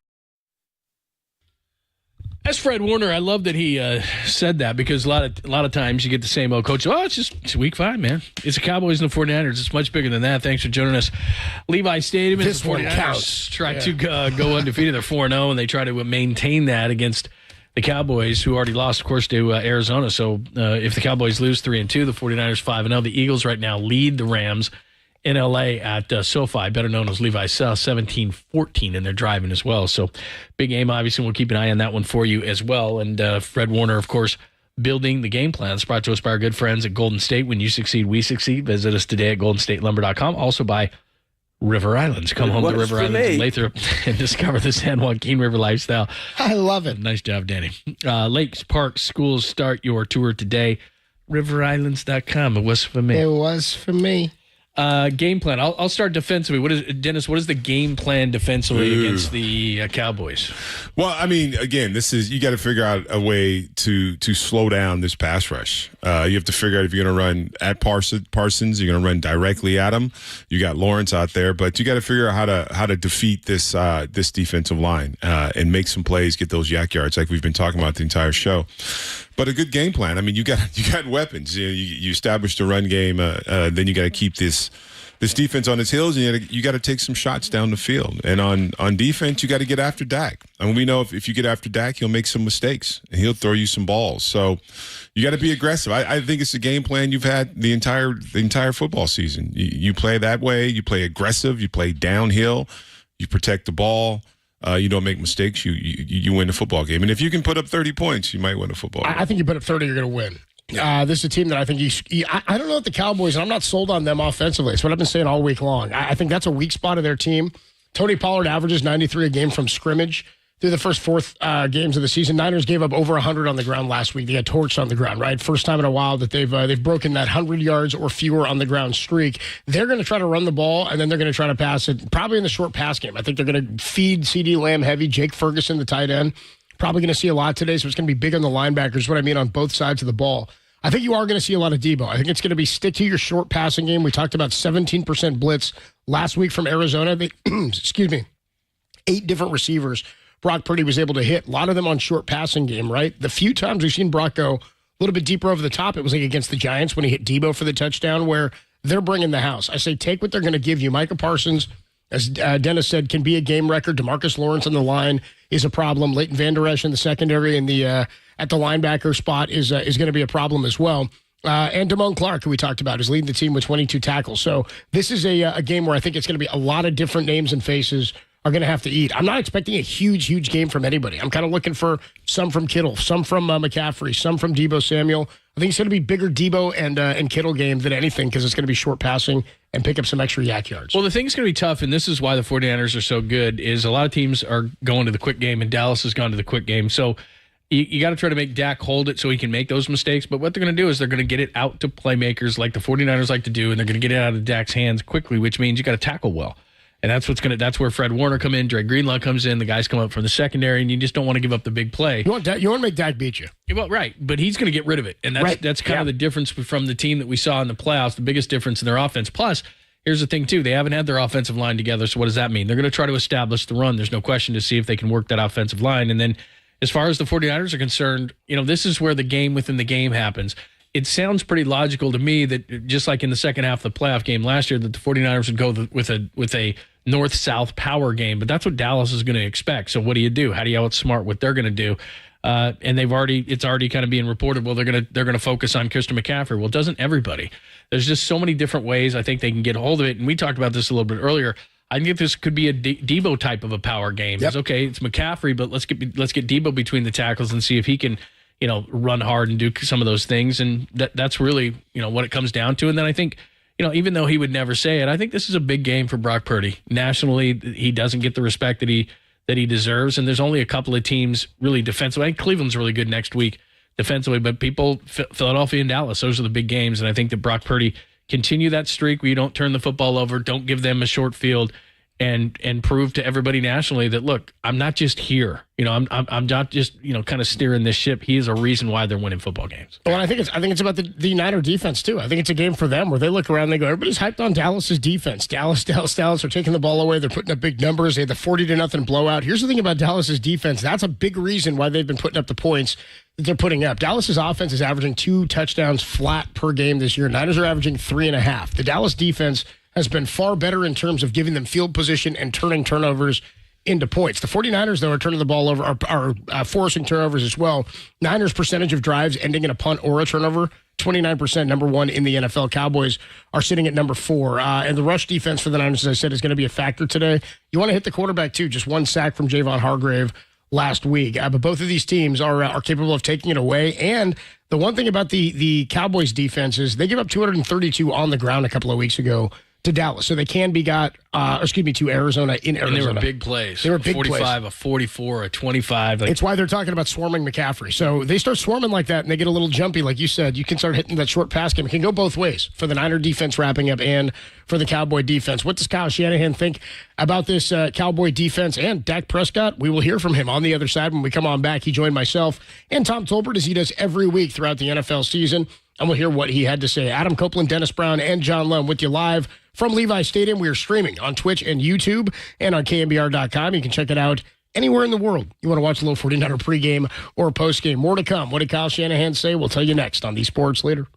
As Fred Warner, I love that he said that, because a lot of times you get the same old coach. Oh, it's week 5, man. It's the Cowboys and the 49ers. It's much bigger than that. Thanks for joining us. Levi Stadium and the 49ers try to go undefeated. They're 4-0, and they try to maintain that against the Cowboys, who already lost, of course, to Arizona. So if the Cowboys lose 3-2, the 49ers 5-0. The Eagles right now lead the Rams in L.A. at SoFi, better known as Levi's South, 17-14, and they're driving as well. So big game, obviously. We'll keep an eye on that one for you as well. And Fred Warner, of course, building the game plan. It's brought to us by our good friends at Golden State. When you succeed, we succeed. Visit us today at goldenstatelumber.com. Also by River Islands. Come home to River Islands in Lathrop and discover the San Joaquin River lifestyle. I love it. Nice job, Danny. Lakes, parks, schools, start your tour today. RiverIslands.com. It was for me. It was for me. Game plan. I'll start defensively. Dennis, what is the game plan defensively against the Cowboys? Well, I mean, again, you got to figure out a way to slow down this pass rush. You have to figure out if you're going to run at Parsons, you're going to run directly at him. You got Lawrence out there, but you got to figure out how to defeat this defensive line and make some plays, get those yak yards like we've been talking about the entire show. But a good game plan. I mean, you got weapons. You established a run game. Then you got to keep this defense on its heels, and you got to take some shots down the field. And on defense, you got to get after Dak. I mean, we know if you get after Dak, he'll make some mistakes and he'll throw you some balls. So you got to be aggressive. I think it's a game plan you've had the entire football season. You play that way. You play aggressive. You play downhill. You protect the ball. You don't make mistakes. You win the football game. And if you can put up 30 points, you might win a football game. I think you put up 30, you're going to win. Yeah. This is a team that I think I don't know what the Cowboys, and I'm not sold on them offensively. It's what I've been saying all week long. I think that's a weak spot of their team. Tony Pollard averages 93 a game from scrimmage through the first 4 games of the season. Niners gave up over 100 on the ground last week. They got torched on the ground, right? First time in a while that they've broken that 100 yards or fewer on the ground streak. They're going to try to run the ball, and then they're going to try to pass it, probably in the short pass game. I think they're going to feed CeeDee Lamb heavy, Jake Ferguson, the tight end. Probably going to see a lot today, so it's going to be big on the linebackers, what I mean on both sides of the ball. I think you are going to see a lot of Debo. I think it's going to be stick to your short passing game. We talked about 17% blitz last week from Arizona. They, 8 different receivers Brock Purdy was able to hit. A lot of them on short passing game, right? The few times we've seen Brock go a little bit deeper over the top, it was like against the Giants when he hit Debo for the touchdown, where they're bringing the house. I say take what they're going to give you. Micah Parsons, as Dennis said, can be a game record. DeMarcus Lawrence on the line is a problem. Leighton Vander Esch in the secondary and the at the linebacker spot is going to be a problem as well. And Damone Clark, who we talked about, is leading the team with 22 tackles. So this is a game where I think it's going to be a lot of different names and faces are going to have to eat. I'm not expecting a huge game from anybody. I'm kind of looking for some from Kittle, some from McCaffrey, some from Deebo Samuel. I think it's going to be bigger Deebo and Kittle game than anything because it's going to be short passing and pick up some extra yak yards. Well, the thing's going to be tough, and this is why the 49ers are so good, is a lot of teams are going to the quick game, and Dallas has gone to the quick game. So you got to try to make Dak hold it so he can make those mistakes. But what they're going to do is they're going to get it out to playmakers like the 49ers like to do, and they're going to get it out of Dak's hands quickly, which means you got to tackle well. And that's where Fred Warner come in, Dre Greenlaw comes in, the guys come up from the secondary, and you just don't want to give up the big play. You want to make Dak beat you. Well, right, but he's going to get rid of it. And that's kind of the difference from the team that we saw in the playoffs, the biggest difference in their offense. Plus, here's the thing, too. They haven't had their offensive line together, so what does that mean? They're going to try to establish the run. There's no question to see if they can work that offensive line. And then as far as the 49ers are concerned, this is where the game within the game happens. It sounds pretty logical to me that just like in the second half of the playoff game last year, that the 49ers would go with a north-south power game, but that's what Dallas is going to expect. So what do you do? How do you outsmart what they're going to do? And it's already kind of being reported. Well, they're going to focus on Christian McCaffrey. Well, doesn't everybody? There's just so many different ways I think they can get a hold of it. And we talked about this a little bit earlier. I think this could be a Debo type of a power game. Yep. It's okay. It's McCaffrey, but let's get Debo between the tackles and see if he can, run hard and do some of those things. And that's really, what it comes down to. And then I think, even though he would never say it, I think this is a big game for Brock Purdy. Nationally, he doesn't get the respect that he deserves. And there's only a couple of teams really defensively. I think Cleveland's really good next week defensively, but Philadelphia and Dallas, those are the big games. And I think that Brock Purdy continue that streak where you don't turn the football over, don't give them a short field, and prove to everybody nationally that, look, I'm not just here. I'm not just, kind of steering this ship. He is a reason why they're winning football games. Well, I think it's about the Niner defense, too. I think it's a game for them where they look around and they go, everybody's hyped on Dallas's defense. Dallas are taking the ball away. They're putting up big numbers. They had the 40-0 blowout. Here's the thing about Dallas's defense. That's a big reason why they've been putting up the points that they're putting up. Dallas's offense is averaging 2 touchdowns flat per game this year. Niners are averaging 3.5. The Dallas defense has been far better in terms of giving them field position and turning turnovers into points. The 49ers, though, are turning the ball over, are forcing turnovers as well. Niners' percentage of drives ending in a punt or a turnover, 29%, number 1 in the NFL. Cowboys are sitting at number 4. And the rush defense for the Niners, as I said, is going to be a factor today. You want to hit the quarterback, too. Just 1 sack from Javon Hargrave last week. But both of these teams are capable of taking it away. And the one thing about the Cowboys defense is they give up 232 on the ground a couple of weeks ago to Dallas. So they can be to Arizona in Arizona. And they were big plays. They were big 45, plays. a 44, a 25. It's why they're talking about swarming McCaffrey. So they start swarming like that and they get a little jumpy. Like you said, you can start hitting that short pass game. It can go both ways for the Niner defense wrapping up and for the Cowboy defense. What does Kyle Shanahan think about this Cowboy defense and Dak Prescott? We will hear from him on the other side when we come on back. He joined myself and Tom Tolbert as he does every week throughout the NFL season. And we'll hear what he had to say. Adam Copeland, Dennis Brown, and John Lum with you live from Levi Stadium. We are streaming on Twitch and YouTube and on KNBR.com. You can check it out anywhere in the world. You want to watch a little 49er pregame or postgame. More to come. What did Kyle Shanahan say? We'll tell you next on the Sports Leader.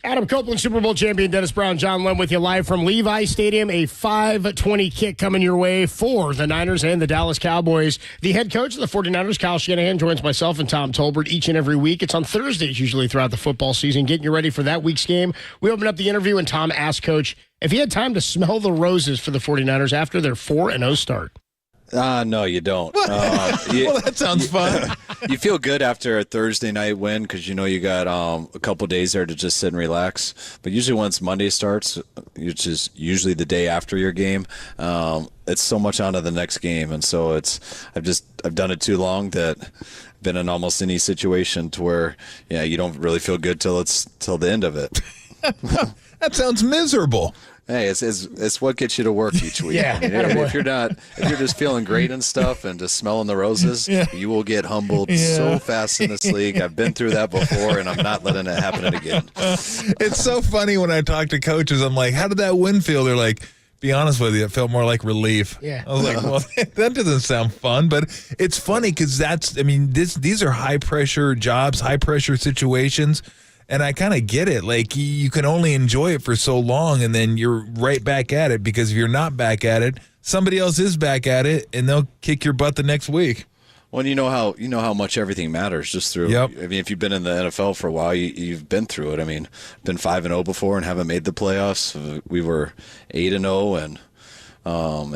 Adam Copeland, Super Bowl champion Dennis Brown, John Lynn with you live from Levi Stadium. A 5:20 kick coming your way for the Niners and the Dallas Cowboys. The head coach of the 49ers, Kyle Shanahan, joins myself and Tom Tolbert each and every week. It's on Thursdays usually throughout the football season, getting you ready for that week's game. We open up the interview and Tom asked Coach if he had time to smell the roses for the 49ers after their 4-0 start. No, you don't. Well, that sounds fun. You feel good after a Thursday night win because you know you got a couple days there to just sit and relax. But usually once Monday starts, which is usually the day after your game, it's so much on to the next game. And so I've done it too long that I've been in almost any situation to where you don't really feel good till the end of it. That sounds miserable. Hey, it's what gets you to work each week. Yeah. I mean, if you're just feeling great and stuff and just smelling the roses, you will get humbled so fast in this league. I've been through that before, and I'm not letting it happen again. It's so funny when I talk to coaches. I'm like, "How did that win feel?" They're like, "Be honest with you, it felt more like relief." Yeah. I was like, "Well, that doesn't sound fun," but it's funny because these are high pressure jobs, high pressure situations. And I kind of get it. Like, you can only enjoy it for so long, and then you're right back at it, because if you're not back at it, somebody else is back at it, and they'll kick your butt the next week. Well, you know how much everything matters just through. Yep. I mean, if you've been in the NFL for a while, you've been through it. I mean, been 5-0 before and haven't made the playoffs. We were 8-0 and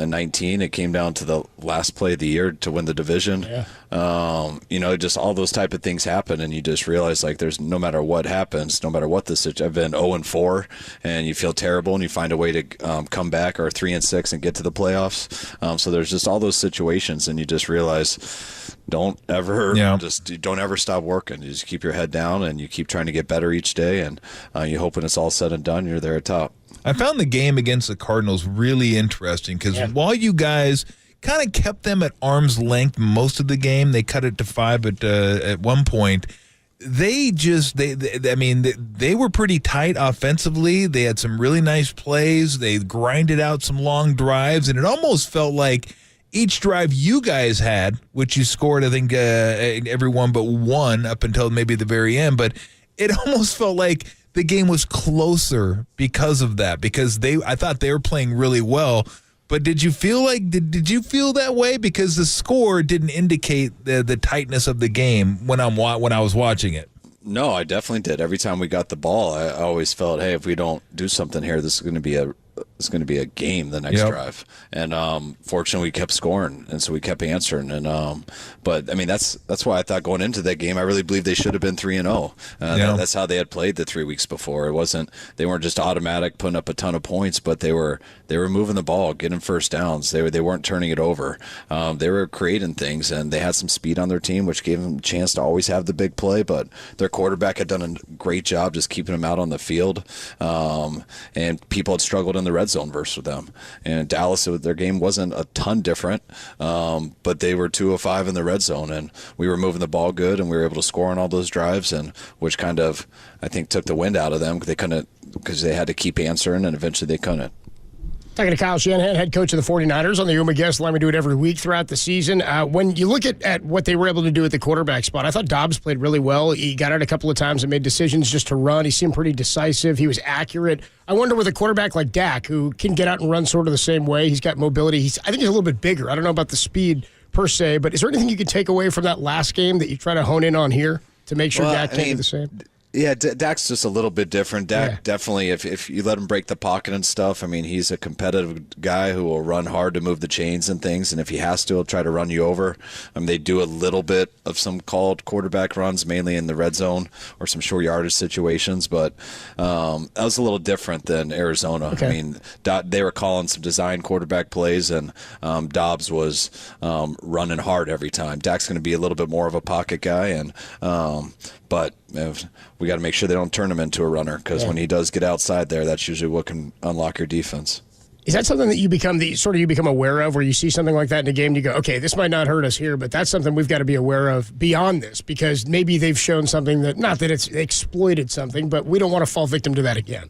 in 19, it came down to the last play of the year to win the division. Yeah. Just all those type of things happen, and you just realize, like, there's no matter what happens, no matter what the situation. I've been 0-4, and you feel terrible, and you find a way to come back, or 3-6 and get to the playoffs. So there's just all those situations, and you just realize, don't ever stop working. You just keep your head down, and you keep trying to get better each day, and you hope when it's all said and done, you're there at top. I found the game against the Cardinals really interesting because while you guys kind of kept them at arm's length most of the game, they cut it to 5 at one point. They were pretty tight offensively. They had some really nice plays. They grinded out some long drives, and it almost felt like each drive you guys had, which you scored, I think, everyone but one up until maybe the very end, but it almost felt like the game was closer because of that, because I thought they were playing really well. But did you feel that way? Because the score didn't indicate the tightness of the game when I was watching it. No, I definitely did. Every time we got the ball, I always felt, hey, if we don't do something here, this is going to be a game the next drive. And fortunately, we kept scoring, and so we kept answering. And but I mean, that's why I thought going into that game, I really believe they should have been 3-0. That's how they had played the 3 weeks before. They weren't just automatic putting up a ton of points, but they were moving the ball, getting first downs. They weren't turning it over. They were creating things, and they had some speed on their team, which gave them a chance to always have the big play. But their quarterback had done a great job just keeping them out on the field, and people had struggled in the red zone versus with them. And Dallas, their game wasn't a ton different, but they were 2 of 5 in the red zone, and we were moving the ball good, and we were able to score on all those drives, and which kind of, I think, took the wind out of them because they had to keep answering, and eventually they couldn't. Talking to Kyle Shanahan, head coach of the 49ers on the Uma Guest Line. We do it every week throughout the season. When you look at what they were able to do at the quarterback spot, I thought Dobbs played really well. He got out a couple of times and made decisions just to run. He seemed pretty decisive. He was accurate. I wonder with a quarterback like Dak, who can get out and run sort of the same way, he's got mobility. I think he's a little bit bigger. I don't know about the speed per se, but is there anything you can take away from that last game that you try to hone in on here to make sure Dak can't do the same? Yeah, Dak's just a little bit different. Dak definitely, if you let him break the pocket and stuff, I mean, he's a competitive guy who will run hard to move the chains and things, and if he has to, he'll try to run you over. They do a little bit of some called quarterback runs, mainly in the red zone or some short yardage situations, but that was a little different than Arizona. Okay. I mean, they were calling some design quarterback plays, and Dobbs was running hard every time. Dak's going to be a little bit more of a pocket guy, and but we got to make sure they don't turn him into a runner, because when he does get outside there, that's usually what can unlock your defense. Is that something that you become aware of, where you see something like that in a game and you go, okay, this might not hurt us here, but that's something we've got to be aware of beyond this, because maybe they've shown something that, not that it's exploited something, but we don't want to fall victim to that again?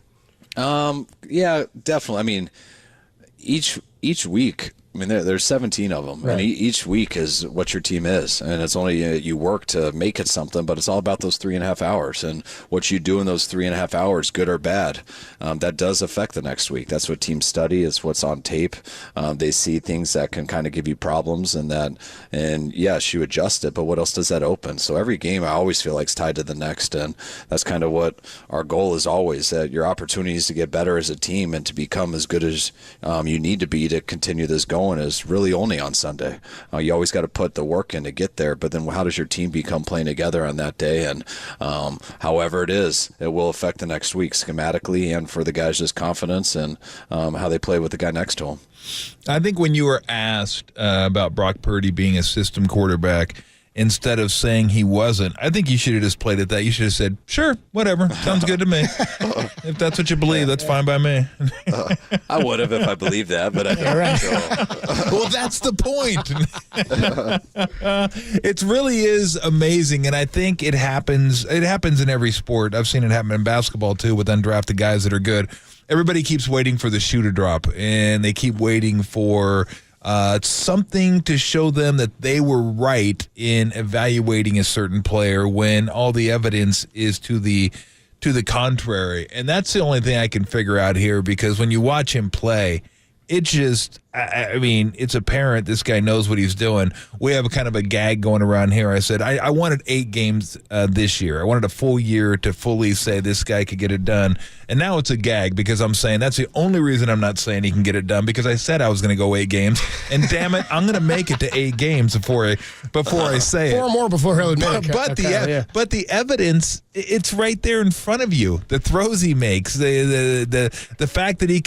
Yeah, definitely. I mean, each week I mean, there's 17 of them, Right. and each week is what your team is, and it's only you work to make it something, but it's all about those 3.5 hours, and what you do in those 3.5 hours, good or bad, that does affect the next week. That's what teams study, is what's on tape. They see things that can kind of give you problems, and yes, you adjust it, but what else does that open? So every game I always feel like is tied to the next, and that's kind of what our goal is always, that your opportunities to get better as a team and to become as good as you need to be to continue this going is really only on Sunday. You always got to put the work in to get there, but then how does your team become playing together on that day? And however it is, it will affect the next week schematically, and for the guys' just confidence and how they play with the guy next to them. I think when you were asked about Brock Purdy being a system quarterback, instead of saying he wasn't, I think you should have just played at that. You should have said, sure, whatever, sounds good to me. If that's what you believe, that's fine by me. I would have if I believed that, but I don't. So. Well, that's the point. It really is amazing, and I think it happens in every sport. I've seen it happen in basketball, too, with undrafted guys that are good. Everybody keeps waiting for the shoe to drop, and they keep waiting for something to show them that they were right in evaluating a certain player when all the evidence is to the contrary. And that's the only thing I can figure out here, because when you watch him play, it just, I mean, it's apparent this guy knows what he's doing. We have a kind of a gag going around here. I said, I wanted 8 games this year. I wanted a full year to fully say this guy could get it done. And now it's a gag, because I'm saying that's the only reason I'm not saying he can get it done, because I said I was going to go 8 games. And damn it, I'm going to make it to 8 games before I say it. 4 more before he'll admit it. But the evidence, it's right there in front of you. The throws he makes, the fact that he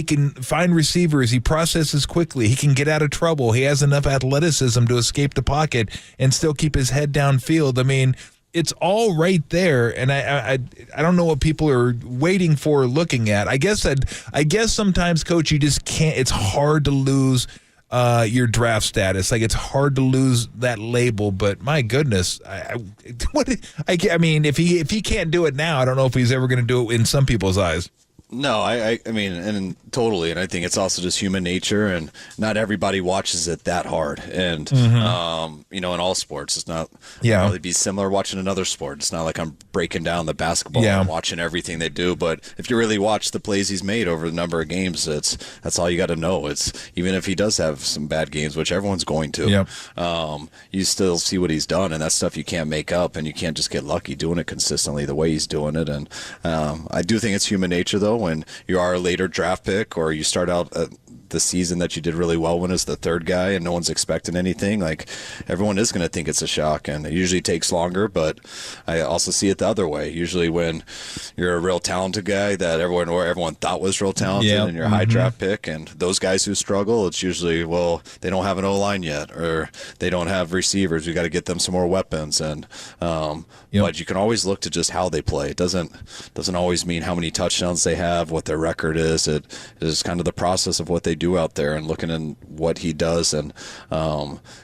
can find receivers, he processes quickly, he can get out of trouble, he has enough athleticism to escape the pocket and still keep his head downfield. I mean, it's all right there, and I don't know what people are waiting for or looking at. I guess sometimes, Coach, you just can't. It's hard to lose your draft status. Like, it's hard to lose that label. But my goodness, I mean, if he can't do it now, I don't know if he's ever going to do it in some people's eyes. No, I mean, and totally, and I think it's also just human nature, and not everybody watches it that hard, and you know, in all sports, it's not probably be similar watching another sport. It's not like I'm breaking down the basketball and watching everything they do, but if you really watch the plays he's made over the number of games, that's all you got to know. It's even if he does have some bad games, which everyone's going to, you still see what he's done, and that's stuff you can't make up, and you can't just get lucky doing it consistently the way he's doing it. And I do think it's human nature, though, when you are a later draft pick, or you start out the season that you did really well when as the third guy and no one's expecting anything, like, everyone is going to think it's a shock, and it usually takes longer. But I also see it the other way. Usually when you're a real talented guy that everyone thought was real talented, and you're a high draft pick, and those guys who struggle, it's usually, well, they don't have an O-line yet, or they don't have receivers, we got to get them some more weapons. And but you can always look to just how they play. It doesn't always mean how many touchdowns they have, what their record is. It is kind of the process of what they do out there, and looking at what he does, and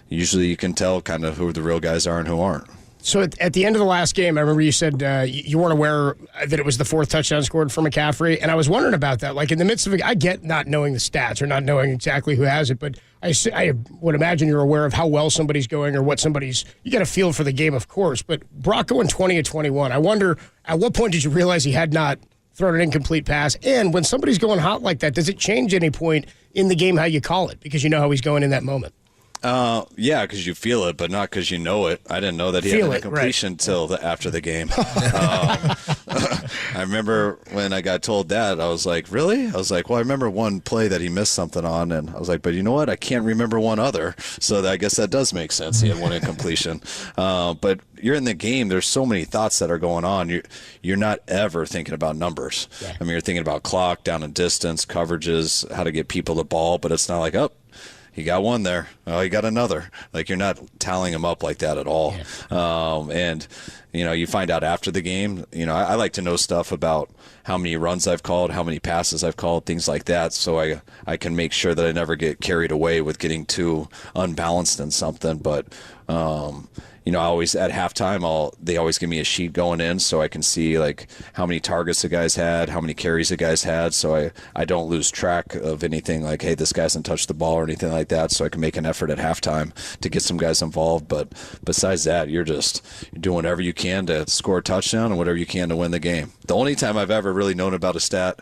usually you can tell kind of who the real guys are and who aren't. So at the end of the last game, I remember you said you weren't aware that it was the 4th touchdown scored for McCaffrey, and I was wondering about that. Like, in the midst of it, I get not knowing the stats or not knowing exactly who has it, but I would imagine you're aware of how well somebody's going, or what you got a feel for the game, of course. But Brock going 20-21, I wonder, at what point did you realize he had not thrown an incomplete pass? And when somebody's going hot like that, does it change any point in the game how you call it, because you know how he's going in that moment? Yeah, because you feel it, but not because you know it. I didn't know that he had an incompletion till after the game. I remember when I got told that, I was like, really? I was like, well, I remember one play that he missed something on, and I was like, but you know what? I can't remember one other. So I guess that does make sense. He had one incompletion. But you're in the game. There's so many thoughts that are going on. You're not ever thinking about numbers. Yeah. I mean, you're thinking about clock, down and distance, coverages, how to get people the ball, but it's not like, he got one there. Oh, he got another. Like, you're not tallying them up like that at all. Yeah. And, you know, you find out after the game. You know, I like to know stuff about how many runs I've called, how many passes I've called, things like that, so I can make sure that I never get carried away with getting too unbalanced in something. But, I always at halftime, they always give me a sheet going in so I can see like how many targets the guys had, how many carries the guys had, so I don't lose track of anything like, hey, this guy hasn't touched the ball or anything like that, so I can make an effort at halftime to get some guys involved. But besides that, you're doing whatever you can to score a touchdown and whatever you can to win the game. The only time I've ever really known about a stat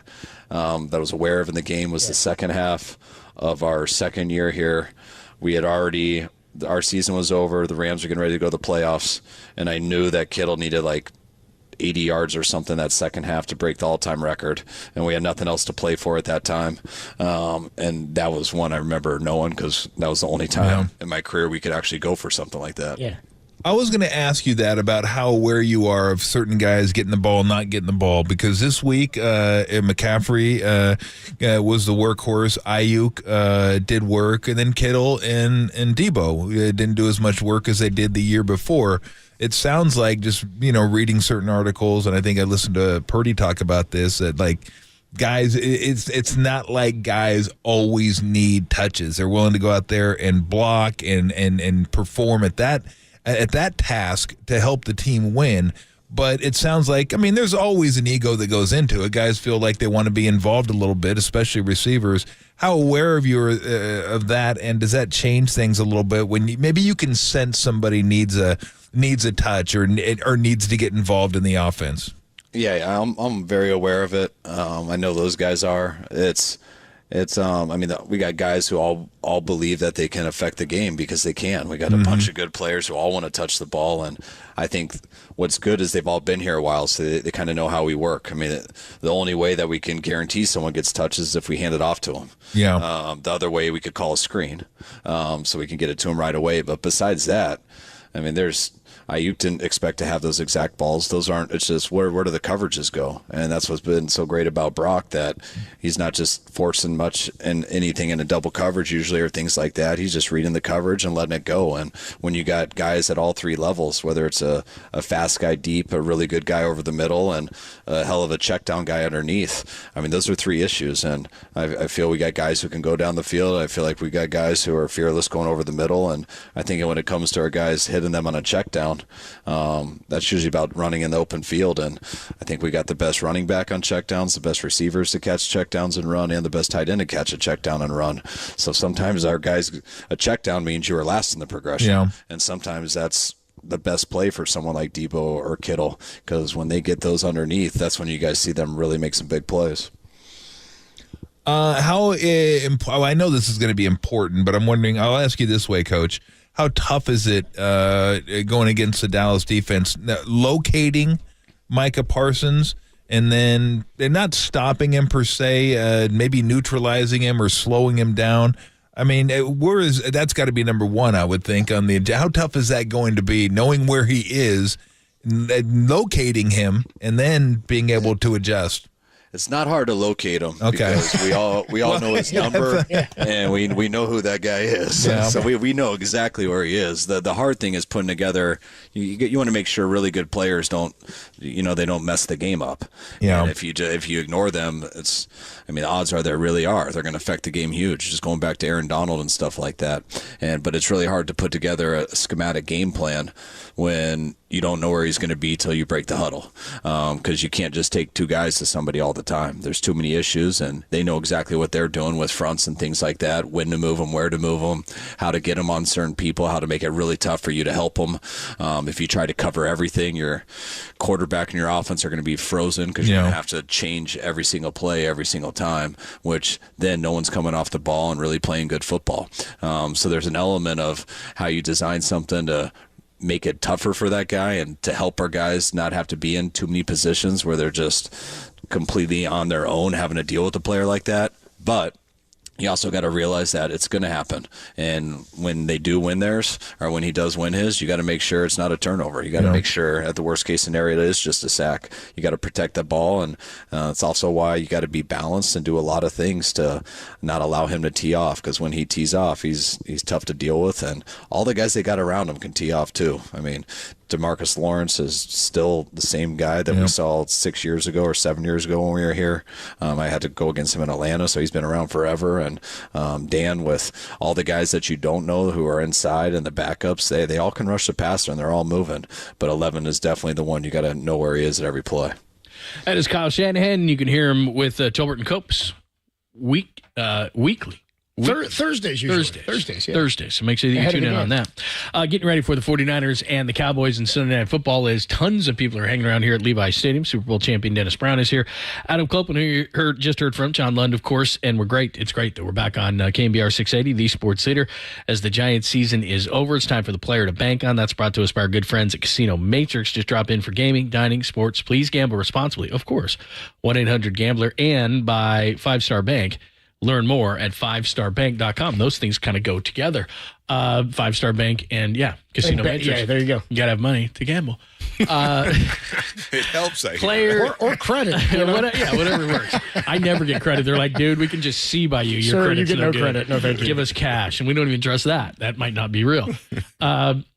that I was aware of in the game was the second half of our second year here. We had already – our season was over. The Rams were getting ready to go to the playoffs, and I knew that Kittle needed like 80 yards or something that second half to break the all-time record, and we had nothing else to play for at that time. And that was one I remember knowing because that was the only time in my career we could actually go for something like that. Yeah. I was going to ask you that about how aware you are of certain guys getting the ball, not getting the ball, because this week McCaffrey was the workhorse. Ayuk did work, and then Kittle and Debo didn't do as much work as they did the year before. It sounds like just, reading certain articles, and I think I listened to Purdy talk about this, that like guys, it's not like guys always need touches. They're willing to go out there and block and perform at that task to help the team win. But it sounds like, there's always an ego that goes into it. Guys feel like they want to be involved a little bit, especially receivers. How aware of you of that, and does that change things a little bit when maybe you can sense somebody needs a touch or needs to get involved in the offense? Yeah, I'm very aware of it. I know those guys are. We got guys who all believe that they can affect the game because they can. We got a bunch of good players who all want to touch the ball, and I think what's good is they've all been here a while, so they kind of know how we work. The only way that we can guarantee someone gets touches is if we hand it off to them. Yeah. The other way, we could call a screen, so we can get it to them right away. But besides that, Ayuk didn't expect to have those exact balls. Those aren't. It's just where do the coverages go? And that's what's been so great about Brock, that he's not just forcing much in anything in a double coverage usually or things like that. He's just reading the coverage and letting it go. And when you got guys at all three levels, whether it's a fast guy deep, a really good guy over the middle, and a hell of a check down guy underneath, those are three issues. And I feel we got guys who can go down the field. I feel like we got guys who are fearless going over the middle. And I think when it comes to our guys hitting them on a check down, that's usually about running in the open field, and I think we got the best running back on checkdowns, the best receivers to catch checkdowns and run, and the best tight end to catch a checkdown and run. So sometimes our guys, a checkdown means you are last in the progression, and sometimes that's the best play for someone like Debo or Kittle, because when they get those underneath, that's when you guys see them really make some big plays. I know this is going to be important, but I'm wondering, I'll ask you this way, Coach. How tough is it going against the Dallas defense, locating Micah Parsons and then not stopping him per se, maybe neutralizing him or slowing him down? That's got to be number one, I would think. How tough is that going to be, knowing where he is, locating him, and then being able to adjust? It's not hard to locate him because we all know his number and we know who that guy is. Yeah. So we know exactly where he is. The hard thing is putting together. You want to make sure really good players don't mess the game up. Yeah. And if you ignore them, the odds are they really are. They're going to affect the game huge. Just going back to Aaron Donald and stuff like that. But it's really hard to put together a schematic game plan when you don't know where he's going to be till you break the huddle, because you can't just take two guys to somebody all the time. There's too many issues, and they know exactly what they're doing with fronts and things like that, when to move them, where to move them, how to get them on certain people, how to make it really tough for you to help them. If you try to cover everything, your quarterback and your offense are going to be frozen because you're going to have to change every single play every single time, which then no one's coming off the ball and really playing good football. So there's an element of how you design something to make it tougher for that guy and to help our guys not have to be in too many positions where they're just completely on their own having to deal with a player like that. But you also got to realize that it's going to happen. And when they do win theirs, or when he does win his, you got to make sure it's not a turnover. You got to make sure at the worst case scenario, it is just a sack. You got to protect the ball. And it's also why you got to be balanced and do a lot of things to not allow him to tee off. Because when he tees off, he's tough to deal with. And all the guys they got around him can tee off too. DeMarcus Lawrence is still the same guy that we saw 6 years ago or 7 years ago when we were here. I had to go against him in Atlanta, so he's been around forever. And Dan, with all the guys that you don't know who are inside and the backups, they all can rush the passer and they're all moving. But 11 is definitely the one you got to know where he is at every play. That is Kyle Shanahan. You can hear him with Tolbert and Copes weekly. Thursdays usually. Thursdays, yeah. Thursdays. So make sure that you tune in on that. Getting ready for the 49ers and the Cowboys and Sunday Night Football is tons of people are hanging around here at Levi Stadium. Super Bowl champion Dennis Brown is here. Adam Copeland, who you just heard from, John Lund, of course, and we're great. It's great that we're back on KNBR 680, the sports leader. As the Giants season is over, it's time for the player to bank on. That's brought to us by our good friends at Casino Matrix. Just drop in for gaming, dining, sports. Please gamble responsibly, of course. 1-800-GAMBLER and by 5 Star Bank. Learn more at 5starbank.com. Those things kind of go together. 5 Star Bank and, Casino Matrix. Yeah, there you go. You got to have money to gamble. It helps, I player or credit. Whatever works. I never get credit. They're like, dude, we can just see by you. Your Sir, credit's you get no good. credit. No, thank you. Give us cash, and we don't even trust that. That might not be real.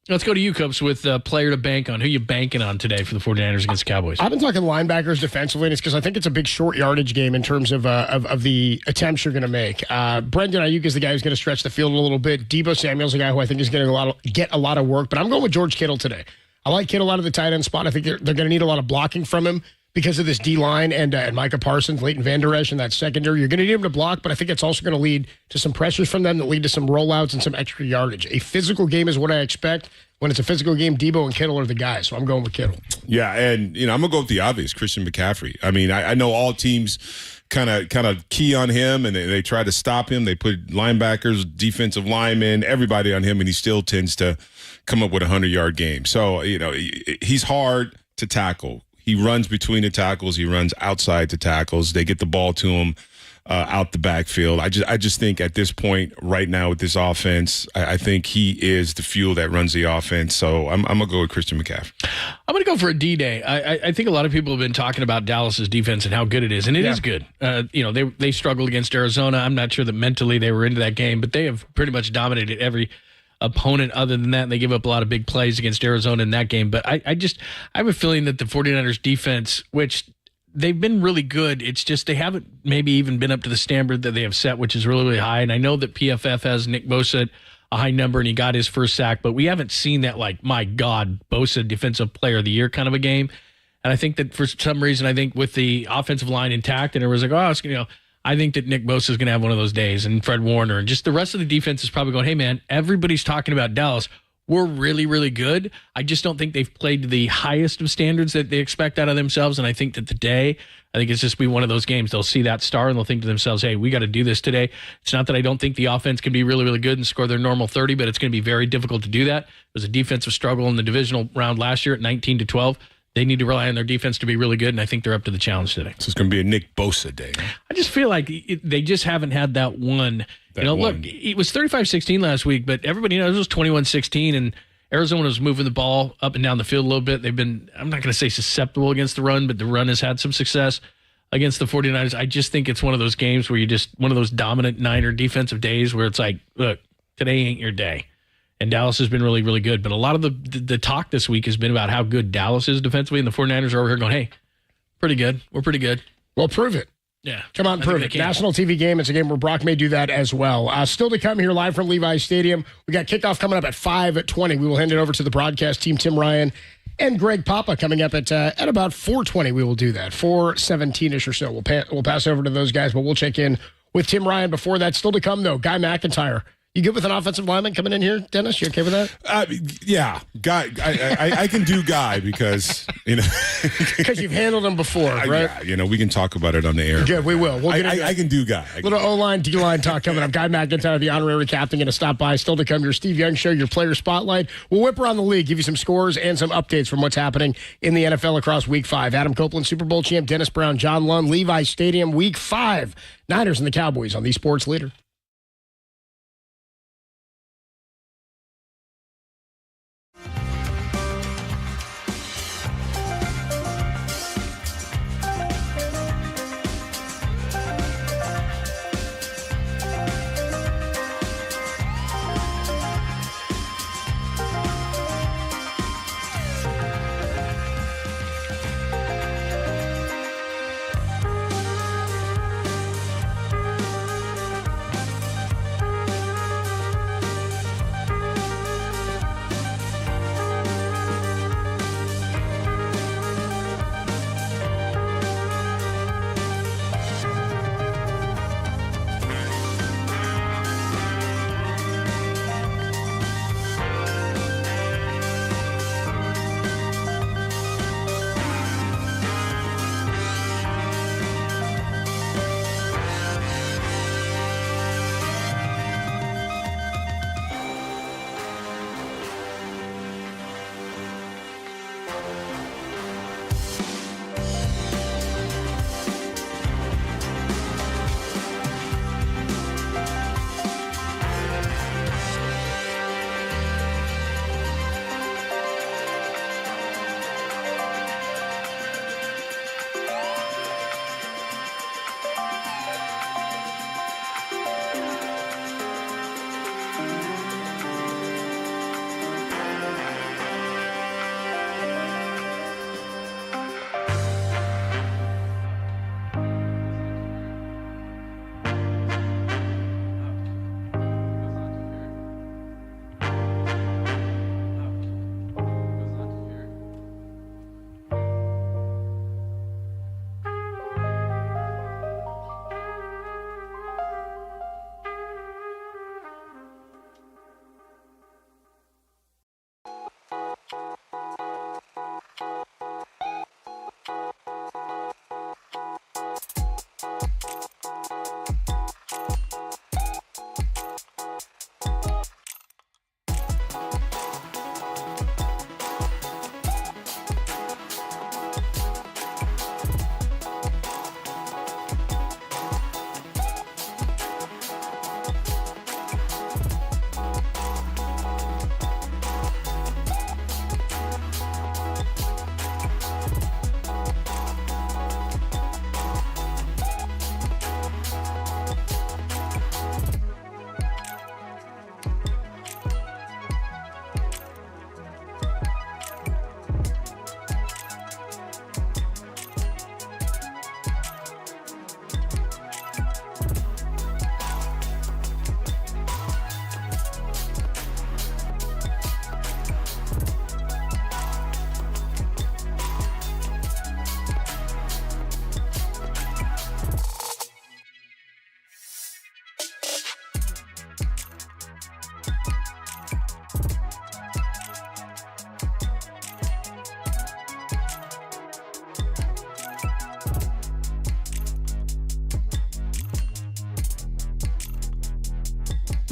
Let's go to you, Copes, with player to bank on. Who you banking on today for the 49ers against the Cowboys? I've been talking linebackers defensively, and it's because I think it's a big short yardage game in terms of the attempts you're going to make. Brendan Ayuk is the guy who's going to stretch the field a little bit. Deebo Samuel's the guy who I think is going to get a lot of work, but I'm going with George Kittle today. I like Kittle out of the tight end spot. I think they're going to need a lot of blocking from him because of this D-line and Micah Parsons, Leighton Vander Esch, and that secondary. You're going to need him to block, but I think it's also going to lead to some pressures from them that lead to some rollouts and some extra yardage. A physical game is what I expect. When it's a physical game, Deebo and Kittle are the guys, so I'm going with Kittle. Yeah, and I'm gonna go with the obvious, Christian McCaffrey. I mean, I know all teams kind of key on him, and they try to stop him. They put linebackers, defensive linemen, everybody on him, and he still tends to come up with a 100-yard game. So he's hard to tackle. He runs between the tackles. He runs outside the tackles. They get the ball to him out the backfield. I just think at this point right now with this offense, I think he is the fuel that runs the offense. So I'm going to go with Christian McCaffrey. I'm going to go for a D-Day. I think a lot of people have been talking about Dallas's defense and how good it is, and it is good. They struggled against Arizona. I'm not sure that mentally they were into that game, but they have pretty much dominated every opponent other than that, and they give up a lot of big plays against Arizona in that game. But I have a feeling that the 49ers defense, which they've been really good, it's just they haven't maybe even been up to the standard that they have set, which is really, really high. And I know that PFF has Nick Bosa at a high number, and he got his first sack, but we haven't seen that, like, my God, Bosa Defensive Player of the Year kind of a game. And I think that for some reason, I think with the offensive line intact, and it was like, I think that Nick Bosa is going to have one of those days, and Fred Warner, and just the rest of the defense is probably going, hey, man, everybody's talking about Dallas. We're really, really good. I just don't think they've played to the highest of standards that they expect out of themselves, and I think that today, I think it's just be one of those games. They'll see that star, and they'll think to themselves, hey, we got to do this today. It's not that I don't think the offense can be really, really good and score their normal 30, but it's going to be very difficult to do that. It was a defensive struggle in the divisional round last year at 19-12. They need to rely on their defense to be really good, and I think they're up to the challenge today. So it's going to be a Nick Bosa day. I just feel like they just haven't had that one. Look, it was 35-16 last week, but everybody knows it was 21-16, and Arizona was moving the ball up and down the field a little bit. They've been, I'm not going to say susceptible against the run, but the run has had some success against the 49ers. I just think it's one of those games where one of those dominant Niner defensive days where it's like, look, today ain't your day. And Dallas has been really, really good. But a lot of the talk this week has been about how good Dallas is defensively, and the 49ers are over here going, hey, pretty good. We're pretty good. Well, prove it. Yeah. Come on, prove it. National TV game. It's a game where Brock may do that as well. Still to come here live from Levi Stadium. We got kickoff coming up at 5:20. We will hand it over to the broadcast team, Tim Ryan and Greg Papa, coming up at about 4:20. We will do that. 4:17-ish or so. We'll pass over to those guys, but we'll check in with Tim Ryan before that. Still to come, though, Guy McIntyre. You good with an offensive lineman coming in here, Dennis? You okay with that? Yeah, Guy. I can do Guy because because you've handled him before, right? Yeah, we can talk about it on the air. Good, we will. We'll get I can do Guy. Little O-line, D-line talk coming up. Guy McIntyre, the honorary captain, going to stop by. Still to come, your Steve Young Show, your player spotlight. We'll whip around the league, give you some scores and some updates from what's happening in the NFL across Week 5. Adam Copeland, Super Bowl champ, Dennis Brown, John Lund, Levi Stadium, Week 5. Niners and the Cowboys on the Sports Leader.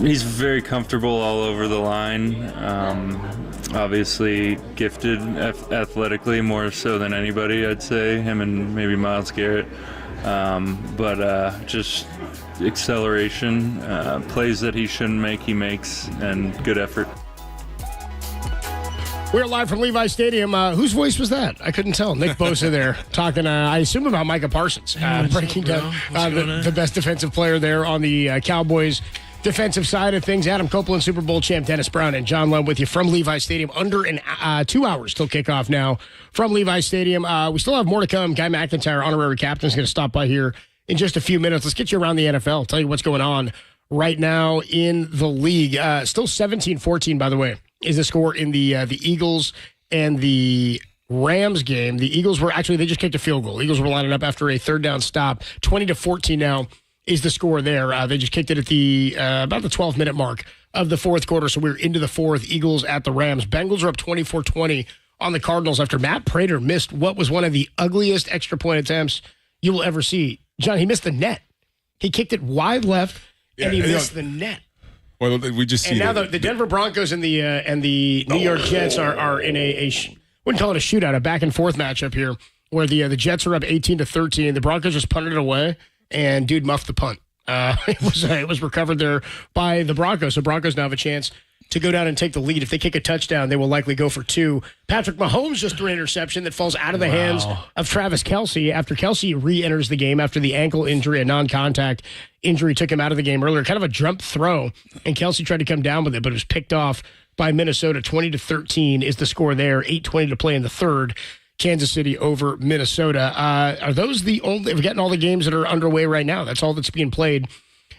He's very comfortable all over the line. Obviously gifted athletically more so than anybody, I'd say. Him and maybe Myles Garrett. But just acceleration, plays that he shouldn't make, he makes, and good effort. We're live from Levi Stadium. Whose voice was that? I couldn't tell. Nick Bosa there talking, I assume, about Micah Parsons, breaking down the best defensive player there on the Cowboys defensive side of things. Adam Copeland, Super Bowl champ Dennis Brown, and John Lund with you from Levi Stadium. Under 2 hours till kickoff now from Levi Stadium. We still have more to come. Guy McIntyre, honorary captain, is going to stop by here in just a few minutes. Let's get you around the NFL. Tell you what's going on right now in the league. Still 17-14, by the way, is the score in the Eagles and the Rams game. The Eagles were they just kicked a field goal. Eagles were lining up after a third down stop. 20-14 now is the score there. They just kicked it at the about the 12-minute mark of the fourth quarter, so we're into the fourth. Eagles at the Rams. Bengals are up 24-20 on the Cardinals after Matt Prater missed what was one of the ugliest extra point attempts you will ever see. John, he missed the net. He kicked it wide left, and he missed the net. Well, we just see. And now the Denver Broncos and the New York Jets are in wouldn't call it a shootout, a back and forth matchup here, where the Jets are up 18-13. The Broncos just punted it away, and dude muffed the punt. It was recovered there by the Broncos. So Broncos now have a chance to go down and take the lead. If they kick a touchdown, they will likely go for two. Patrick Mahomes just threw an interception that falls out of the hands of Travis Kelce after Kelce re-enters the game after the ankle injury, a non-contact injury took him out of the game earlier. Kind of a jump throw, and Kelce tried to come down with it, but it was picked off by Minnesota. 20-13 is the score there. 8:20 to play in the third. Kansas City over Minnesota. Are those the only? We're getting all the games that are underway right now. That's all that's being played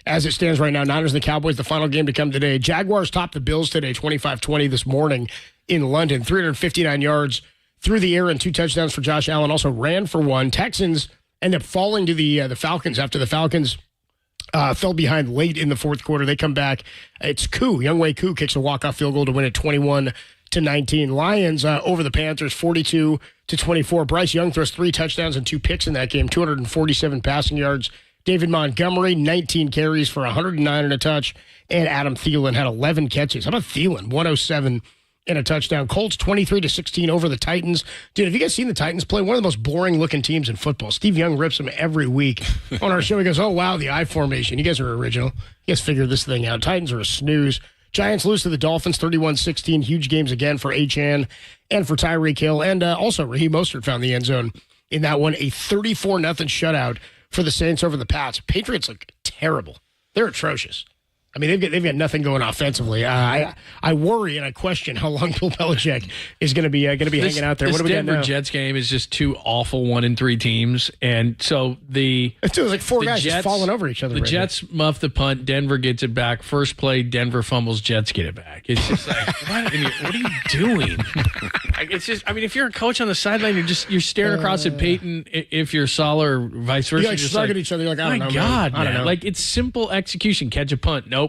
as it stands right now. Niners and the Cowboys, the final game to come today. Jaguars topped the Bills today, 25-20 this morning in London. 359 yards through the air and 2 touchdowns for Josh Allen. Also ran for 1. Texans end up falling to the Falcons after the Falcons fell behind late in the fourth quarter. They come back. It's Younghoe Koo kicks a walk-off field goal to win it 21-19. Lions over the Panthers, 42-24. Bryce Young throws 3 touchdowns and 2 picks in that game, 247 passing yards. David Montgomery, 19 carries for 109 and a touch. And Adam Thielen had 11 catches. How about Thielen? 107 and a touchdown. Colts 23-16 over the Titans. Dude, have you guys seen the Titans play? One of the most boring-looking teams in football. Steve Young rips them every week on our show. He goes, oh, wow, the I formation. You guys are original. You guys figured this thing out. Titans are a snooze. Giants lose to the Dolphins 31-16. Huge games again for Achane and for Tyreek Hill. And also, Raheem Mostert found the end zone in that one. A 34-0 shutout for the Saints over the Pats. Patriots look terrible. They're atrocious. I mean, they've got nothing going offensively. I worry and I question how long Bill Belichick is going to be hanging out there. This what do we Denver got now? Jets game is just 2 awful 1-3 teams, and so it was like 4 guys just falling over each other. The Jets muff the punt. Denver gets it back. First play, Denver fumbles. Jets get it back. It's just like what are you doing? It's just. I mean, if you're a coach on the sideline, you're staring across at Peyton. If you're Salah or vice versa, you're just slugging each other. You're like, I don't know. My God, man. I don't know. Like it's simple execution. Catch a punt. Nope.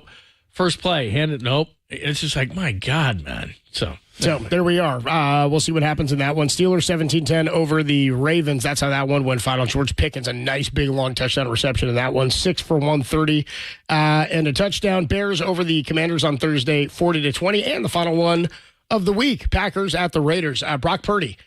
First play, hand it. Nope. It's just like, my God, man. So there we are. We'll see what happens in that one. Steelers 17-10 over the Ravens. That's how that one went final. George Pickens, a nice big long touchdown reception in that one. 6 for 130 and a touchdown. Bears over the Commanders on Thursday, 40-20. And the final one of the week, Packers at the Raiders. Brock Purdy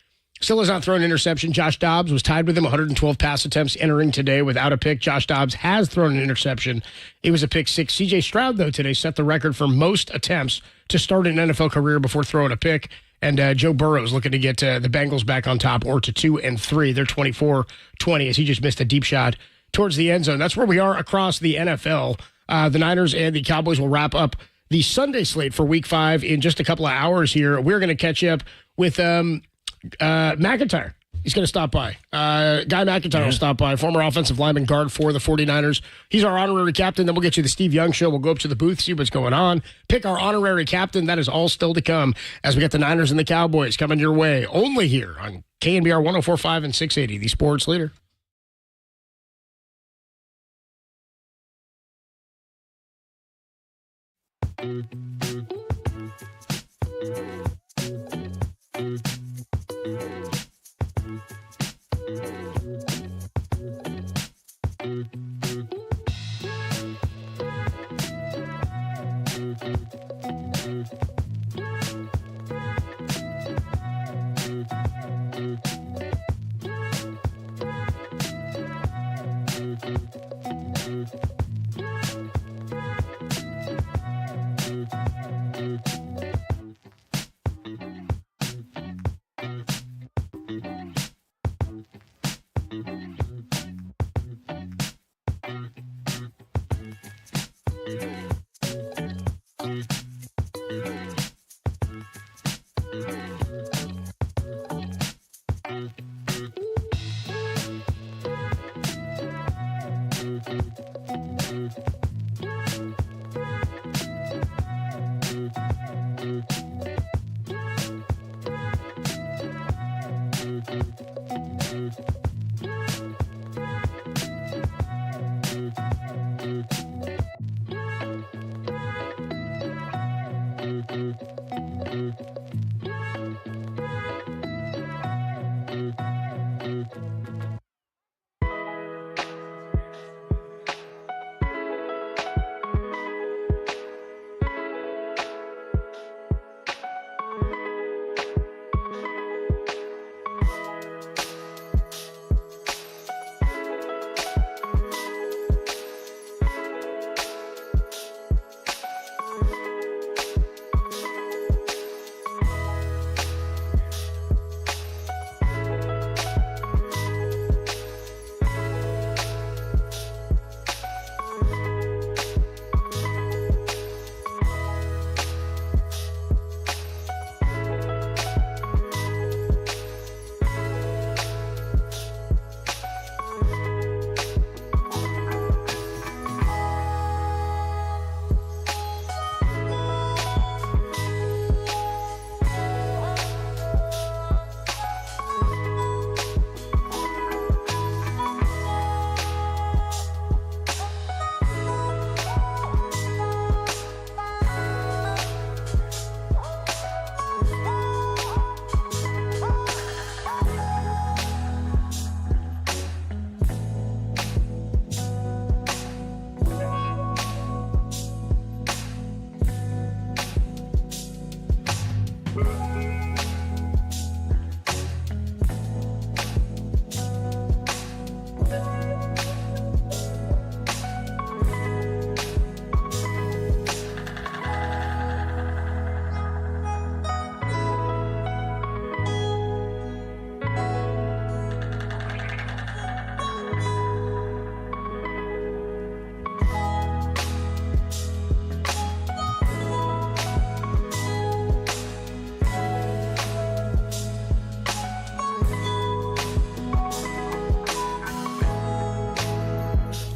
still has not thrown an interception. Josh Dobbs was tied with him, 112 pass attempts entering today without a pick. Josh Dobbs has thrown an interception. It was a pick 6. C.J. Stroud, though, today set the record for most attempts to start an NFL career before throwing a pick. And Joe Burrow is looking to get the Bengals back on top or to 2-3. They're 24-20 as he just missed a deep shot towards the end zone. That's where we are across the NFL. The Niners and the Cowboys will wrap up the Sunday slate for Week 5 in just a couple of hours here. We're going to catch up with McIntyre. He's going to stop by. Guy McIntyre will stop by, former offensive lineman guard for the 49ers. He's our honorary captain. Then we'll get you the Steve Young Show. We'll go up to the booth, see what's going on, pick our honorary captain. That is all still to come as we get the Niners and the Cowboys coming your way. Only here on KNBR 104.5 and 680, the sports leader.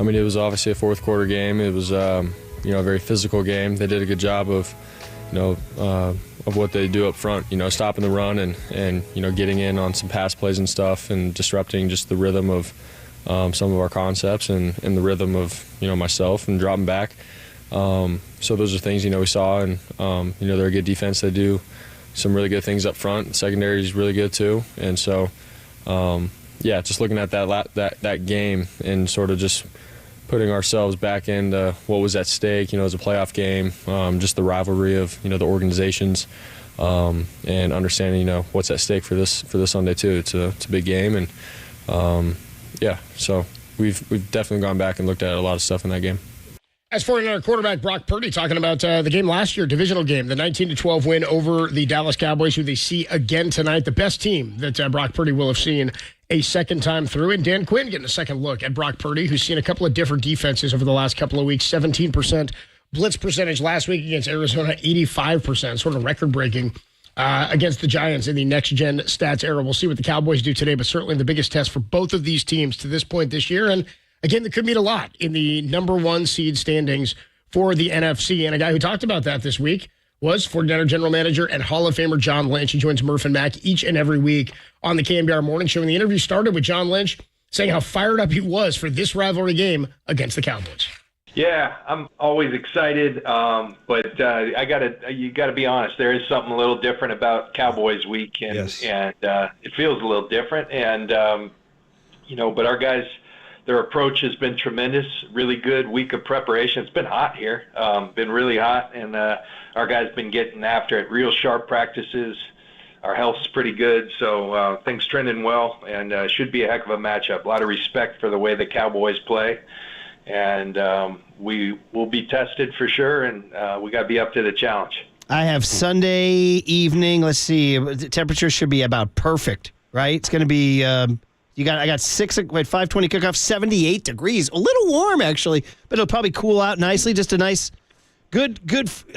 I mean, it was obviously a fourth quarter game. It was, a very physical game. They did a good job of, of what they do up front, stopping the run and getting in on some pass plays and stuff and disrupting just the rhythm of some of our concepts and the rhythm of, myself and dropping back. So those are things, we saw, and, they're a good defense. They do some really good things up front. The secondary is really good too. And so, just looking at that game and sort of just putting ourselves back into what was at stake, as a playoff game, just the rivalry of, the organizations, and understanding, what's at stake for this Sunday too. It's a big game, and so we've definitely gone back and looked at a lot of stuff in that game. As for another quarterback, Brock Purdy, talking about the game last year, divisional game, the 19-12 win over the Dallas Cowboys, who they see again tonight, the best team that Brock Purdy will have seen a second time through. And Dan Quinn getting a second look at Brock Purdy, who's seen a couple of different defenses over the last couple of weeks. 17% blitz percentage last week against Arizona, 85%, sort of record-breaking against the Giants in the next-gen stats era. We'll see what the Cowboys do today, but certainly the biggest test for both of these teams to this point this year. And again, that could mean a lot in the number one seed standings for the NFC. And a guy who talked about that this week was 49er general manager and Hall of Famer John Lynch. He joins Murph and Mac each and every week on the KNBR Morning Show. And the interview started with John Lynch saying how fired up he was for this rivalry game against the Cowboys. Yeah, I'm always excited, but you gotta be honest. There is something a little different about Cowboys week, and it feels a little different. And but our guys, their approach has been tremendous. Really good week of preparation. It's been hot here, been really hot, and our guys been getting after it. Real sharp practices. Our health's pretty good, so things trending well, and should be a heck of a matchup. A lot of respect for the way the Cowboys play. And we will be tested for sure, and we got to be up to the challenge. I have Sunday evening. Let's see. The temperature should be about perfect, right? It's going to be. I got 5:20 kickoff, 78 degrees. A little warm actually, but it'll probably cool out nicely. Just a nice. Good.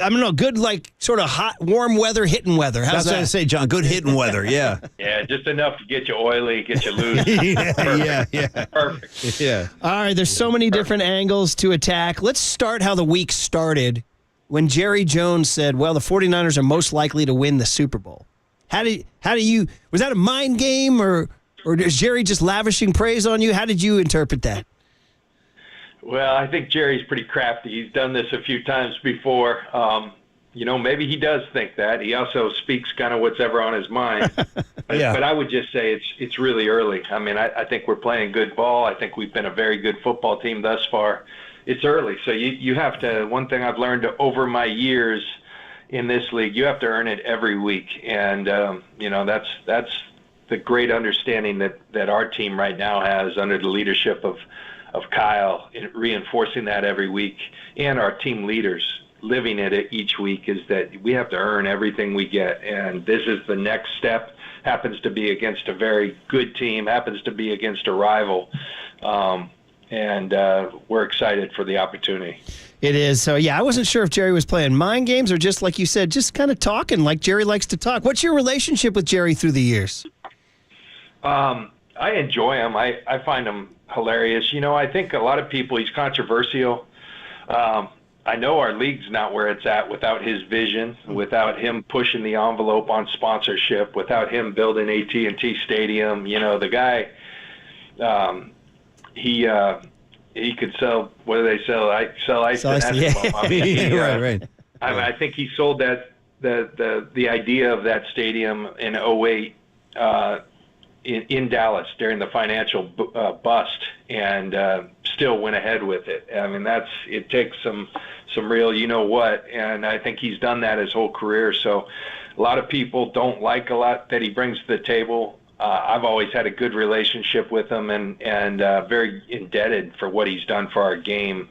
I don't know. Good, like sort of hot, warm weather, hitting weather. How's that? That's what I say, John. Good hitting weather. Yeah. Yeah, just enough to get you oily, get you loose. yeah. Perfect. Yeah. All right. There's so many different angles to attack. Let's start how the week started when Jerry Jones said, "Well, the 49ers are most likely to win the Super Bowl." How do you? Was that a mind game, or is Jerry just lavishing praise on you? How did you interpret that? Well, I think Jerry's pretty crafty. He's done this a few times before. Maybe he does think that. He also speaks kind of what's ever on his mind. But I would just say it's really early. I mean, I think we're playing good ball. I think we've been a very good football team thus far. It's early. So you have to – one thing I've learned over my years in this league, you have to earn it every week. And, that's the great understanding that our team right now has under the leadership of Kyle, reinforcing that every week, and our team leaders living it each week, is that we have to earn everything we get. And this is the next step. Happens to be against a very good team, happens to be against a rival. And we're excited for the opportunity. It is. So, I wasn't sure if Jerry was playing mind games or just, like you said, just kind of talking like Jerry likes to talk. What's your relationship with Jerry through the years? I enjoy him. I find him hilarious. I think a lot of people, he's controversial. I know our league's not where it's at without his vision, without him pushing the envelope on sponsorship, without him building AT&T Stadium. The guy, he could sell, what do they sell? Sell ice and Eskimo. I mean, right. I think he sold the idea of that stadium in 2008 in Dallas during the financial bust, and still went ahead with it. I mean, it takes some real what, and I think he's done that his whole career. So a lot of people don't like a lot that he brings to the table. I've always had a good relationship with him, and very indebted for what he's done for our game,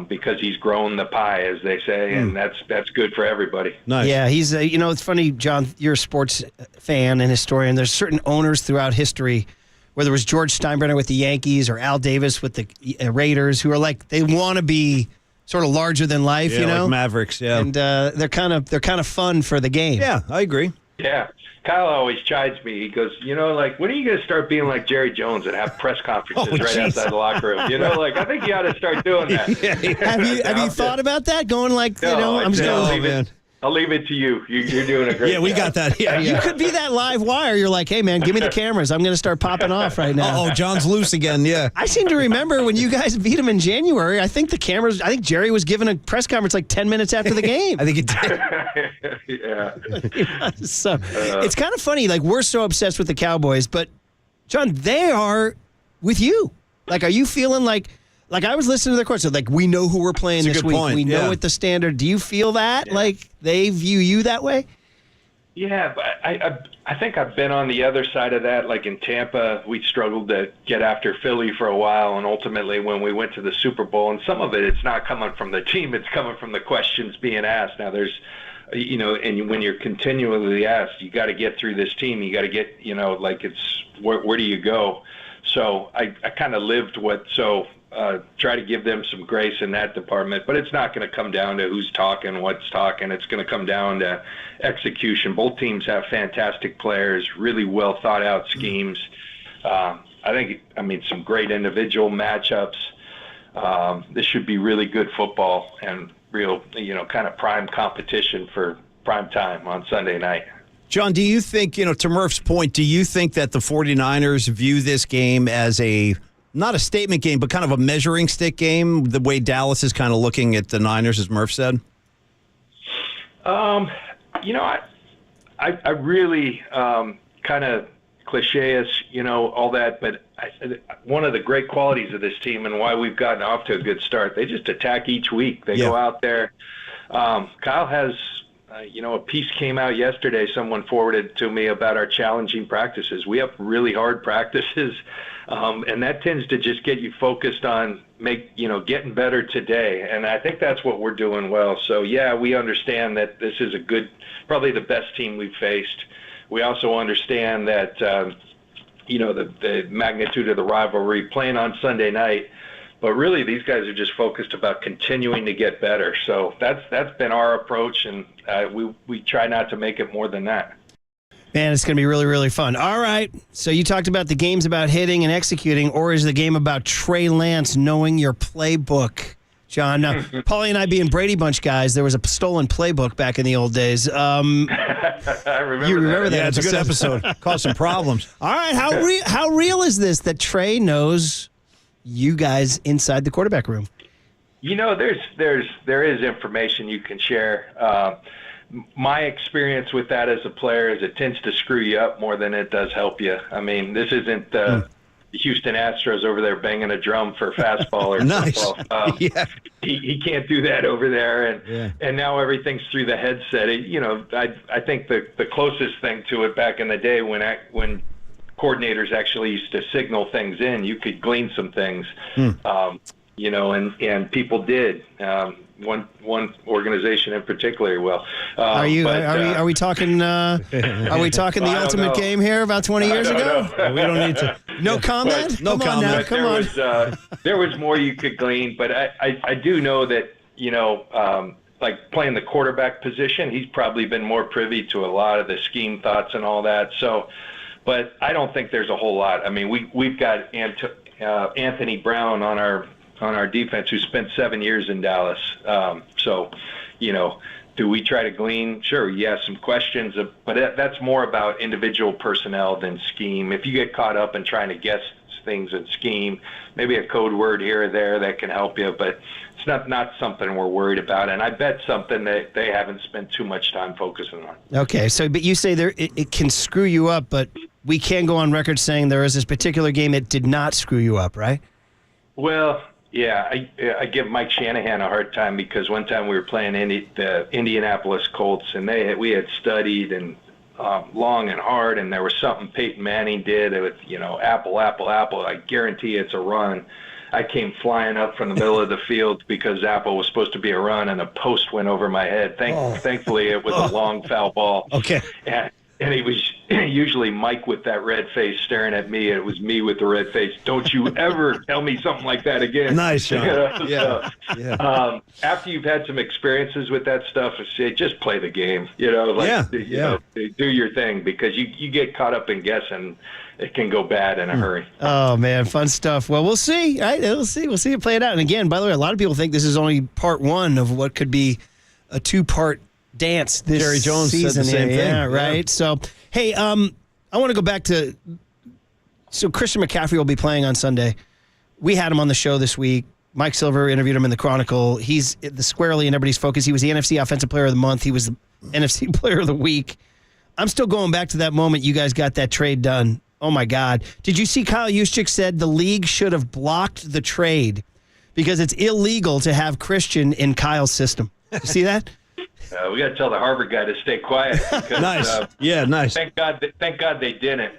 because he's grown the pie, as they say, and that's good for everybody. Nice. Yeah, he's it's funny, John, you're a sports fan and historian. There's certain owners throughout history, whether it was George Steinbrenner with the Yankees or Al Davis with the Raiders, who are like, they want to be sort of larger than life, like Mavericks, and they're kind of fun for the game. Yeah, I agree. Yeah. Kyle always chides me. He goes, when are you going to start being like Jerry Jones and have press conferences outside the locker room? I think you ought to start doing that. Have you thought about that? Going like, I'm just going. I'll leave it to you. You're doing a great job. We got that. Yeah. You could be that live wire. You're like, hey, man, give me the cameras. I'm going to start popping off right now. Oh, John's loose again. Yeah. I seem to remember when you guys beat him in January, I think Jerry was giving a press conference like 10 minutes after the game. I think he did. Yeah. So it's kind of funny. Like, we're so obsessed with the Cowboys, but, John, they are with you. Like, are you feeling like I was listening to their quotes, so like, we know who we're playing this week. Point. We know what the standard. Do you feel that? Yeah. Like, they view you that way? Yeah, but I think I've been on the other side of that. Like in Tampa, we struggled to get after Philly for a while, and ultimately when we went to the Super Bowl, and some of it's not coming from the team, it's coming from the questions being asked. Now there's, and when you're continually asked, you got to get through this team. You got to get, like it's, where do you go? So I kind of lived try to give them some grace in that department, but it's not going to come down to who's talking, what's talking. It's going to come down to execution. Both teams have fantastic players, really well thought out schemes. Some great individual matchups. This should be really good football and real, kind of prime competition for prime time on Sunday night. John, do you think, to Murph's point, do you think that the 49ers view this game as not a statement game, but kind of a measuring stick game, the way Dallas is kind of looking at the Niners, as Murph said? I really kind of cliche-ish, all that, but one of the great qualities of this team and why we've gotten off to a good start, they just attack each week. They go out there. Kyle has, a piece came out yesterday, someone forwarded to me about our challenging practices. We have really hard practices. And that tends to just get you focused on getting better today. And I think that's what we're doing well. So, yeah, we understand that this is probably the best team we've faced. We also understand that, the magnitude of the rivalry playing on Sunday night. But really, these guys are just focused about continuing to get better. So that's been our approach, and we try not to make it more than that. Man, it's going to be really, really fun. All right. So you talked about the game's about hitting and executing, or is the game about Trey Lance knowing your playbook? John, now, Paulie and I being Brady Bunch guys, there was a stolen playbook back in the old days. I remember you remember that? Yeah, it's a good episode. Caused some problems. All right. How real is this that Trey knows you guys inside the quarterback room? There is information you can share. My experience with that as a player is it tends to screw you up more than it does help you. I mean, this isn't the Houston Astros over there banging a drum for fastball or football. He can't do that over there, and now everything's through the headset. I think the closest thing to it back in the day when coordinators actually used to signal things in, you could glean some things, and people did. One organization in particular will. Are we talking the ultimate game here about 20 years ago? We don't need to. No comment? No comment. Come on. There was more you could glean, but I do know that, like playing the quarterback position, he's probably been more privy to a lot of the scheme thoughts and all that. So, but I don't think there's a whole lot. I mean, we've got Anthony Brown on our defense, who spent 7 years in Dallas. Do we try to glean? Sure, some questions, but that's more about individual personnel than scheme. If you get caught up in trying to guess things in scheme, maybe a code word here or there that can help you, but it's not something we're worried about. And I bet something that they haven't spent too much time focusing on. Okay, but you say it can screw you up, but we can go on record saying there is this particular game that did not screw you up, right? Well, yeah, I give Mike Shanahan a hard time because one time we were playing the Indianapolis Colts, and we had studied and long and hard, and there was something Peyton Manning did with apple. I guarantee it's a run. I came flying up from the middle of the field because apple was supposed to be a run, and a post went over my head. Thankfully, it was a long foul ball. Okay. And he was usually Mike with that red face staring at me, and it was me with the red face. Don't you ever tell me something like that again. Nice, John. After you've had some experiences with that stuff, just play the game. You know, do your thing, because you get caught up in guessing. It can go bad in a hurry. Oh, man, fun stuff. Well, we'll see. All right, we'll see it play it out. And again, by the way, a lot of people think this is only part one of what could be a two-part dance this Jerry Jones season. said the same thing. Yeah, right. Yeah. So, hey, I want to go back to. So Christian McCaffrey will be playing on Sunday. We had him on the show this week. Mike Silver interviewed him in the Chronicle. He's squarely in everybody's focus. He was the NFC Offensive Player of the Month. He was the NFC Player of the Week. I'm still going back to that moment you guys got that trade done. Oh, my God. Did you see Kyle Juszczyk said the league should have blocked the trade because it's illegal to have Christian in Kyle's system? You see that? We got to tell the Harvard guy to stay quiet. Because, nice. Nice. Thank God they didn't.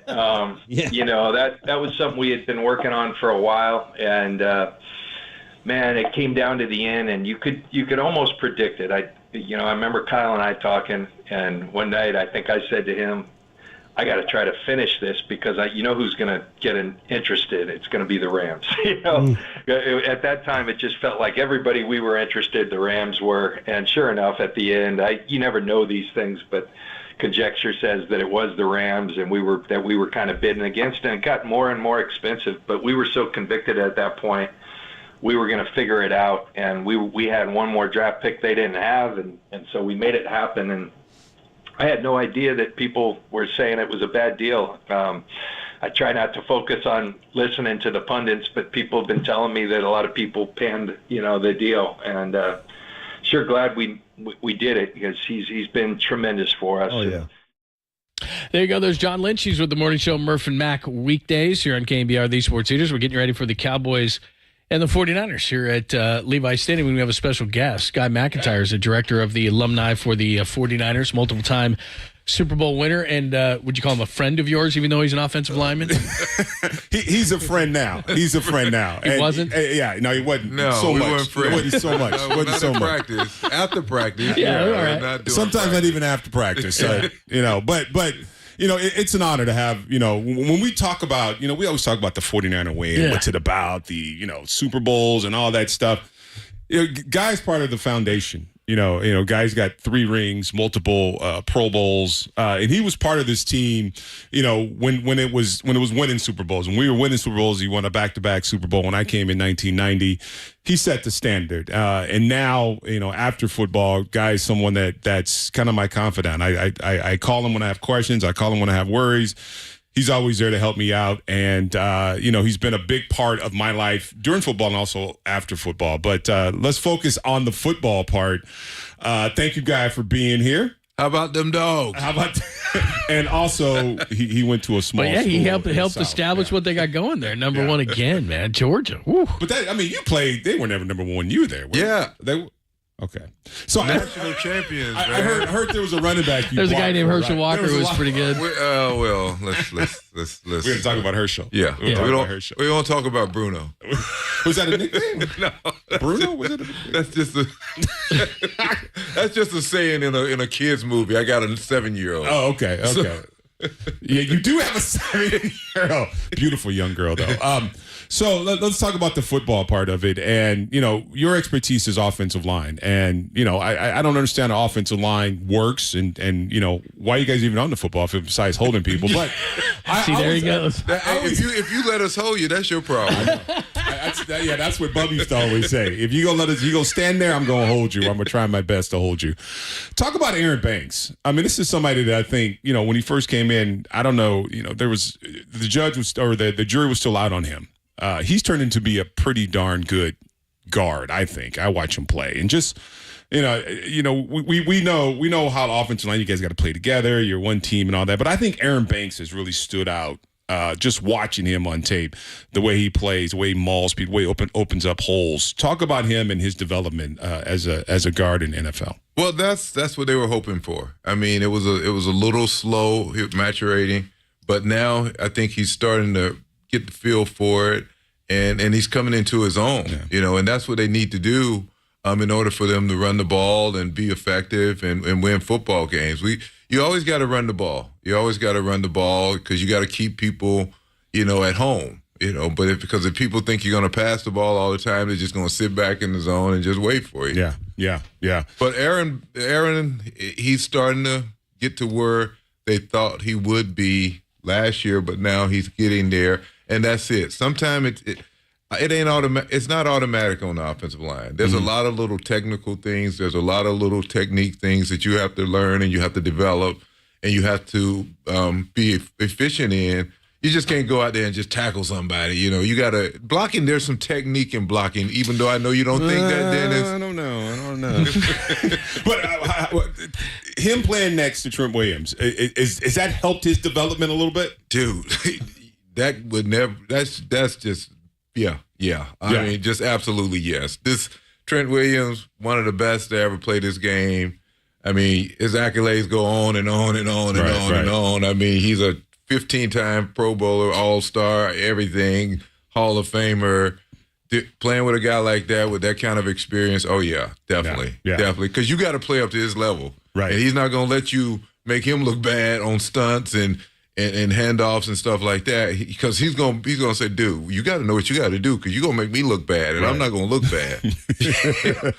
You know, that was something we had been working on for a while, and man, it came down to the end, and you could almost predict it. I remember Kyle and I talking, and one night I think I said to him, I got to try to finish this because you know who's going to get interested. It's going to be the Rams. At that time, it just felt like everybody we were interested, the Rams were. And sure enough, at the end, you never know these things, but conjecture says that it was the Rams, and we were kind of bidding against, and it got more and more expensive. But we were so convicted at that point, we were going to figure it out, and we had one more draft pick they didn't have, and so we made it happen. And I had no idea that people were saying it was a bad deal. I try not to focus on listening to the pundits, but people have been telling me that a lot of people panned, the deal. And sure glad we did it, because he's been tremendous for us. Oh, yeah. There you go. There's John Lynch. He's with the Morning Show, Murph and Mac, weekdays here on KNBR, the Sports Leaders. We're getting ready for the Cowboys and the 49ers here at Levi Stadium. We have a special guest. Guy McIntyre is the director of the alumni for the 49ers, multiple-time Super Bowl winner. And would you call him a friend of yours, even though he's an offensive lineman? He's a friend now. He wasn't? Yeah, no, he wasn't. No, so we much. weren't friends. It wasn't so much. No, It wasn't not so at much. practice. After practice. Yeah, all right. Not doing Sometimes practice. not even after practice. But it's an honor to have, when we talk about, we always talk about the 49er way and what's it about, the, Super Bowls and all that stuff. Guy's part of the foundation. Guy's got 3 rings, multiple Pro Bowls, and he was part of this team. When it was winning Super Bowls. When we were winning Super Bowls, he won a back-to-back Super Bowl. When I came in 1990, he set the standard. And now, after football, Guy is someone that's kind of my confidant. I call him when I have questions. I call him when I have worries. He's always there to help me out. And, he's been a big part of my life during football and also after football. But let's focus on the football part. Thank you, Guy, for being here. How about them dogs? And also, he went to a small school. He helped establish what they got going there. Number one again, man. Georgia. Woo. But you played. They were never number one. You were there. They. Okay. So national champions. I heard there was a running back. There's a guy named Herschel Walker who was pretty good. Let's. We're gonna talk about Herschel. Yeah. We don't talk about Bruno. Was that a nickname? No. Bruno? Was it a nickname? That's just a saying in a kid's movie. I got a 7-year-old. Oh, okay. Yeah, you do have a 7-year-old. Beautiful young girl, though. So let's talk about the football part of it. And, your expertise is offensive line. And, I don't understand how offensive line works and why you guys even on the football field besides holding people. But there he goes. If you let us hold you, that's your problem. That's what Bub used to always say. If you gonna stand there, I'm gonna hold you. I'm gonna try my best to hold you. Talk about Aaron Banks. I mean, this is somebody that I think, when he first came in, I don't know, there was the jury was still out on him. He's turned into be a pretty darn good guard, I think. I watch him play, and just we know how the offensive line, you guys got to play together. You're one team and all that. But I think Aaron Banks has really stood out. Just watching him on tape, the way he plays, the way he mauls people, the way he opens up holes. Talk about him and his development as a guard in NFL. Well, that's what they were hoping for. I mean, it was a little slow maturating, but now I think he's starting to get the feel for it, and he's coming into his own. Yeah. And that's what they need to do in order for them to run the ball and be effective and win football games. You always got to run the ball. You always got to run the ball because you got to keep people, at home. But because if people think you're going to pass the ball all the time, they're just going to sit back in the zone and just wait for you. Yeah. But Aaron, he's starting to get to where they thought he would be last year, but now he's getting there, and that's it. Sometimes it ain't automatic. It's not automatic on the offensive line. There's a lot of little technical things. There's a lot of little technique things that you have to learn and you have to develop, and you have to be efficient in. You just can't go out there and just tackle somebody. You got to blocking. There's some technique in blocking, even though I know you don't think that. Dennis, I don't know. But him playing next to Trent Williams, is that helped his development a little bit, dude? That would never. That's just yeah. I mean, just absolutely yes. This Trent Williams, one of the best to ever play this game. I mean, his accolades go on and on and on and on and on. I mean, he's a 15-time Pro Bowler, All-Star, everything, Hall of Famer. Playing with a guy like that with that kind of experience, oh, yeah, definitely. Definitely. Because you got to play up to his level. Right. And he's not going to let you make him look bad on stunts and handoffs and stuff like that, because he's going to say, dude, you got to know what you got to do because you're going to make me look bad, and I'm not going to look bad.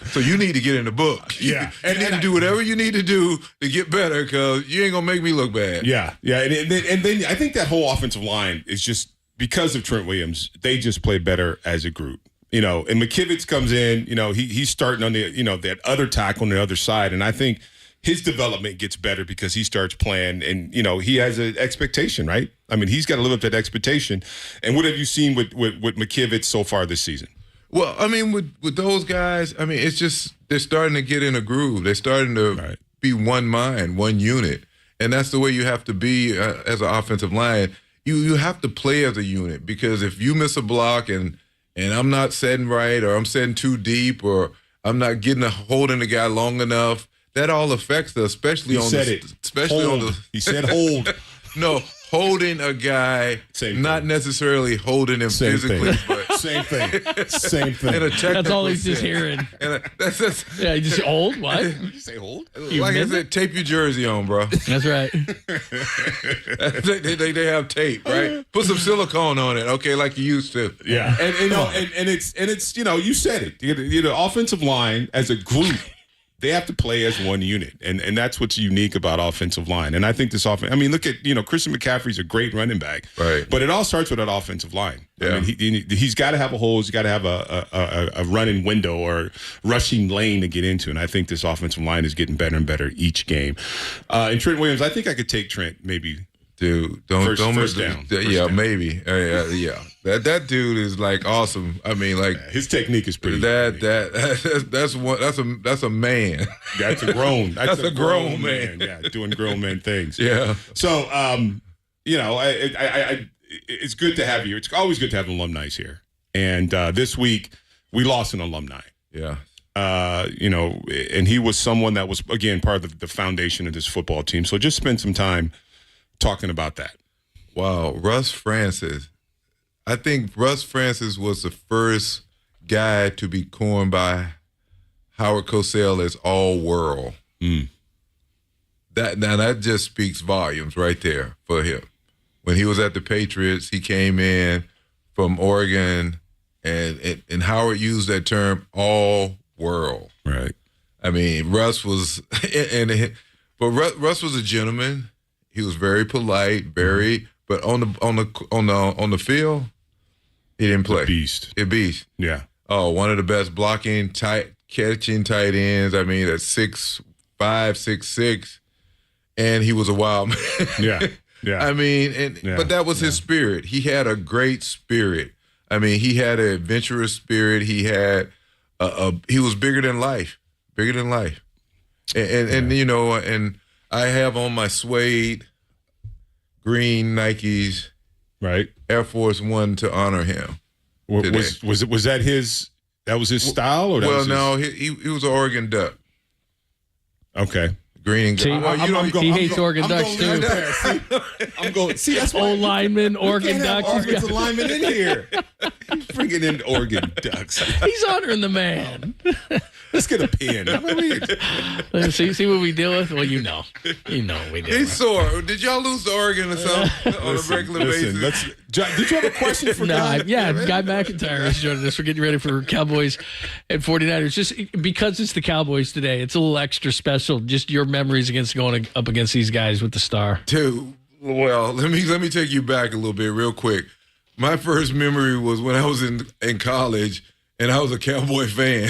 So you need to get in the book. Yeah. You need to do whatever you need to do to get better because you ain't going to make me look bad. Yeah. And then I think that whole offensive line is just because of Trent Williams, they just play better as a group. And McKivitz comes in, he's starting on the, that other tackle on the other side, and I think his development gets better because he starts playing and, he has an expectation, right? I mean, he's got to live up to that expectation. And what have you seen with McKivitz so far this season? Well, I mean, with those guys, I mean, it's just they're starting to get in a groove. They're starting to be one mind, one unit. And that's the way you have to be as an offensive line. You have to play as a unit because if you miss a block and I'm not setting right or I'm setting too deep or I'm not holding the guy long enough, that all affects us, especially on the. He said hold. No, holding a guy, not necessarily holding him physically, but same thing. Same thing. That's all he's just hearing. That's yeah, you just hold. What? Did you say hold? Like I said, tape your jersey on, bro. That's right. they have tape, right? Put some silicone on it, okay, like you used to. Yeah, and it's you said it. The offensive line as a group. They have to play as one unit, and that's what's unique about offensive line. And I think this offense. I mean, look at Christian McCaffrey's a great running back, right? But it all starts with that offensive line. Yeah. I mean, he's got to have a hole. He's got to have a running window or rushing lane to get into. And I think this offensive line is getting better and better each game. And Trent Williams, I think I could take Trent maybe. Dude, don't first down. Maybe. Yeah. That dude is like awesome. I mean, like his technique is pretty. That's a man. That's a grown. That's a grown man. Yeah, doing grown man things. Yeah. So, it's good to have you. It's always good to have alumni here. And this week we lost an alumni. Yeah. And he was someone that was again part of the foundation of this football team. So just spend some time talking about that. Wow, Russ Francis. I think Russ Francis was the first guy to be coined by Howard Cosell as all-world. That just speaks volumes right there for him. When he was at the Patriots, he came in from Oregon, and Howard used that term all-world. Right. I mean, Russ was, Russ was a gentleman. He was very polite, but on the field, he didn't play. A beast. Yeah. Oh, one of the best blocking, catching tight ends. I mean, at 6'5", 6'6", and he was a wild man. Yeah. I mean, but that was his spirit. He had a great spirit. I mean, he had an adventurous spirit. He had he was bigger than life. And I have on my suede green Nikes, right? Air Force One to honor him. Was that his? That was his style, or he was an Oregon Duck. Okay, green and gold. He hates Oregon Ducks too. I'm going. See, that's old lineman, Oregon Ducks. Offensive lineman in here. Bringing in Oregon Ducks. He's honoring the man. Let's get a pen. See what we deal with? Well, you know what we deal He's with. sore. Did y'all lose to Oregon or something on a regular basis? Did you have a question for Guy? Guy McIntyre is joining us. We're getting ready for Cowboys and 49ers. Just because it's the Cowboys today, it's a little extra special. Just your memories against going up against these guys with the star. Dude, well, let me take you back a little bit real quick. My first memory was when I was in college, and I was a Cowboy fan.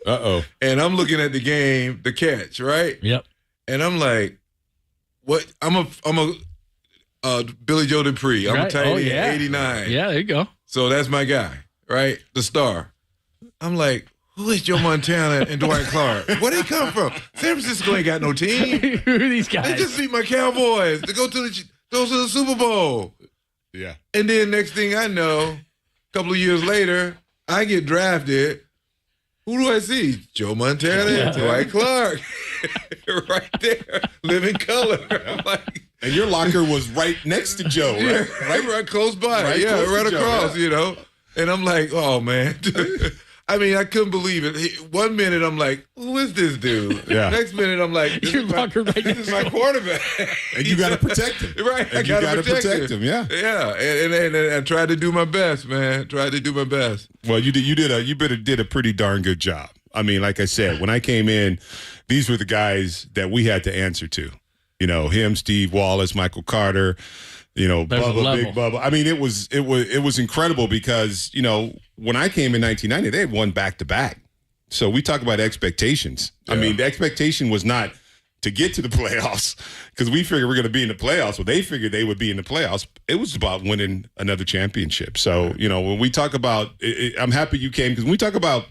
Uh-oh. And I'm looking at the game, the catch, right? Yep. And I'm like, what? I'm a Billy Joe Dupree. I'm a tight end, 89. Yeah, there you go. So that's my guy, right? The star. I'm like, who is Joe Montana and Dwight Clark? Where they come from? San Francisco ain't got no team. Who are these guys? They just beat my Cowboys to go to the Super Bowl. Yeah. And then next thing I know, a couple of years later, I get drafted. Who do I see? Joe Montana, Dwight Clark. Right there, living color. I'm like, and your locker was right next to Joe, right? Right close by. Right close right to across, Joe, And I'm like, oh, man. I mean, I couldn't believe it. 1 minute, I'm like, who is this dude? Yeah. Next minute, I'm like, this is my quarterback. And you got to protect him. Right. And I got to protect him. Yeah. Yeah. And I tried to do my best, man. Tried to do my best. Well, you did a pretty darn good job. I mean, like I said, when I came in, these were the guys that we had to answer to. Him, Steve Wallace, Michael Carter, Bubba, Big Bubba. I mean, it was incredible because, when I came in 1990, they had won back-to-back. So we talk about expectations. Yeah. I mean, the expectation was not to get to the playoffs because we figured we're going to be in the playoffs. Well, they figured they would be in the playoffs. It was about winning another championship. So, when we talk about I'm happy you came because when we talk about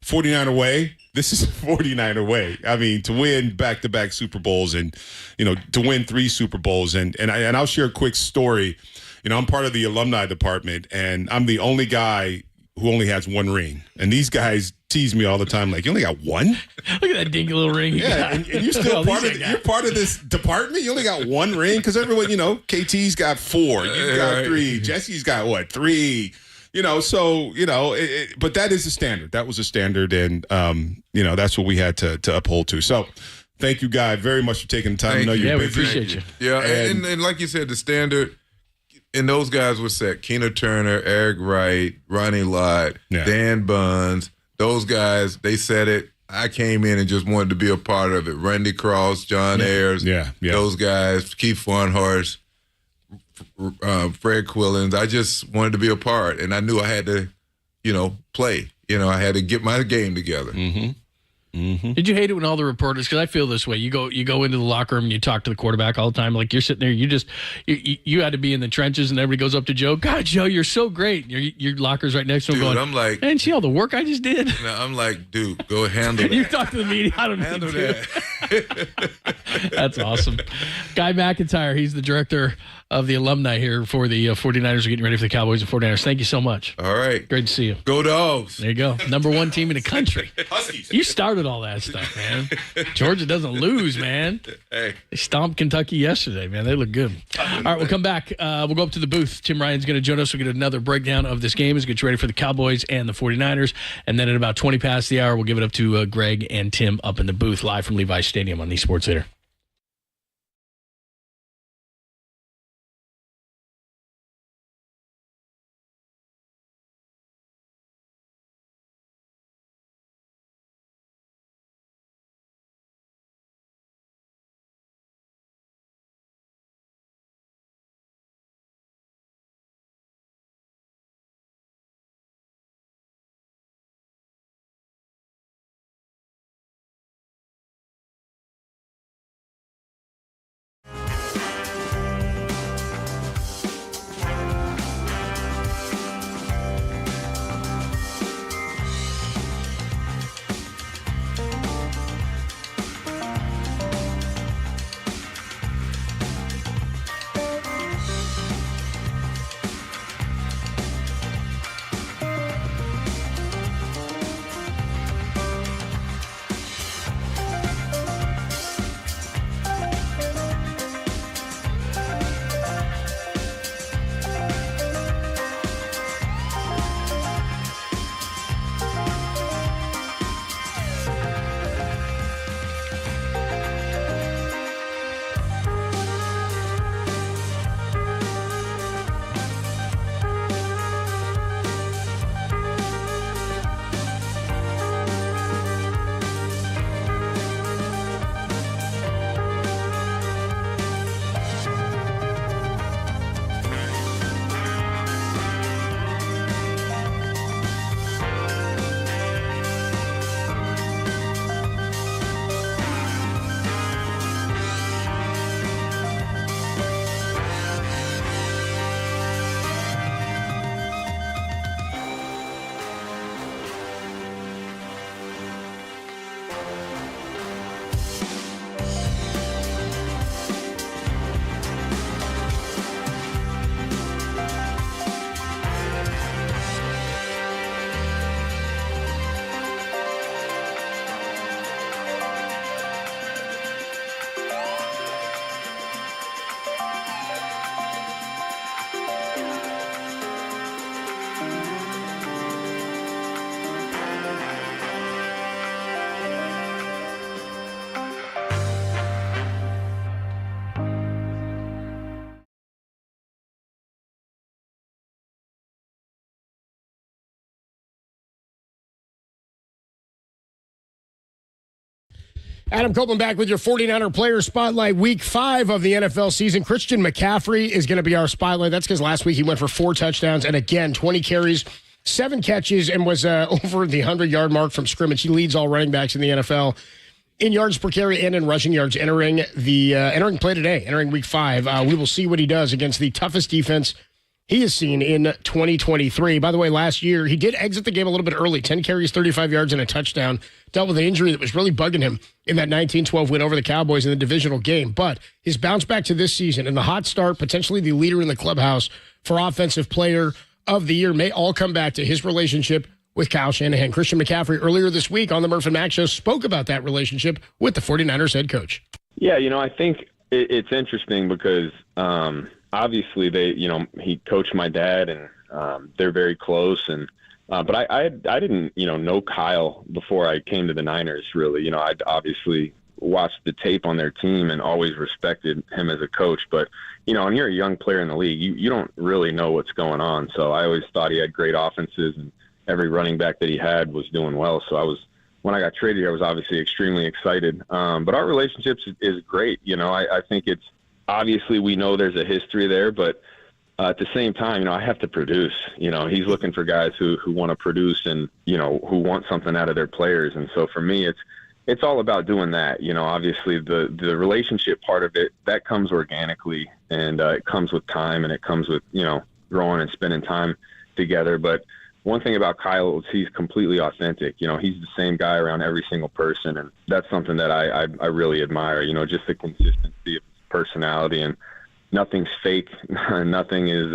49er way, this is 49er way. I mean, to win back-to-back Super Bowls and, to win 3 Super Bowls. And I'll share a quick story. I'm part of the alumni department, and I'm the only guy who only has 1 ring. And these guys tease me all the time, like, you only got 1? Look at that dinky little ring. And you're still you're part of this department? You only got 1 ring? Because everyone, KT's got 4. You've got 3. Jesse's got, 3? But that is a standard. That was a standard, and that's what we had to uphold to. So, thank you, Guy, very much for taking the time. I know you're busy. We appreciate you. Yeah, and like you said, the standard, and those guys were set. Keena Turner, Eric Wright, Ronnie Lott, Dan Buns. Those guys, they said it. I came in and just wanted to be a part of it. Randy Cross, John Ayers, those guys, Keith Farnhorst, Fred Quillins. I just wanted to be a part, and I knew I had to, play. I had to get my game together. Mm-hmm. Mm-hmm. Did you hate it when all the reporters? Because I feel this way. You go into the locker room and you talk to the quarterback all the time. Like you're sitting there, you had to be in the trenches, and everybody goes up to Joe. God, Joe, you're so great. Your locker's right next to him. Dude, going, I'm like, man, see all the work I just did. No, I'm like, dude, go handle that. You talk to the media. I don't handle that. That's awesome. Guy McIntyre, he's the director of the alumni here for the 49ers. Are getting ready for the Cowboys and 49ers. Thank you so much. All right. Great to see you. Go Dogs. There you go. Number 1 team in the country. Huskies. You started all that stuff, man. Georgia doesn't lose, man. Hey. They stomped Kentucky yesterday, man. They look good. All right, we'll come back. We'll go up to the booth. Tim Ryan's going to join us. We'll get another breakdown of this game as we get you ready for the Cowboys and the 49ers. And then at about 20 past the hour, we'll give it up to Greg and Tim up in the booth live from Levi's Stadium on the Sports Theater. Adam Copeland back with your 49er player spotlight. Week 5 of the NFL season. Christian McCaffrey is going to be our spotlight. That's because last week he went for 4 touchdowns and again 20 carries, 7 catches, and was over the 100-yard mark from scrimmage. He leads all running backs in the NFL in yards per carry and in rushing yards entering play today, entering week 5. We will see what he does against the toughest defense he has seen in 2023. By the way, last year, he did exit the game a little bit early. 10 carries, 35 yards, and a touchdown. Dealt with an injury that was really bugging him in that 19-12 win over the Cowboys in the divisional game. But his bounce back to this season and the hot start, potentially the leader in the clubhouse for Offensive Player of the Year, may all come back to his relationship with Kyle Shanahan. Christian McCaffrey, earlier this week on the Murph and Mac Show, spoke about that relationship with the 49ers head coach. Yeah, I think it's interesting because obviously he coached my dad and they're very close. And but I didn't, know Kyle before I came to the Niners, really. I'd obviously watched the tape on their team and always respected him as a coach. But, when you're a young player in the league, you don't really know what's going on. So I always thought he had great offenses and every running back that he had was doing well. So when I got traded here, I was obviously extremely excited. But our relationship is great. I think it's obviously we know there's a history there, but at the same time, I have to produce. He's looking for guys who want to produce and, who want something out of their players. And so for me, it's all about doing that. Obviously the relationship part of it, that comes organically and it comes with time and it comes with, growing and spending time together. But one thing about Kyle is he's completely authentic. He's the same guy around every single person. And that's something that I really admire, just the consistency of his personality, and nothing's fake. Nothing is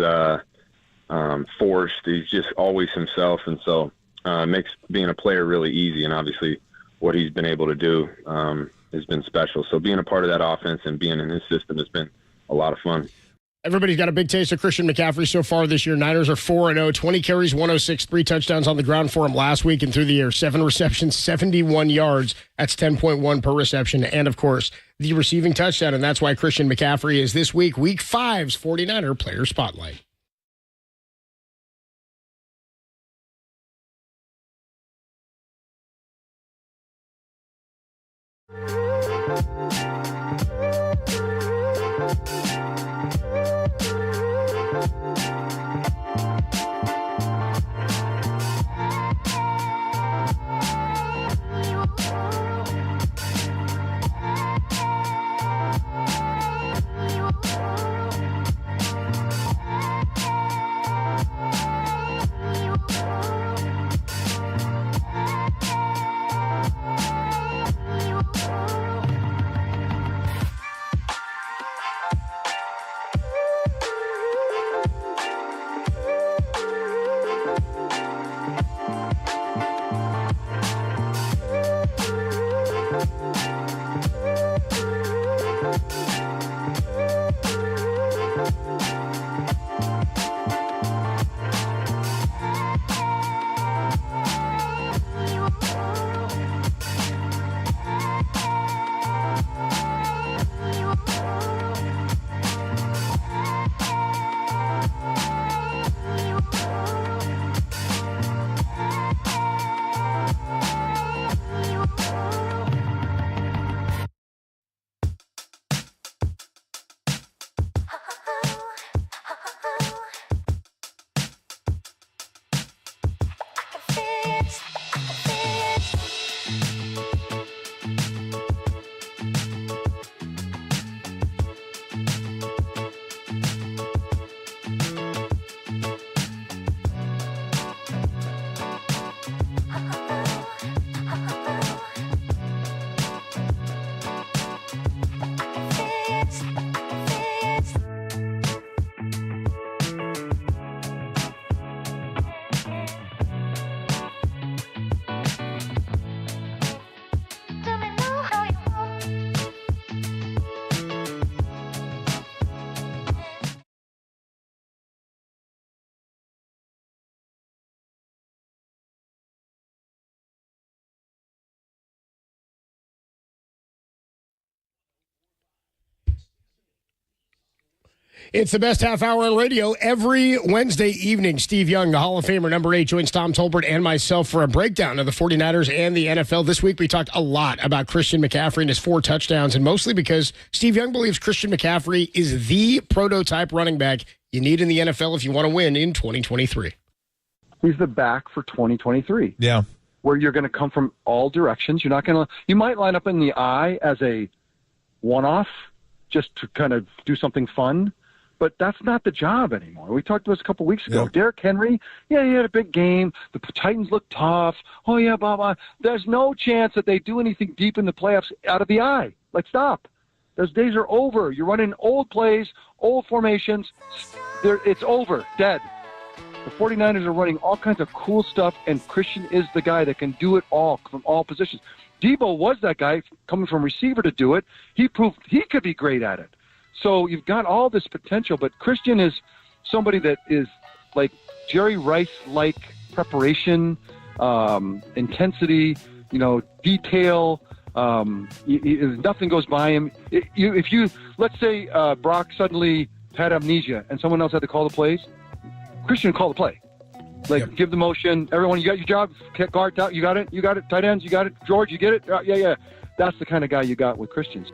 forced. He's just always himself. And so it makes being a player really easy. And obviously what he's been able to do has been special. So being a part of that offense and being in his system has been a lot of fun. Everybody's got a big taste of Christian McCaffrey so far this year. Niners are 4-0, 20 carries, 106, 3 touchdowns on the ground for him last week and through the year. 7 receptions, 71 yards. That's 10.1 per reception. And, of course, the receiving touchdown. And that's why Christian McCaffrey is this week, Week 5's 49er Player Spotlight. It's the best half hour on radio every Wednesday evening. Steve Young, the Hall of Famer, number 8, joins Tom Tolbert and myself for a breakdown of the 49ers and the NFL. This week, we talked a lot about Christian McCaffrey and his 4 touchdowns, and mostly because Steve Young believes Christian McCaffrey is the prototype running back you need in the NFL if you want to win in 2023. He's the back for 2023. Yeah. Where you're going to come from all directions. You're not going to, you might line up in the eye as a one-off just to kind of do something fun, but that's not the job anymore. We talked about this a couple weeks ago. Yeah. Derrick Henry, yeah, he had a big game. The Titans look tough. Oh, yeah, blah, blah. There's no chance that they do anything deep in the playoffs out of the eye. Like, stop. Those days are over. You're running old plays, old formations. It's over, dead. The 49ers are running all kinds of cool stuff, and Christian is the guy that can do it all from all positions. Debo was that guy coming from receiver to do it. He proved he could be great at it. So you've got all this potential, but Christian is somebody that is like Jerry Rice-like preparation, intensity, detail. Nothing goes by him. If you let's say Brock suddenly had amnesia and someone else had to call the plays, Christian call the play. Give the motion. Everyone, you got your job. Guard, you got it. You got it. Tight ends, you got it. George, you get it. Yeah. That's the kind of guy you got with Christians.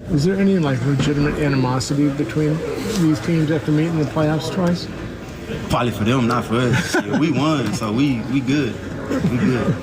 Is there any legitimate animosity between these teams after meeting in the playoffs twice? Probably for them, not for us. We won, so we good. We good.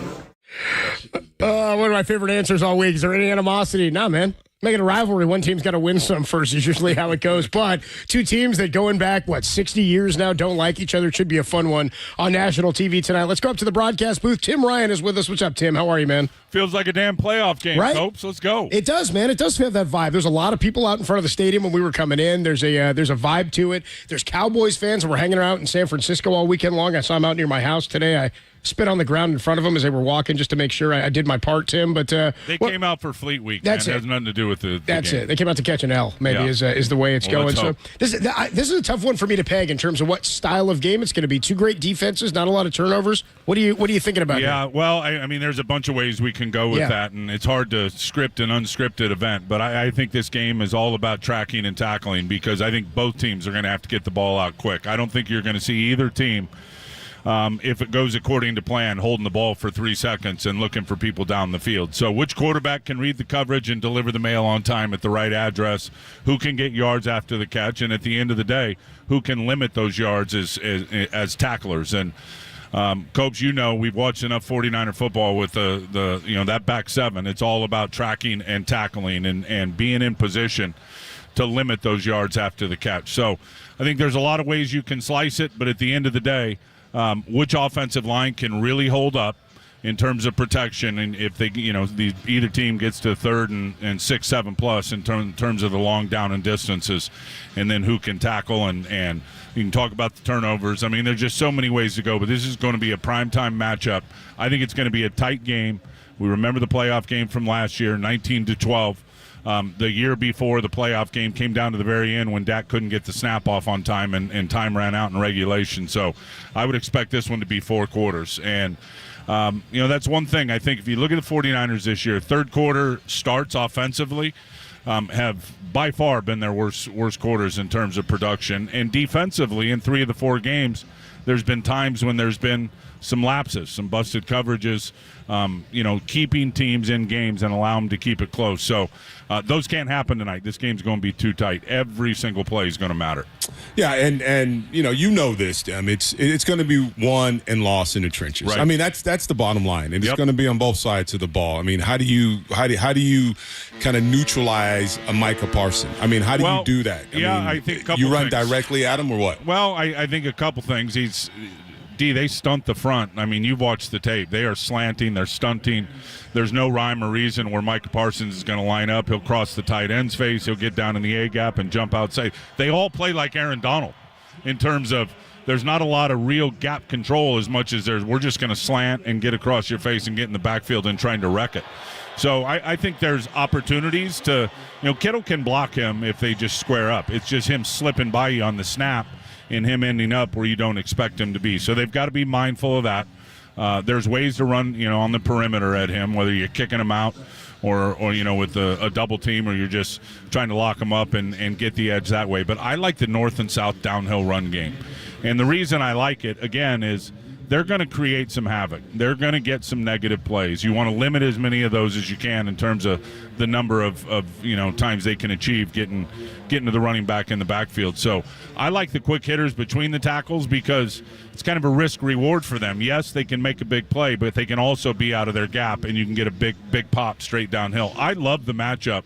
One of my favorite answers all week. Is there any animosity? Nah, man. Make it a rivalry. One team's got to win some first is usually how it goes. But two teams that going back, 60 years now, don't like each other. It should be a fun one on national TV tonight. Let's go up to the broadcast booth. Tim Ryan is with us. What's up, Tim? How are you, man? Feels like a damn playoff game, right? Copes. Let's go. It does, man. It does have that vibe. There's a lot of people out in front of the stadium when we were coming in. There's a vibe to it. There's Cowboys fans that were hanging out in San Francisco all weekend long. I saw them out near my house today. I spit on the ground in front of them as they were walking just to make sure I did my part, Tim. But they came out for Fleet Week. That's man. it. It has nothing to do with the That's game. it. They came out to catch an L. Maybe is the way it's going. So this is a tough one for me to peg in terms of what style of game it's going to be. Two great defenses, not a lot of turnovers. What are you thinking about? Yeah, here? well, I mean, there's a bunch of ways we can go with that, and it's hard to script an unscripted event. But I think this game is all about tracking and tackling because I think both teams are going to have to get the ball out quick. I don't think you're going to see either team. If it goes according to plan, holding the ball for 3 seconds and looking for people down the field. So which quarterback can read the coverage and deliver the mail on time at the right address? Who can get yards after the catch? And at the end of the day, who can limit those yards as tacklers? And Copes, we've watched enough 49er football with the that back seven. It's all about tracking and tackling and being in position to limit those yards after the catch. So I think there's a lot of ways you can slice it, but at the end of the day, which offensive line can really hold up in terms of protection, and if they, either team gets to 3rd and 6, 7+ in terms of the long down and distances, and then who can tackle and you can talk about the turnovers. I mean, there's just so many ways to go, but this is going to be a primetime matchup. I think it's going to be a tight game. We remember the playoff game from last year, 19-12. The year before the playoff game came down to the very end when Dak couldn't get the snap off on time and time ran out in regulation. So I would expect this one to be 4 quarters. And, that's one thing. I think if you look at the 49ers this year, third quarter starts offensively have by far been their worst quarters in terms of production. And defensively, in 3 of the 4 games, there's been times when there's been some lapses, some busted coverages, keeping teams in games and allow them to keep it close. So those can't happen tonight. This game's going to be too tight. Every single play is going to matter. Yeah, and this, Tim. It's going to be won and lost in the trenches. Right. I mean, that's the bottom line, and it's going to be on both sides of the ball. I mean, how do you kind of neutralize a Micah Parsons? I mean, how do you do that? I think a couple you run things. directly at him or what? Well, I think a couple things. They stunt the front. I mean, you've watched the tape. They are slanting. They're stunting. There's no rhyme or reason where Micah Parsons is going to line up. He'll cross the tight end's face. He'll get down in the A-gap and jump outside. They all play like Aaron Donald in terms of there's not a lot of real gap control as much as we're just going to slant and get across your face and get in the backfield and trying to wreck it. So I think there's opportunities to, Kittle can block him if they just square up. It's just him slipping by you on the snap and him ending up where you don't expect him to be. So they've got to be mindful of that. There's ways to run, on the perimeter at him, whether you're kicking him out or with a double team or you're just trying to lock him up and get the edge that way. But I like the north and south downhill run game. And the reason I like it, again, is they're going to create some havoc. They're going to get some negative plays. You want to limit as many of those as you can in terms of the number of times they can achieve getting to the running back in the backfield. So I like the quick hitters between the tackles because it's kind of a risk reward for them. Yes, they can make a big play, but they can also be out of their gap and you can get a big pop straight downhill. I love the matchup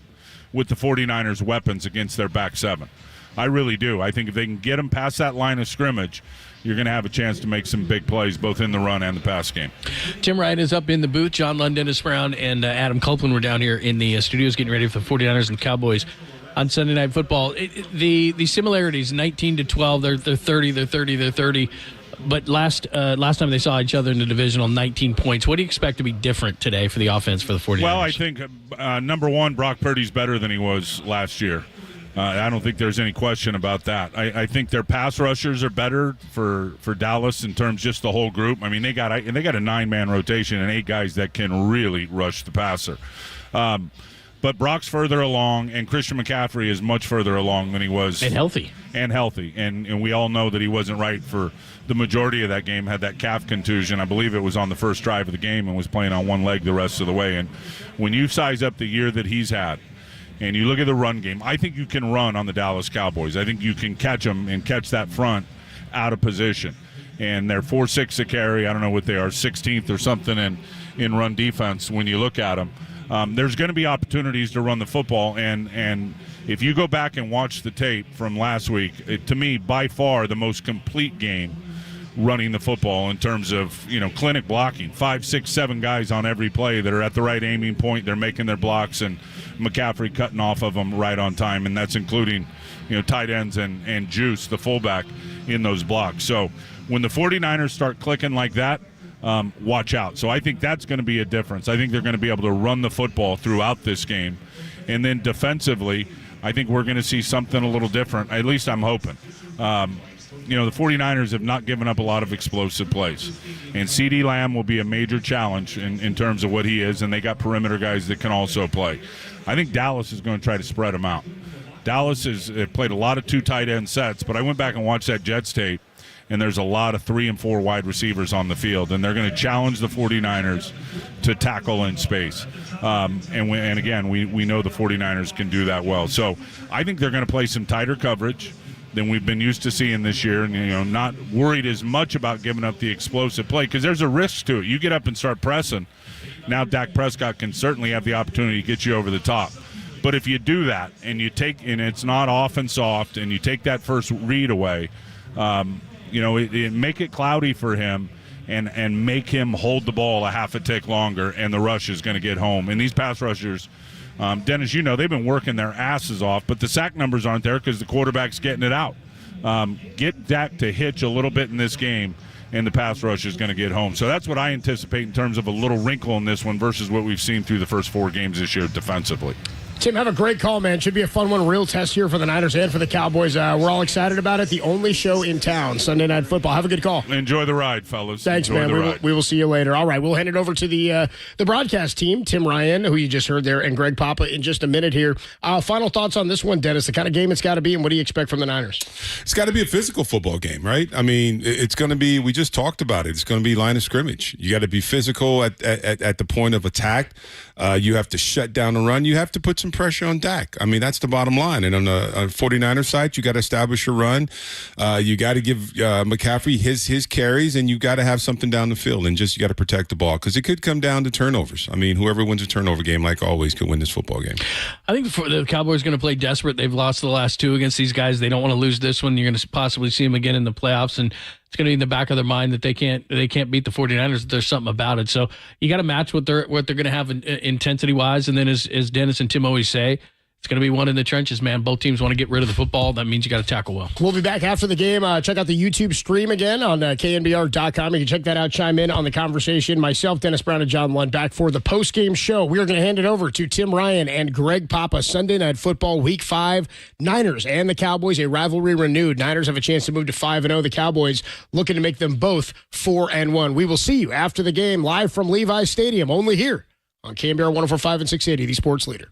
with the 49ers weapons against their back seven. I really do. I think if they can get them past that line of scrimmage, you're going to have a chance to make some big plays both in the run and the pass game. Tim Ryan is up in the booth. John Lund, Dennis Brown, and Adam Copeland were down here in the studios getting ready for the 49ers and Cowboys on Sunday Night Football. The similarities, 19-12, they're 30. But last time they saw each other in the divisional, 19 points. What do you expect to be different today for the offense for the 49ers? Well, I think, number one, Brock Purdy's better than he was last year. I don't think there's any question about that. I think their pass rushers are better for Dallas in terms just the whole group. I mean, they got a 9-man rotation and 8 guys that can really rush the passer. But Brock's further along, and Christian McCaffrey is much further along than he was. And healthy. And we all know that he wasn't right for the majority of that game, had that calf contusion. I believe it was on the first drive of the game and was playing on one leg the rest of the way. And when you size up the year that he's had, and you look at the run game, I think you can run on the Dallas Cowboys. I think you can catch them and catch that front out of position. And they're 4.6 a carry. I don't know what they are, 16th or something in run defense when you look at them. There's going to be opportunities to run the football, and if you go back and watch the tape from last week, to me, by far the most complete game running the football in terms of, clinic blocking. 5, 6, 7 guys on every play that are at the right aiming point. They're making their blocks, and McCaffrey cutting off of them right on time, and that's including, tight ends and Juice, the fullback, in those blocks. So when the 49ers start clicking like that, watch out. So I think that's going to be a difference. I think they're going to be able to run the football throughout this game. And then defensively, I think we're going to see something a little different. At least I'm hoping. The 49ers have not given up a lot of explosive plays. And CeeDee Lamb will be a major challenge in terms of what he is, and they got perimeter guys that can also play. I think Dallas is going to try to spread them out. Dallas has played a lot of 2 tight end sets, but I went back and watched that Jets tape, and there's a lot of 3 and 4 wide receivers on the field, and they're going to challenge the 49ers to tackle in space. And again, we know the 49ers can do that well. So I think they're going to play some tighter coverage than we've been used to seeing this year, and not worried as much about giving up the explosive play, because there's a risk to it. You get up and start pressing. Now Dak Prescott can certainly have the opportunity to get you over the top. But if you do that and and it's not off and soft, and you take that first read away, make it cloudy for him and make him hold the ball a half a tick longer, and the rush is going to get home. And these pass rushers, Dennis, they've been working their asses off, but the sack numbers aren't there because the quarterback's getting it out. Get Dak to hitch a little bit in this game, and the pass rush is going to get home. So that's what I anticipate in terms of a little wrinkle in this one versus what we've seen through the first 4 games this year defensively. Tim, have a great call, man. Should be a fun one. Real test here for the Niners and for the Cowboys. We're all excited about it. The only show in town, Sunday Night Football. Have a good call. Enjoy the ride, fellas. Thanks, Enjoy man. We will see you later. All right, we'll hand it over to the broadcast team, Tim Ryan, who you just heard there, and Greg Papa in just a minute here. Final thoughts on this one, Dennis, the kind of game it's got to be, and what do you expect from the Niners? It's got to be a physical football game, right? I mean, it's going to be, we just talked about it, it's going to be line of scrimmage. You got to be physical at the point of attack. You have to shut down the run. You have to put some pressure on Dak. I mean, that's the bottom line. And on the 49ers side, you got to establish your run. You got to give McCaffrey his carries, and you got to have something down the field, and just you got to protect the ball, because it could come down to turnovers. I mean, whoever wins a turnover game, like always, could win this football game. I think the Cowboys are going to play desperate. They've lost the last 2 against these guys. They don't want to lose this one. You're going to possibly see them again in the playoffs, and it's going to be in the back of their mind that they can't beat the 49ers. There's something about it. So you got to match what they're going to have intensity wise. And then as Dennis and Tim always say, it's going to be one in the trenches, man. Both teams want to get rid of the football. That means you got to tackle well. We'll be back after the game. Check out the YouTube stream again on KNBR.com. You can check that out, chime in on the conversation. Myself, Dennis Brown, and John Lund back for the post-game show. We are going to hand it over to Tim Ryan and Greg Papa. Sunday Night Football, Week 5. Niners and the Cowboys, a rivalry renewed. Niners have a chance to move to 5-0. The Cowboys looking to make them both 4-1. We will see you after the game live from Levi's Stadium, only here on KNBR 104.5 and 680, the sports leader.